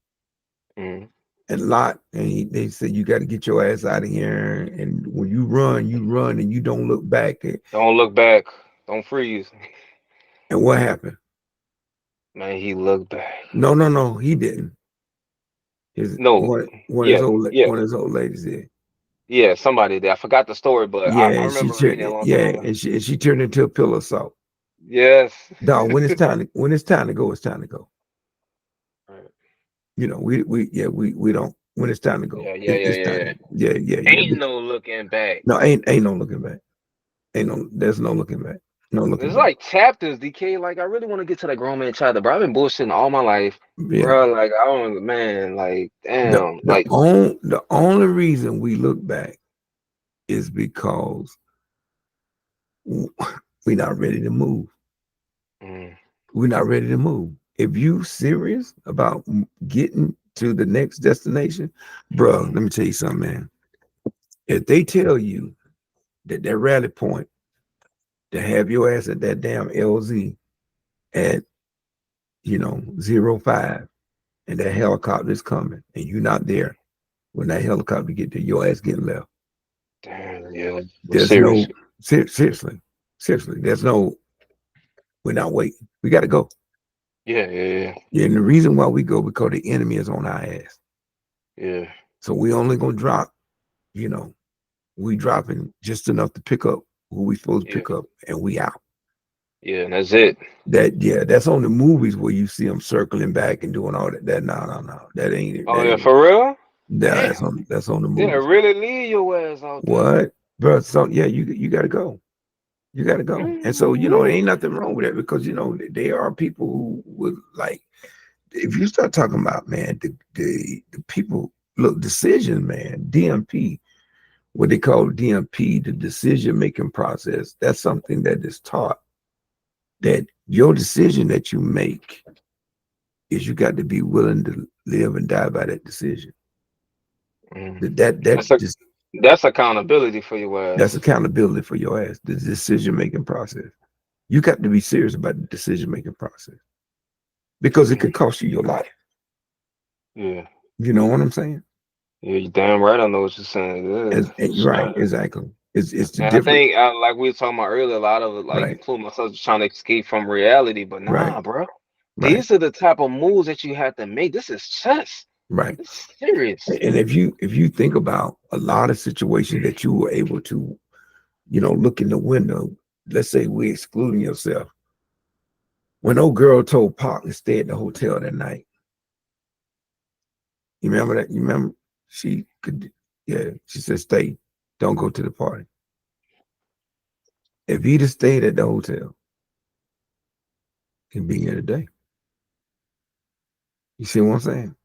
[SPEAKER 2] Mhm.
[SPEAKER 1] and Lot, and they said you got to get your ass out of here. And when you run, and you don't look back.
[SPEAKER 2] Don't look back. Don't freeze.
[SPEAKER 1] And what happened?
[SPEAKER 2] Man, he looked back.
[SPEAKER 1] No, he didn't. His
[SPEAKER 2] No. Yeah. Yeah.
[SPEAKER 1] one of his old ladies did.
[SPEAKER 2] Yeah. Somebody there. I forgot the story, but
[SPEAKER 1] Yeah,
[SPEAKER 2] I
[SPEAKER 1] and
[SPEAKER 2] remember reading it a long time ago.
[SPEAKER 1] and she turned into a pillow of salt.
[SPEAKER 2] Yes.
[SPEAKER 1] Dog, when it's time to go, it's time to go.
[SPEAKER 2] Right.
[SPEAKER 1] We don't, when it's time to go.
[SPEAKER 2] Yeah. Yeah. Yeah.
[SPEAKER 1] It's
[SPEAKER 2] Yeah.
[SPEAKER 1] time.
[SPEAKER 2] Yeah.
[SPEAKER 1] Yeah.
[SPEAKER 2] Ain't no looking back.
[SPEAKER 1] No, ain't no looking back. There's no looking back. No looking
[SPEAKER 2] It's
[SPEAKER 1] back.
[SPEAKER 2] like chapters, DK. Like I really want to get to that grown man chapter, bro. I've been bullshitting all my life,
[SPEAKER 1] Yeah.
[SPEAKER 2] bro. Like I don't, man. Like damn. Like
[SPEAKER 1] The only reason we look back is because we're not ready to move.
[SPEAKER 2] mm,
[SPEAKER 1] We're not ready to move. If you serious about getting to the next destination, bro, let me tell you something, man. If they tell you that rally point to have your ass at that damn LZ at 05, and that helicopter is coming, and you're not there when that helicopter get there, your ass getting left.
[SPEAKER 2] damn, yeah. I'm
[SPEAKER 1] There's
[SPEAKER 2] serious.
[SPEAKER 1] no seriously. There's no. We're not waiting. We got to go.
[SPEAKER 2] Yeah. Yeah.
[SPEAKER 1] Yeah, and the reason why we go because the enemy is on our ass.
[SPEAKER 2] Yeah.
[SPEAKER 1] So we only gonna drop. We dropping just enough to pick up who we supposed to
[SPEAKER 2] Yeah.
[SPEAKER 1] pick up, and we out.
[SPEAKER 2] Yeah. And that's it.
[SPEAKER 1] That's on the movies where you see them circling back and doing all that. No. That ain't it.
[SPEAKER 2] Oh yeah, for real?
[SPEAKER 1] That's
[SPEAKER 2] Damn.
[SPEAKER 1] on the
[SPEAKER 2] Yeah,
[SPEAKER 1] movies.
[SPEAKER 2] really leave your ass out there.
[SPEAKER 1] What, bro? So yeah, you got to go. You got to go. And so ain't nothing wrong with it because there are people who would like. If you start talking about, man, the people look, decision, man, DMP, what they call DMP, the decision making process. That's something that is taught. That your decision that you make is you got to be willing to live and die by that decision.
[SPEAKER 2] Mm.
[SPEAKER 1] That just
[SPEAKER 2] That's accountability for your
[SPEAKER 1] that's
[SPEAKER 2] ass.
[SPEAKER 1] accountability for your ass. The decision making process. You got to be serious about the decision making process because it could cost you your life.
[SPEAKER 2] Yeah.
[SPEAKER 1] You know what I'm saying?
[SPEAKER 2] Yeah, you damn right. I know what you're saying. Yeah.
[SPEAKER 1] And you're right, exactly. It's the
[SPEAKER 2] And I
[SPEAKER 1] different,
[SPEAKER 2] think, like we were talking about earlier, a lot of it, like
[SPEAKER 1] right,
[SPEAKER 2] including myself, just trying to escape from reality. But
[SPEAKER 1] right,
[SPEAKER 2] nah, bro.
[SPEAKER 1] right,
[SPEAKER 2] These are the type of moves that you have to make. This is chess.
[SPEAKER 1] right.
[SPEAKER 2] This is serious.
[SPEAKER 1] And if you think about a lot of situations that you were able to, look in the window, let's say we excluding yourself. When old girl told Pop to stay at the hotel that night, you remember that? You remember she could, yeah, she said, stay, don't go to the party. If he'd have stayed at the hotel, he'd be here today. You see what I'm saying?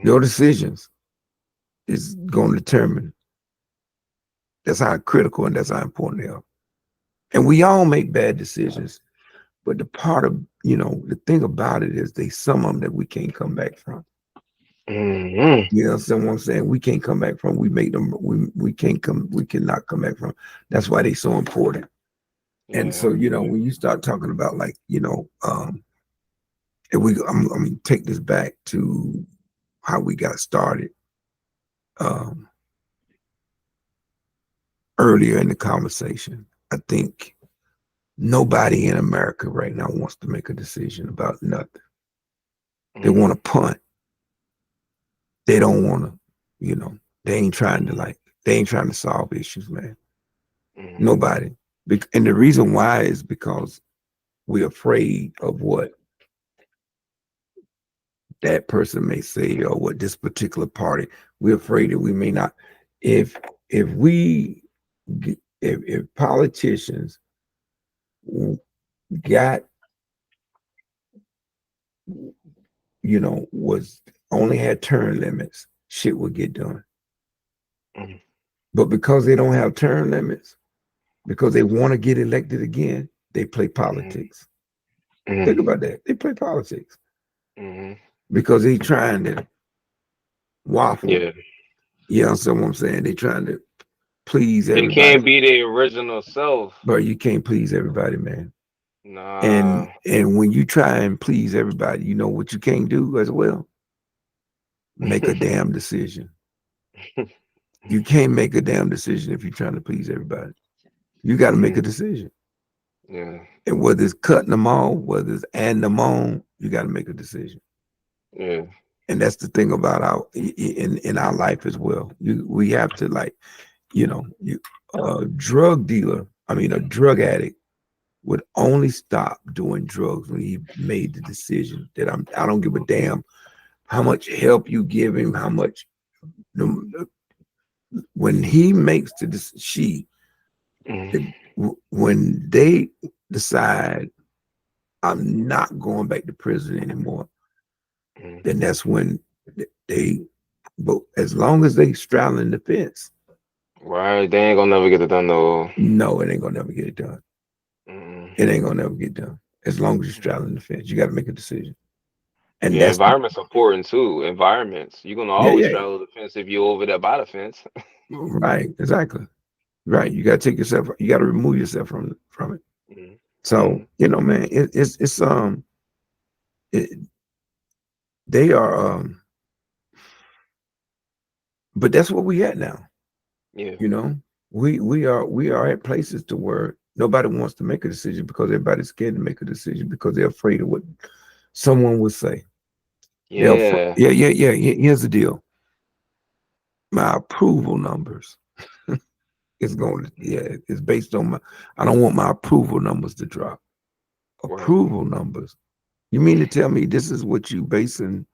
[SPEAKER 1] Your decisions is going to determine. That's how critical and that's how important they are. And we all make bad decisions, but the part of, the thing about it is some of them that we can't come back from.
[SPEAKER 2] Mm-hmm.
[SPEAKER 1] You know, what I'm saying? We can't come back from. We make them. We cannot come back from. That's why they're so important.
[SPEAKER 2] Yeah.
[SPEAKER 1] And so, when you start talking about like, and I'm gonna take this back to how we got started earlier in the conversation. I think nobody in America right now wants to make a decision about nothing. They want to punt. They don't want to, they ain't trying to solve issues, man. Nobody. And the reason why is because we're afraid of what that person may say or what this particular party. We're afraid that we may not. If politicians got, was only had term limits, shit would get done. But because they don't have term limits, because they want to get elected again, they play politics. Think about that. They play politics because they trying to waffle.
[SPEAKER 2] Yeah.
[SPEAKER 1] You know what I'm saying? They trying to please
[SPEAKER 2] They
[SPEAKER 1] everybody.
[SPEAKER 2] can't be their original self.
[SPEAKER 1] But you can't please everybody, man.
[SPEAKER 2] Nah.
[SPEAKER 1] And when you try and please everybody, you know what you can't do as well? Make a damn decision. You can't make a damn decision if you're trying to please everybody. You got to make a decision.
[SPEAKER 2] Yeah.
[SPEAKER 1] And whether it's cutting them off, whether it's adding them on, you got to make a decision.
[SPEAKER 2] Yeah.
[SPEAKER 1] And that's the thing about in our life as well. We have to a drug addict would only stop doing drugs when he made the decision that I don't give a damn how much help you give him, how much. When he makes when they decide I'm not going back to prison anymore, then that's when but as long as they straddling the fence,
[SPEAKER 2] Right, they ain't gonna never get it done though.
[SPEAKER 1] no, it ain't gonna never get it done. It ain't gonna never get done. As long as you're straddling the fence, you got to make a decision. And
[SPEAKER 2] Yeah,
[SPEAKER 1] that's
[SPEAKER 2] environment's important too. Environments. You're gonna always
[SPEAKER 1] yeah,
[SPEAKER 2] straddle the fence if you're over there by the fence.
[SPEAKER 1] right, exactly. Right. You got to take yourself, you got to remove yourself from it. So, man, they are, but that's what we at now.
[SPEAKER 2] Yeah.
[SPEAKER 1] We are at places to where nobody wants to make a decision because everybody's scared to make a decision because they're afraid of what someone would say.
[SPEAKER 2] Yeah.
[SPEAKER 1] Yeah. Here's the deal. My approval numbers it's based on I don't want my approval numbers to drop. Approval numbers. You mean to tell me this is what you basing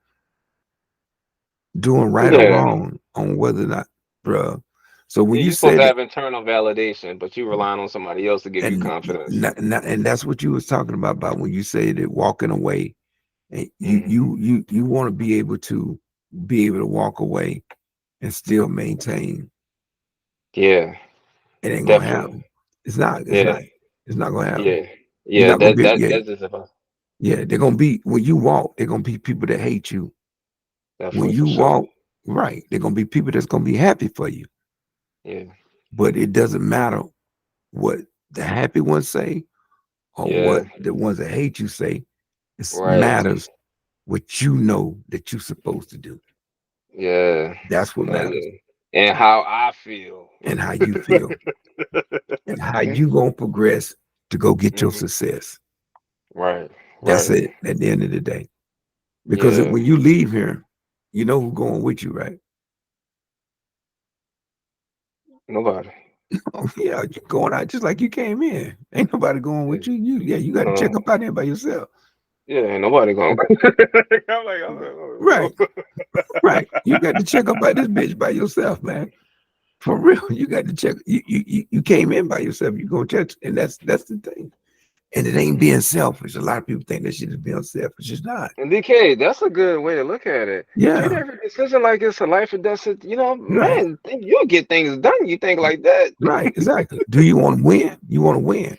[SPEAKER 1] doing right or wrong on whether or not, bruh. So when you
[SPEAKER 2] You're supposed
[SPEAKER 1] said
[SPEAKER 2] to
[SPEAKER 1] that,
[SPEAKER 2] have internal validation, but you relying on somebody else to give you confidence.
[SPEAKER 1] and that's what you was talking about when you say that walking away, and you want to be able to be able to walk away and still maintain.
[SPEAKER 2] Yeah,
[SPEAKER 1] It ain't gonna
[SPEAKER 2] definitely.
[SPEAKER 1] happen. It's not. It's
[SPEAKER 2] Yeah,
[SPEAKER 1] not. It's not gonna happen.
[SPEAKER 2] yeah,
[SPEAKER 1] You're
[SPEAKER 2] yeah.
[SPEAKER 1] not gonna
[SPEAKER 2] That
[SPEAKER 1] be.
[SPEAKER 2] that
[SPEAKER 1] Yeah,
[SPEAKER 2] that's just about
[SPEAKER 1] yeah. They're gonna be when you walk. They're gonna be people that hate you. When
[SPEAKER 2] definitely
[SPEAKER 1] you
[SPEAKER 2] for sure.
[SPEAKER 1] walk, right? They're gonna be people that's gonna be happy for you.
[SPEAKER 2] Yeah,
[SPEAKER 1] But it doesn't matter what the happy ones say or
[SPEAKER 2] yeah.
[SPEAKER 1] what the ones that hate you say. It
[SPEAKER 2] Right.
[SPEAKER 1] matters what you know that you're supposed to do.
[SPEAKER 2] Yeah.
[SPEAKER 1] That's what
[SPEAKER 2] No,
[SPEAKER 1] matters,
[SPEAKER 2] yeah. And how I feel.
[SPEAKER 1] and how you feel, and how you gonna progress to go get your
[SPEAKER 2] Mhm.
[SPEAKER 1] success.
[SPEAKER 2] Right.
[SPEAKER 1] That's
[SPEAKER 2] Right.
[SPEAKER 1] it. At the end of the day, because
[SPEAKER 2] Yeah.
[SPEAKER 1] when you leave here, you know who's going with you, right?
[SPEAKER 2] Nobody.
[SPEAKER 1] Oh yeah, you're going out just like you came in. Ain't nobody going
[SPEAKER 2] Yeah.
[SPEAKER 1] with you. You got to check
[SPEAKER 2] No.
[SPEAKER 1] up out there by yourself.
[SPEAKER 2] Yeah. Ain't nobody going. I'm
[SPEAKER 1] Right,
[SPEAKER 2] like,
[SPEAKER 1] right. You got to check up out this bitch by yourself, man. For real, you got to check. You came in by yourself. You gonna check, and that's the thing. And it ain't being selfish. A lot of people think that shit is being selfish. It's not.
[SPEAKER 2] And DK, that's a good way to look at it. Treat
[SPEAKER 1] Yeah,
[SPEAKER 2] every decision like it's a life or death.
[SPEAKER 1] right,
[SPEAKER 2] Man, you'll get things done. You think like that.
[SPEAKER 1] right, exactly. Do you want to win? You want to win.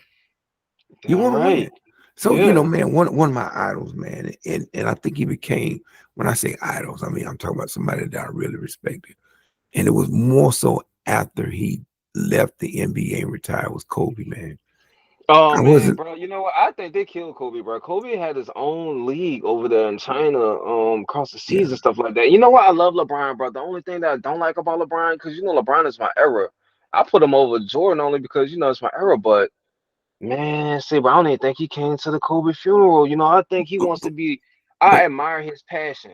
[SPEAKER 1] You
[SPEAKER 2] Damn
[SPEAKER 1] want to
[SPEAKER 2] right.
[SPEAKER 1] win. So
[SPEAKER 2] Yeah.
[SPEAKER 1] man, one of my idols, man, and I think he became. When I say idols, I mean I'm talking about somebody that I really respected, and it was more so after he left the NBA and retired was Kobe, man.
[SPEAKER 2] Oh
[SPEAKER 1] I
[SPEAKER 2] man,
[SPEAKER 1] wasn't.
[SPEAKER 2] bro, you know what? I think they killed Kobe, bro. Kobe had his own league over there in China, across the seas
[SPEAKER 1] Yeah,
[SPEAKER 2] and stuff like that. You know what? I love LeBron, bro. The only thing that I don't like about LeBron, because LeBron is my era. I put him over Jordan only because it's my era. But man, see, but I don't even think he came to the Kobe funeral. I think he wants to be. I
[SPEAKER 1] but
[SPEAKER 2] admire his passion,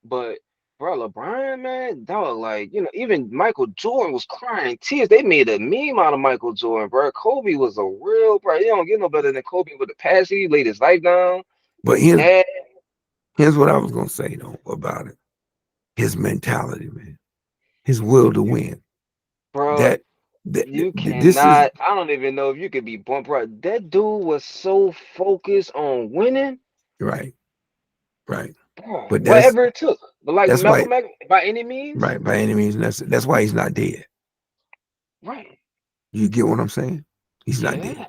[SPEAKER 2] but bro, LeBron, man, dog, like even Michael Jordan was crying tears. They made a meme out of Michael Jordan, bro. Kobe was a real, bro. You don't get no better than Kobe with the passion. He laid his life down.
[SPEAKER 1] but
[SPEAKER 2] His dad,
[SPEAKER 1] here's what I was gonna say though about it. His mentality, man. His will to win.
[SPEAKER 2] bro.
[SPEAKER 1] That,
[SPEAKER 2] You
[SPEAKER 1] this is
[SPEAKER 2] cannot. I don't even know if you could be bumped, bro. That dude was so focused on winning.
[SPEAKER 1] right, right.
[SPEAKER 2] Bro,
[SPEAKER 1] But
[SPEAKER 2] whatever it took. But like
[SPEAKER 1] that's why
[SPEAKER 2] Malcolm X, by any means,
[SPEAKER 1] right by any means necessary. That's why he's not dead.
[SPEAKER 2] right?
[SPEAKER 1] You get what I'm saying? He's not dead
[SPEAKER 2] Yeah,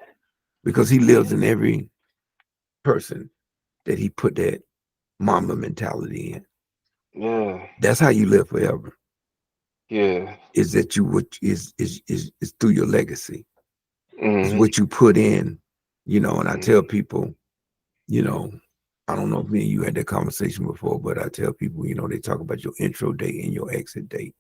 [SPEAKER 1] because he
[SPEAKER 2] yeah,
[SPEAKER 1] lives in every person that he put that mama mentality in.
[SPEAKER 2] yeah,
[SPEAKER 1] That's how you live forever.
[SPEAKER 2] yeah.
[SPEAKER 1] Is that you what is through your legacy. Is
[SPEAKER 2] Hmm.
[SPEAKER 1] what you put in, and I tell
[SPEAKER 2] Hmm.
[SPEAKER 1] people, you know, I don't know if me and you had that conversation before, but I tell people, they talk about your intro date and your exit date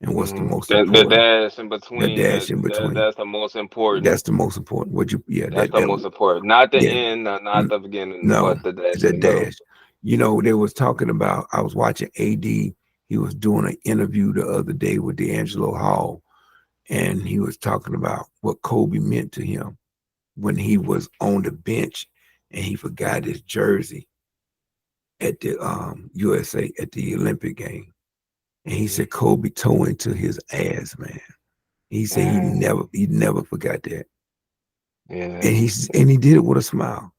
[SPEAKER 1] and what's the
[SPEAKER 2] Hmm.
[SPEAKER 1] most
[SPEAKER 2] The
[SPEAKER 1] important.
[SPEAKER 2] dash in
[SPEAKER 1] The
[SPEAKER 2] between.
[SPEAKER 1] dash in between.
[SPEAKER 2] That's the most important.
[SPEAKER 1] That's the most important. What you yeah,
[SPEAKER 2] That's the
[SPEAKER 1] that
[SPEAKER 2] most important. Not the
[SPEAKER 1] yeah.
[SPEAKER 2] end, not the beginning,
[SPEAKER 1] No,
[SPEAKER 2] but the dash in
[SPEAKER 1] the
[SPEAKER 2] the middle.
[SPEAKER 1] dash. They was talking about, I was watching AD. He was doing an interview the other day with D'Angelo Hall, and he was talking about what Kobe meant to him when he was on the bench and he forgot his jersey at the USA at the Olympic game. And he
[SPEAKER 2] Hmm.
[SPEAKER 1] said Kobe tore into his ass, man. He said
[SPEAKER 2] Mm.
[SPEAKER 1] he never forgot that. And
[SPEAKER 2] Yeah,
[SPEAKER 1] he did it with a smile.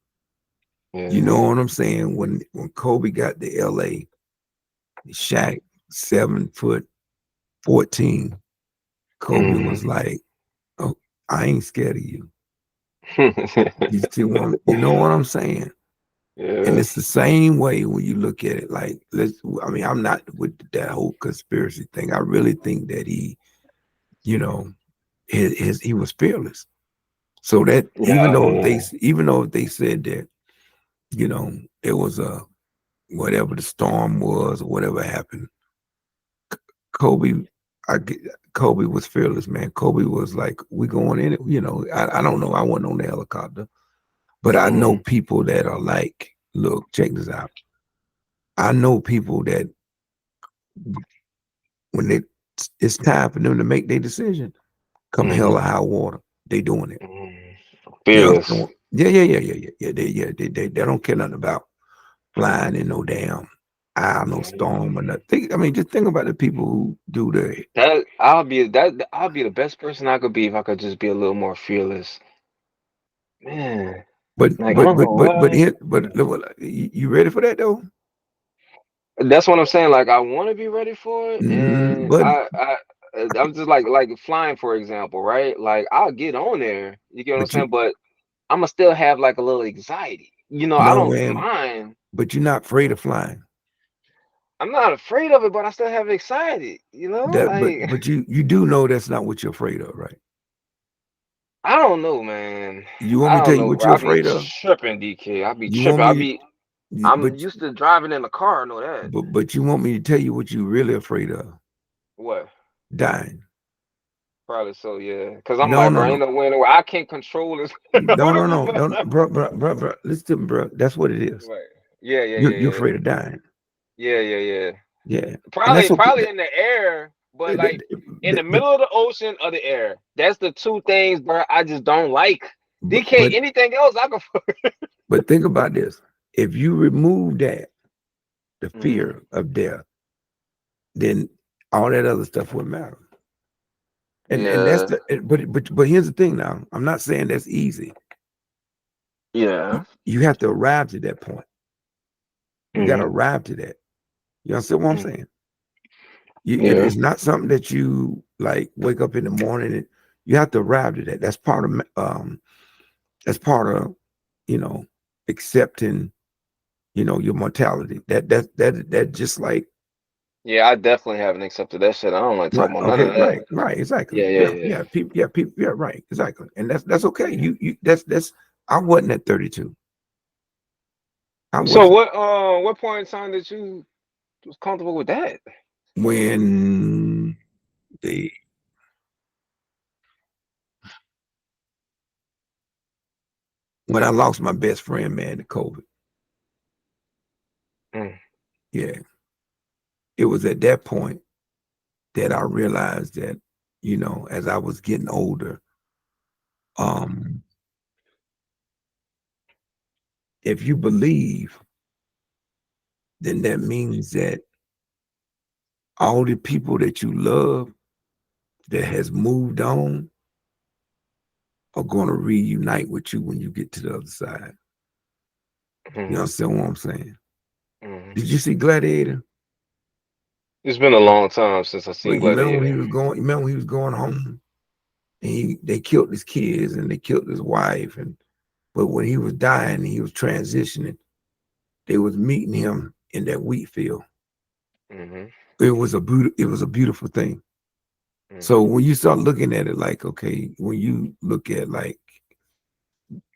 [SPEAKER 1] You
[SPEAKER 2] yeah,
[SPEAKER 1] know what I'm saying? When Kobe got to LA, Shaq, 7'14", Kobe
[SPEAKER 2] hmm.
[SPEAKER 1] was like, "Oh, I ain't scared of you." You know what I'm saying? And
[SPEAKER 2] Yeah,
[SPEAKER 1] it's the same way when you look at it. Like, I'm not with that whole conspiracy thing. I really think that you know, he was fearless. So that
[SPEAKER 2] yeah,
[SPEAKER 1] even though they said that, it was a whatever the storm was or whatever happened, Kobe, I get, Kobe was fearless, man. Kobe was like, "We going in it." I don't know. I wasn't on the helicopter, but I know
[SPEAKER 2] mm,
[SPEAKER 1] people that are like, "Look, check this out." I know people that when it's time for them to make their decision, come hell or
[SPEAKER 2] mm,
[SPEAKER 1] high water, they doing it.
[SPEAKER 2] mm.
[SPEAKER 1] You
[SPEAKER 2] Fearless.
[SPEAKER 1] understand? Yeah. They don't care nothing about flying in no damn eye, no storm or
[SPEAKER 2] Mm.
[SPEAKER 1] nothing. Just think about the people who do the
[SPEAKER 2] I'll be the best person I could be if I could just be a little more fearless. Man,
[SPEAKER 1] but
[SPEAKER 2] like I
[SPEAKER 1] but
[SPEAKER 2] don't
[SPEAKER 1] but
[SPEAKER 2] know
[SPEAKER 1] but but
[SPEAKER 2] what.
[SPEAKER 1] here but you ready for that though?
[SPEAKER 2] That's what I'm saying. Like I want to be ready for it,
[SPEAKER 1] Mhm.
[SPEAKER 2] and
[SPEAKER 1] But
[SPEAKER 2] I'm just like flying, for example, right? Like I'll get on there, you get what I'm
[SPEAKER 1] but you
[SPEAKER 2] saying, but I'm gonna still have like a little anxiety. I
[SPEAKER 1] no
[SPEAKER 2] don't
[SPEAKER 1] man,
[SPEAKER 2] mind.
[SPEAKER 1] but you're not afraid of flying.
[SPEAKER 2] I'm not afraid of it, but I still have anxiety.
[SPEAKER 1] That
[SPEAKER 2] Like
[SPEAKER 1] but you do know that's not what you're afraid of, right?
[SPEAKER 2] I don't know, man.
[SPEAKER 1] You want
[SPEAKER 2] I
[SPEAKER 1] me to tell
[SPEAKER 2] don't
[SPEAKER 1] you
[SPEAKER 2] know,
[SPEAKER 1] what
[SPEAKER 2] bro.
[SPEAKER 1] you're
[SPEAKER 2] I be
[SPEAKER 1] afraid of?
[SPEAKER 2] tripping, DK. I be
[SPEAKER 1] You
[SPEAKER 2] tripping.
[SPEAKER 1] want
[SPEAKER 2] I
[SPEAKER 1] me to
[SPEAKER 2] be.
[SPEAKER 1] but
[SPEAKER 2] I'm used to driving in the car. I know that.
[SPEAKER 1] but you want me to tell you what you're really afraid of?
[SPEAKER 2] What?
[SPEAKER 1] Dying.
[SPEAKER 2] Probably so, yeah. Cause I'm
[SPEAKER 1] No,
[SPEAKER 2] like,
[SPEAKER 1] no,
[SPEAKER 2] bro, ain't
[SPEAKER 1] no.
[SPEAKER 2] no way, no way. I can't control this.
[SPEAKER 1] No,
[SPEAKER 2] What
[SPEAKER 1] no,
[SPEAKER 2] if
[SPEAKER 1] no,
[SPEAKER 2] it's
[SPEAKER 1] no, bro. Listen to me, bro. That's what it is.
[SPEAKER 2] right? Yeah, yeah,
[SPEAKER 1] You're
[SPEAKER 2] yeah, yeah,
[SPEAKER 1] afraid of dying.
[SPEAKER 2] yeah, yeah, yeah.
[SPEAKER 1] Yeah, and
[SPEAKER 2] Probably,
[SPEAKER 1] that's okay.
[SPEAKER 2] probably in the air, but like in the
[SPEAKER 1] But
[SPEAKER 2] middle of the ocean or the air. That's the two things, bro. I just don't like. DK,
[SPEAKER 1] but
[SPEAKER 2] anything else, I can.
[SPEAKER 1] but think about this. If you remove that, the
[SPEAKER 2] Mm,
[SPEAKER 1] fear of death, then all that other stuff wouldn't matter. And that's
[SPEAKER 2] yeah,
[SPEAKER 1] the but here's the thing now. I'm not saying that's easy.
[SPEAKER 2] yeah.
[SPEAKER 1] You have to arrive to that point. You got to
[SPEAKER 2] Hmm.
[SPEAKER 1] arrive to that. You understand what I'm
[SPEAKER 2] Hmm.
[SPEAKER 1] saying?
[SPEAKER 2] Yeah.
[SPEAKER 1] It's not something that you like wake up in the morning and you have to arrive to that. That's part of you know accepting your mortality. That just like
[SPEAKER 2] Yeah, I definitely haven't accepted that shit. I don't like
[SPEAKER 1] right.
[SPEAKER 2] talking about none
[SPEAKER 1] Okay,
[SPEAKER 2] of that.
[SPEAKER 1] right, exactly.
[SPEAKER 2] Yeah, yeah,
[SPEAKER 1] Yeah,
[SPEAKER 2] yeah.
[SPEAKER 1] yeah, people, yeah, right, exactly. And that's okay. You that's I wasn't at 32. I
[SPEAKER 2] So
[SPEAKER 1] wasn't
[SPEAKER 2] what point in time did you was comfortable with that?
[SPEAKER 1] when the when I lost my best friend, man, to COVID.
[SPEAKER 2] Mm,
[SPEAKER 1] Yeah, it was at that point that I realized that, as I was getting older, um, if you believe, then that means that all the people that you love that has moved on are going to reunite with you when you get to the other side. You
[SPEAKER 2] mm,
[SPEAKER 1] understand what I'm saying?
[SPEAKER 2] mm.
[SPEAKER 1] Did you see Gladiator?
[SPEAKER 2] It's been a long time since I
[SPEAKER 1] But
[SPEAKER 2] seen
[SPEAKER 1] you remember when
[SPEAKER 2] Gladiator.
[SPEAKER 1] you remember when he was going home and they killed his kids and they killed his wife but when he was dying and he was transitioning, they was meeting him in that wheat field.
[SPEAKER 2] Hmm.
[SPEAKER 1] It was a beautiful thing. So
[SPEAKER 2] Hmm.
[SPEAKER 1] when you start looking at it like, okay, when you look at like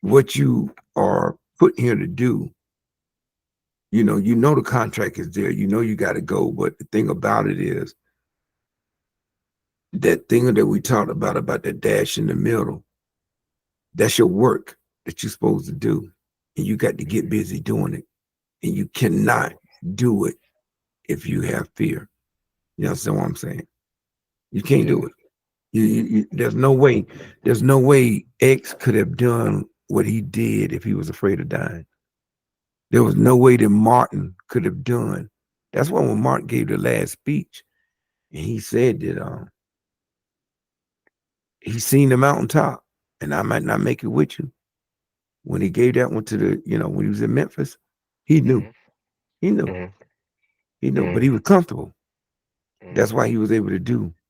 [SPEAKER 1] what you are put here to do, the contract is there, you got to go. But the thing about it is that thing that we talked about that dash in the middle, that's your work that you're supposed to do. And you got to get busy doing it. And you cannot do it if you have fear. You understand what I'm saying? You can't
[SPEAKER 2] Yeah.
[SPEAKER 1] do it. There's no way. There's no way X could have done what he did if he was afraid of dying. There was no way that Martin could have done. That's why when Martin gave the last speech, and he said that he seen the mountaintop, and I might not make it with you. When he gave that one to when he was in Memphis, he knew.
[SPEAKER 2] Hmm.
[SPEAKER 1] He knew.
[SPEAKER 2] Hmm.
[SPEAKER 1] He knew. But
[SPEAKER 2] Hmm.
[SPEAKER 1] he was comfortable. That's
[SPEAKER 2] Hmm.
[SPEAKER 1] why he was able to do